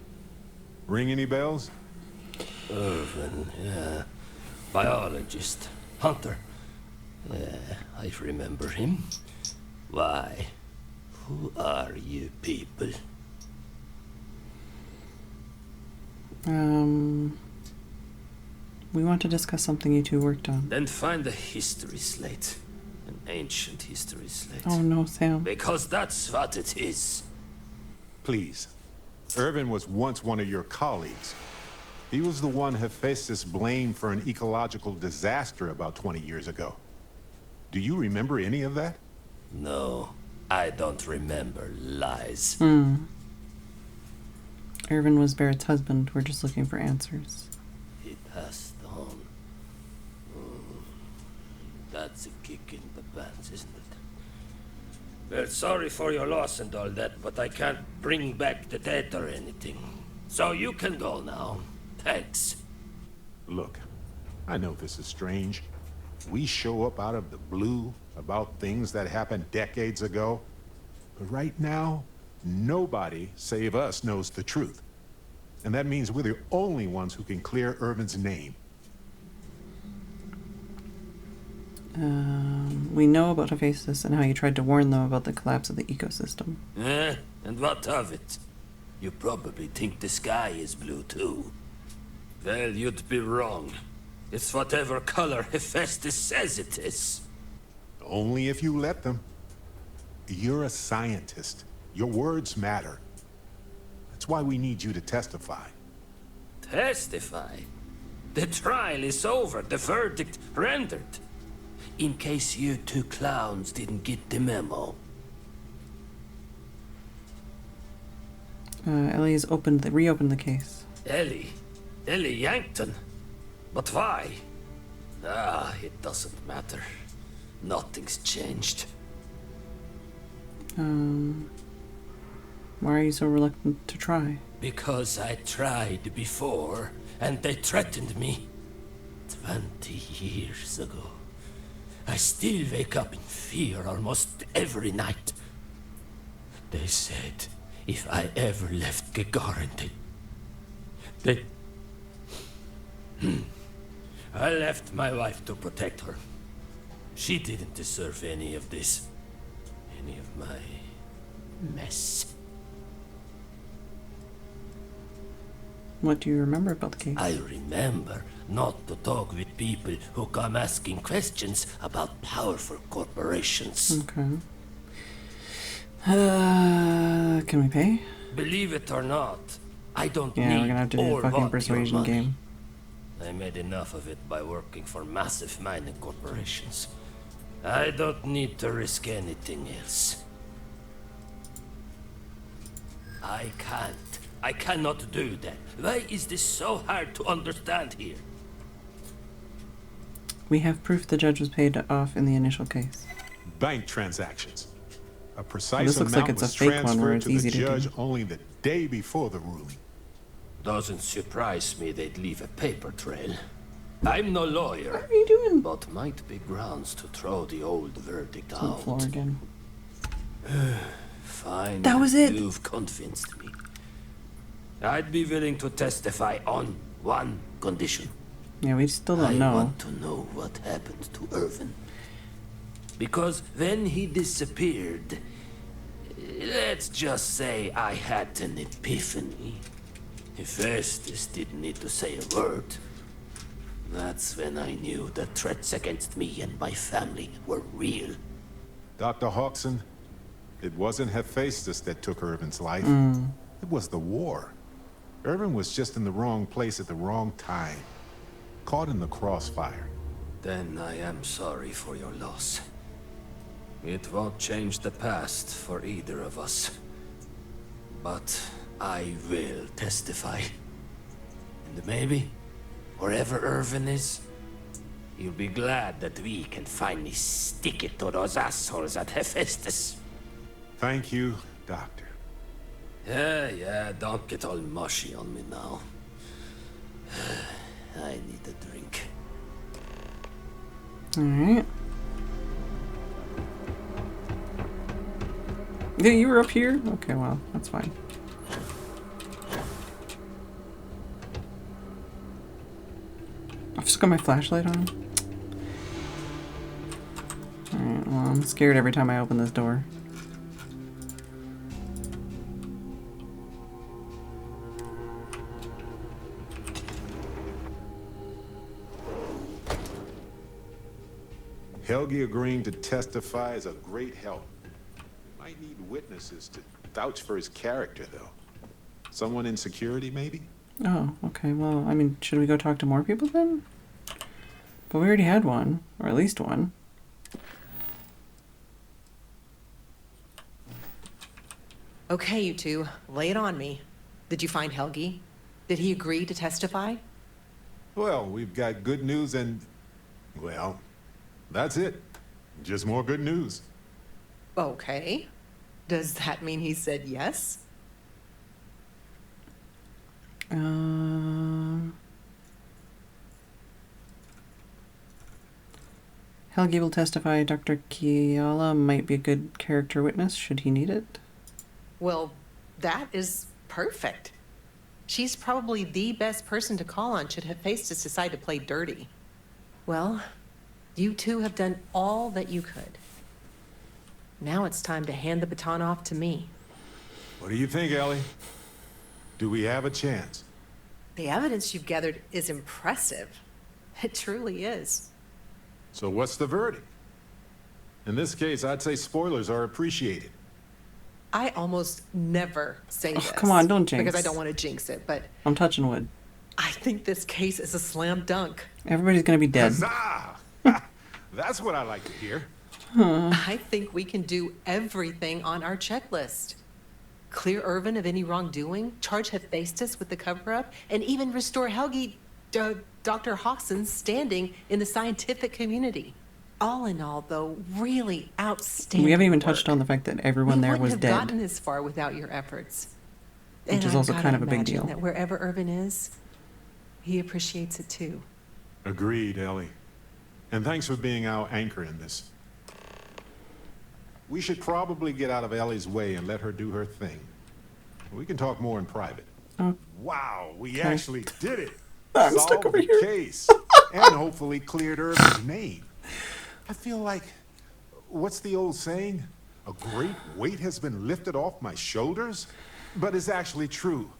Ring any bells? Irvin, yeah. Biologist. Hunter. Yeah, I remember him. Why? Who are you people? We want to discuss something you two worked on. Then find a history slate. An ancient history slate. Oh no, Sam. Because that's what it is. Please. Irvin was once one of your colleagues. He was the one Hephaestus blamed for an ecological disaster about 20 years ago. Do you remember any of that? No, I don't remember lies. Irvin was Barrett's husband. We're just looking for answers. He passed on. That's a kick in the pants, isn't it? Well, sorry for your loss and all that, but I can't bring back the dead or anything. So you can go now. Thanks. Look, I know this is strange. We show up out of the blue about things that happened decades ago. But right now, nobody save us knows the truth. And that means we're the only ones who can clear Irvin's name. We know about Hephaestus and how you tried to warn them about the collapse of the ecosystem. And what of it? You probably think the sky is blue too. Well, you'd be wrong. It's whatever color Hephaestus says it is. Only if you let them. You're a scientist. Your words matter. That's why we need you to testify. Testify? The trial is over, the verdict rendered. In case you two clowns didn't get the memo. Ellie's reopened the case. Ellie Yankton? But why? It doesn't matter. Nothing's changed. Why are you so reluctant to try? Because I tried before, and they threatened me. 20 years ago. I still wake up in fear almost every night. They said if I ever left Gagarin, they... I left my wife to protect her. She didn't deserve any of this. Any of my mess. What do you remember about the case? I remember not to talk with people who come asking questions about powerful corporations. Okay. Can we pay? Believe it or not, I don't need we're gonna have to do or a fucking want persuasion your money. game. I made enough of it by working for massive mining corporations. I don't need to risk anything else. I can't. I cannot do that. Why is this so hard to understand here? We have proof the judge was paid off in the initial case. Bank transactions. A Well, precise this looks amount like it's a was fake one where transferred it's to the easy to judge do. only the day before the ruling. Doesn't surprise me they'd leave a paper trail. I'm no lawyer. What are you doing? But might be grounds to throw the old verdict It's on the out. floor again. Fine. That was it. You've convinced me. I'd be willing to testify on one condition. Yeah, we still don't I know. want to know what happened to Irvin. Because when he disappeared, let's just say I had an epiphany. Hephaestus didn't need to say a word. That's when I knew the threats against me and my family were real. Dr. Hawkson, it wasn't Hephaestus that took Irvin's life. It was the war. Irvin was just in the wrong place at the wrong time. Caught in the crossfire. Then I am sorry for your loss. It won't change the past for either of us. But I will testify. And maybe, wherever Irvin is, you'll be glad that we can finally stick it to those assholes at Hephaestus. Thank you, Doctor. Yeah, don't get all mushy on me now. I need a drink. Alright. Yeah, you were up here? Okay, well, that's fine. I've just got my flashlight on. Alright, well, I'm scared every time I open this door. Helgi agreeing to testify is a great help. Might need witnesses to vouch for his character, though. Someone in security, maybe? Oh, okay, well, I mean, should we go talk to more people then? But we already had one, or at least one. Okay, you two, lay it on me. Did you find Helgi? Did he agree to testify? Well, we've got good news and... well, that's it. Just more good news. Okay. Does that mean he said yes? Helgi will testify Dr. Kiala might be a good character witness should he need it. Well, that is perfect. She's probably the best person to call on should Hephaestus decide to play dirty. Well, you two have done all that you could. Now it's time to hand the baton off to me. What do you think, Ellie? Do we have a chance? The evidence you've gathered is impressive. It truly is. So what's the verdict? In this case, I'd say spoilers are appreciated. I almost never say this. Come on, don't jinx. Because I don't want to jinx it, but I'm touching wood. I think this case is a slam dunk. Everybody's gonna be dead. Huzzah! That's what I like to hear. I think we can do everything on our checklist. Clear Irvin of any wrongdoing, charge Hephaestus with the cover-up, and even restore Helgi, Dr. Hawson's standing in the scientific community. All in all, though, really outstanding. We haven't even work. touched on the fact that everyone there was have dead. gotten this far without your efforts. Which is also kind of a big deal. That wherever Irvin is, he appreciates it too. Agreed, Ellie. And thanks for being our anchor in this. We should probably get out of Ellie's way and let her do her thing. We can talk more in private. Oh. Wow, we actually did it. I'm Solved stuck over the here. case. And hopefully cleared Irvin's name. I feel like, what's the old saying? A great weight has been lifted off my shoulders? But it's actually true.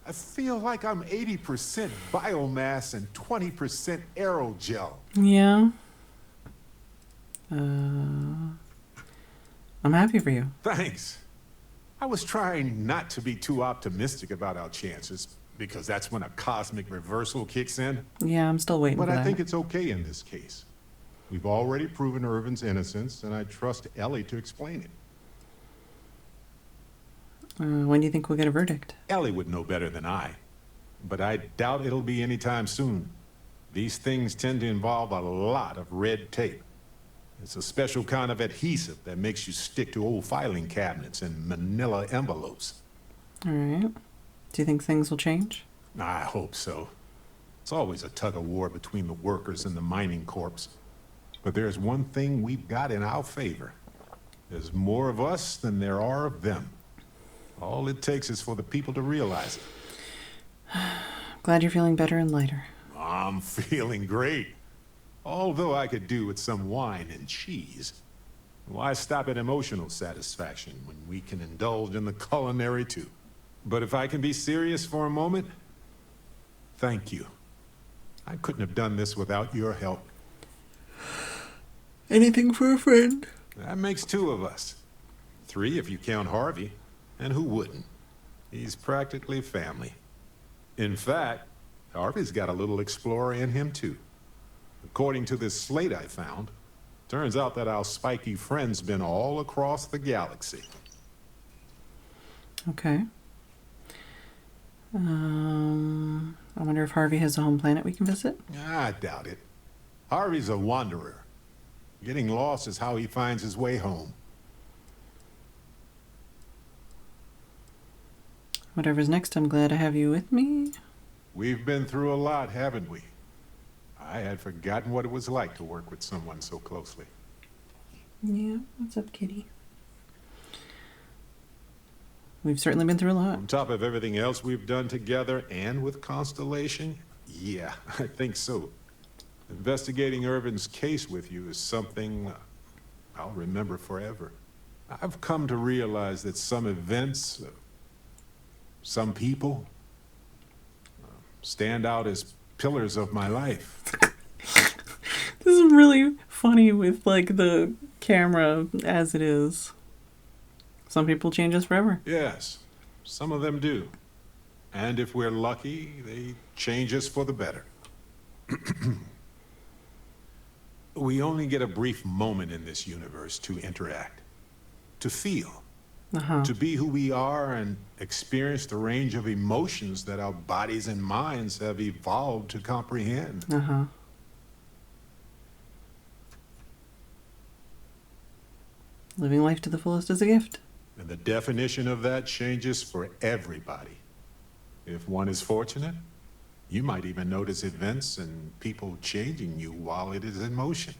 I feel like I'm 80% biomass and 20% aerogel. Yeah. I'm happy for you. Thanks. I was trying not to be too optimistic about our chances, because that's when a cosmic reversal kicks in. Yeah, I'm still waiting But for I that. think it's okay in this case. We've already proven Irvin's innocence, and I trust Ellie to explain it. When do you think we'll get a verdict? Ellie would know better than I, but I doubt it'll be anytime soon. These things tend to involve a lot of red tape. It's a special kind of adhesive that makes you stick to old filing cabinets and manila envelopes. All right. Do you think things will change? I hope so. It's always a tug-of-war between the workers and the mining corps. But there's one thing we've got in our favor. There's more of us than there are of them. All it takes is for the people to realize it. Glad you're feeling better and lighter. I'm feeling great. Although I could do with some wine and cheese. Why stop at emotional satisfaction when we can indulge in the culinary too? But if I can be serious for a moment, thank you. I couldn't have done this without your help. Anything for a friend. That makes two of us. Three if you count Harvey. And who wouldn't? He's practically family. In fact, Harvey's got a little explorer in him too. According to this slate I found, turns out that our spiky friend's been all across the galaxy. Okay. I wonder if Harvey has a home planet we can visit? I doubt it. Harvey's a wanderer. Getting lost is how he finds his way home. Whatever's next, I'm glad to have you with me. We've been through a lot, haven't we? I had forgotten what it was like to work with someone so closely. Yeah, what's up, kitty? We've certainly been through a lot. On top of everything else we've done together and with Constellation, yeah, I think so. Investigating Irvin's case with you is something I'll remember forever. I've come to realize that some events, some people, stand out as pillars of my life. This is really funny with like the camera as it is. Some people change us forever. Yes, some of them do. And if we're lucky, they change us for the better. We only get a brief moment in this universe to interact, to feel, to be who we are and experience the range of emotions that our bodies and minds have evolved to comprehend. Living life to the fullest is a gift. And the definition of that changes for everybody. If one is fortunate, you might even notice events and people changing you while it is in motion.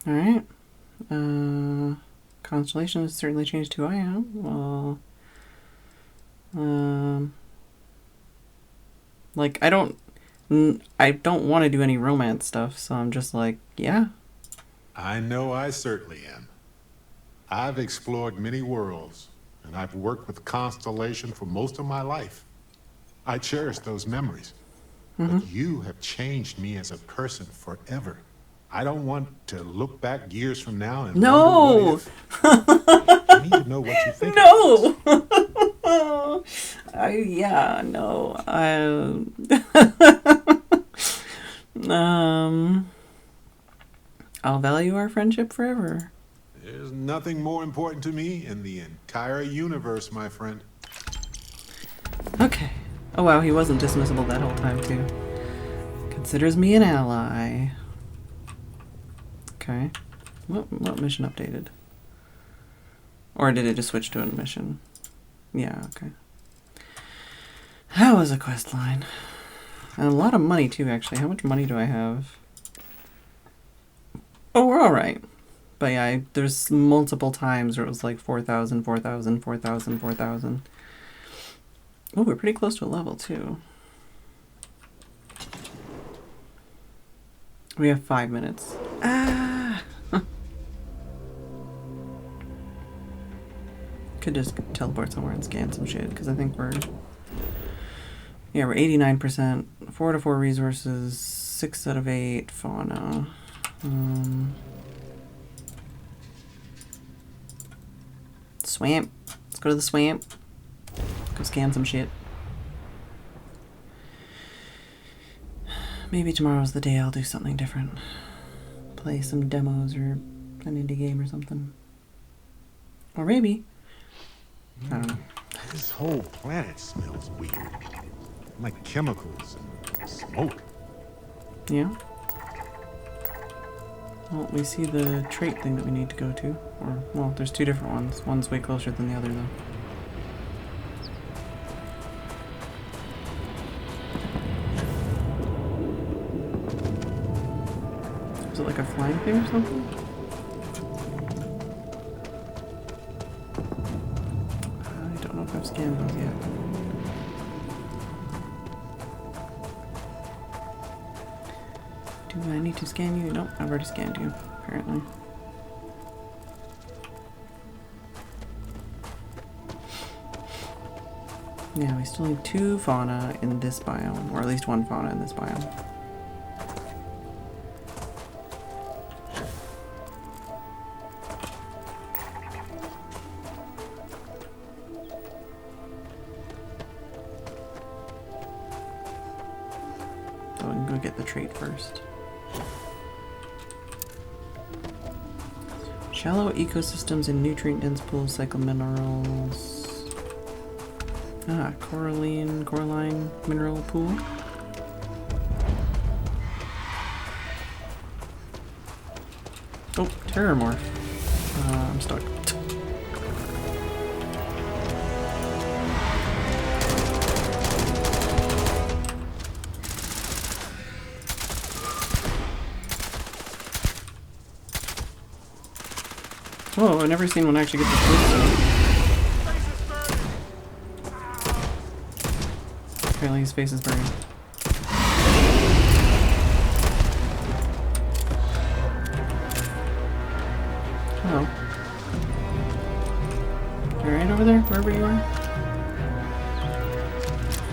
All right. Constellation has certainly changed who I am. Well, like I don't want to do any romance stuff, so I'm just like, yeah. I know I certainly am. I've explored many worlds, and I've worked with Constellation for most of my life. I cherish those memories. But you have changed me as a person forever. I don't want to look back years from now and wonder what if. I need to know what you think. No. I'll value our friendship forever. There's nothing more important to me in the entire universe, my friend. Okay. Oh wow, he wasn't dismissible that whole time too. Considers me an ally. Okay. What mission updated? Or did it just switch to a mission? Yeah, okay. That was a quest line. And a lot of money too, actually. How much money do I have? Oh, we're alright. But yeah, there's multiple times where it was like 4,000, 4,000, 4,000, 4,000. Oh, we're pretty close to a level too. We have 5 minutes. Ah! Could just teleport somewhere and scan some shit, because I think we're 89%. 4 to 4 resources, 6 out of 8 fauna. Swamp. Let's go to the swamp. Go scan some shit. Maybe tomorrow's the day I'll do something different. Play some demos or an indie game or something. Or maybe. I don't know. This whole planet smells weird. Like chemicals and smoke. Yeah? Well, we see the trait thing that we need to go to. Or, well, there's 2 different ones. One's way closer than the other, though. Is it like a flying thing or something? I don't know if I've scanned those yet. Do I need to scan you? Nope, I've already scanned you, apparently. Yeah, we still need 2 fauna in this biome, or at least 1 fauna in this biome. So we can go get the trait first. Shallow ecosystems and nutrient-dense pools cycle minerals. Ah, coralline mineral pool. Oh, terrormorph. I'm stuck. Oh, I've never seen one actually get this close. Apparently his face is burning. Hello. You alright over there? Wherever you are?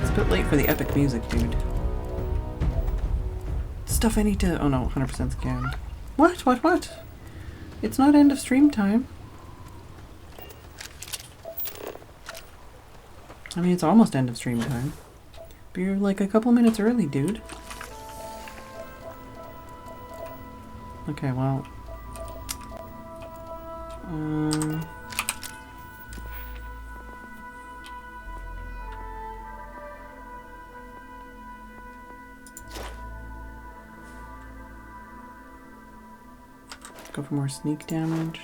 It's a bit late for the epic music, dude. Stuff I need to... Oh no, 100% scan. What? It's not end of stream time. I mean, it's almost end of stream time. But you're like a couple minutes early, dude. Okay, well... Go for more sneak damage.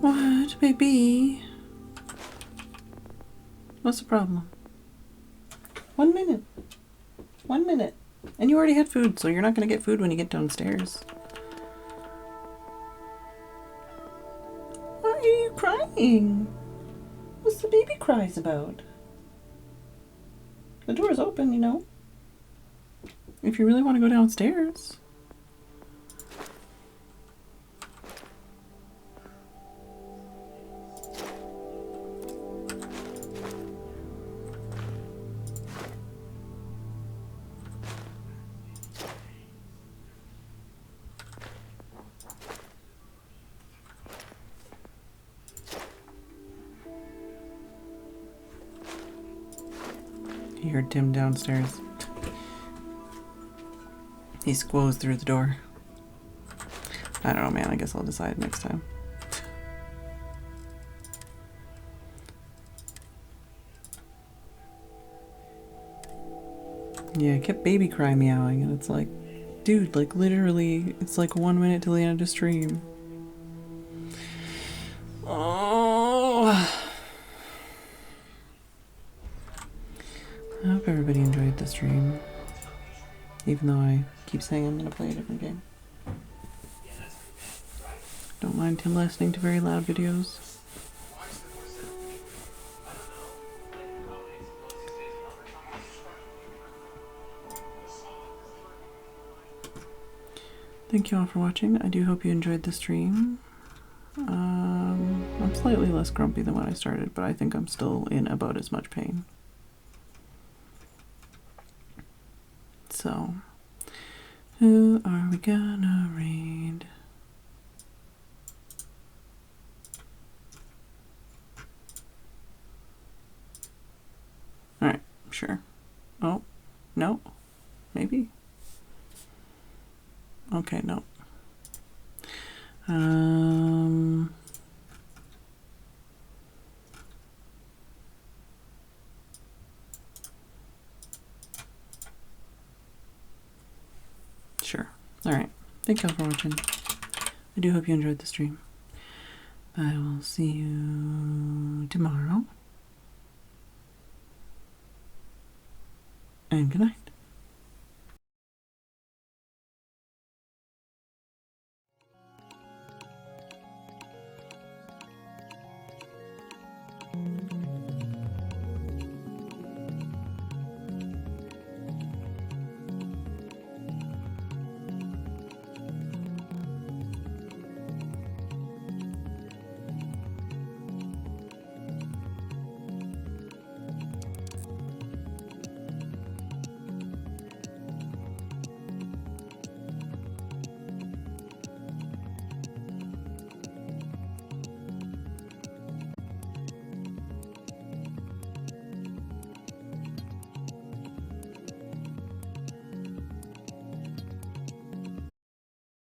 What, baby? What's the problem? 1 minute. 1 minute. And you already had food, so you're not going to get food when you get downstairs. Why are you crying? What's the baby cries about? The door's open, you know. If you really want to go downstairs. You heard Tim downstairs. He squoze through the door. I don't know, man. I guess I'll decide next time. Yeah, I kept baby cry meowing, and it's like, dude, like literally, it's like 1 minute till the end of the stream. Oh. I hope everybody enjoyed the stream, even though I keep saying I'm going to play a different game. Don't mind Tim listening to very loud videos. Thank you all for watching. I do hope you enjoyed the stream. I'm slightly less grumpy than when I started, but I think I'm still in about as much pain. So, who are we gonna read? Alright, sure. Oh, no. Maybe? Okay, no. Sure. Alright. Thank you all for watching. I do hope you enjoyed the stream. I will see you tomorrow. And good night.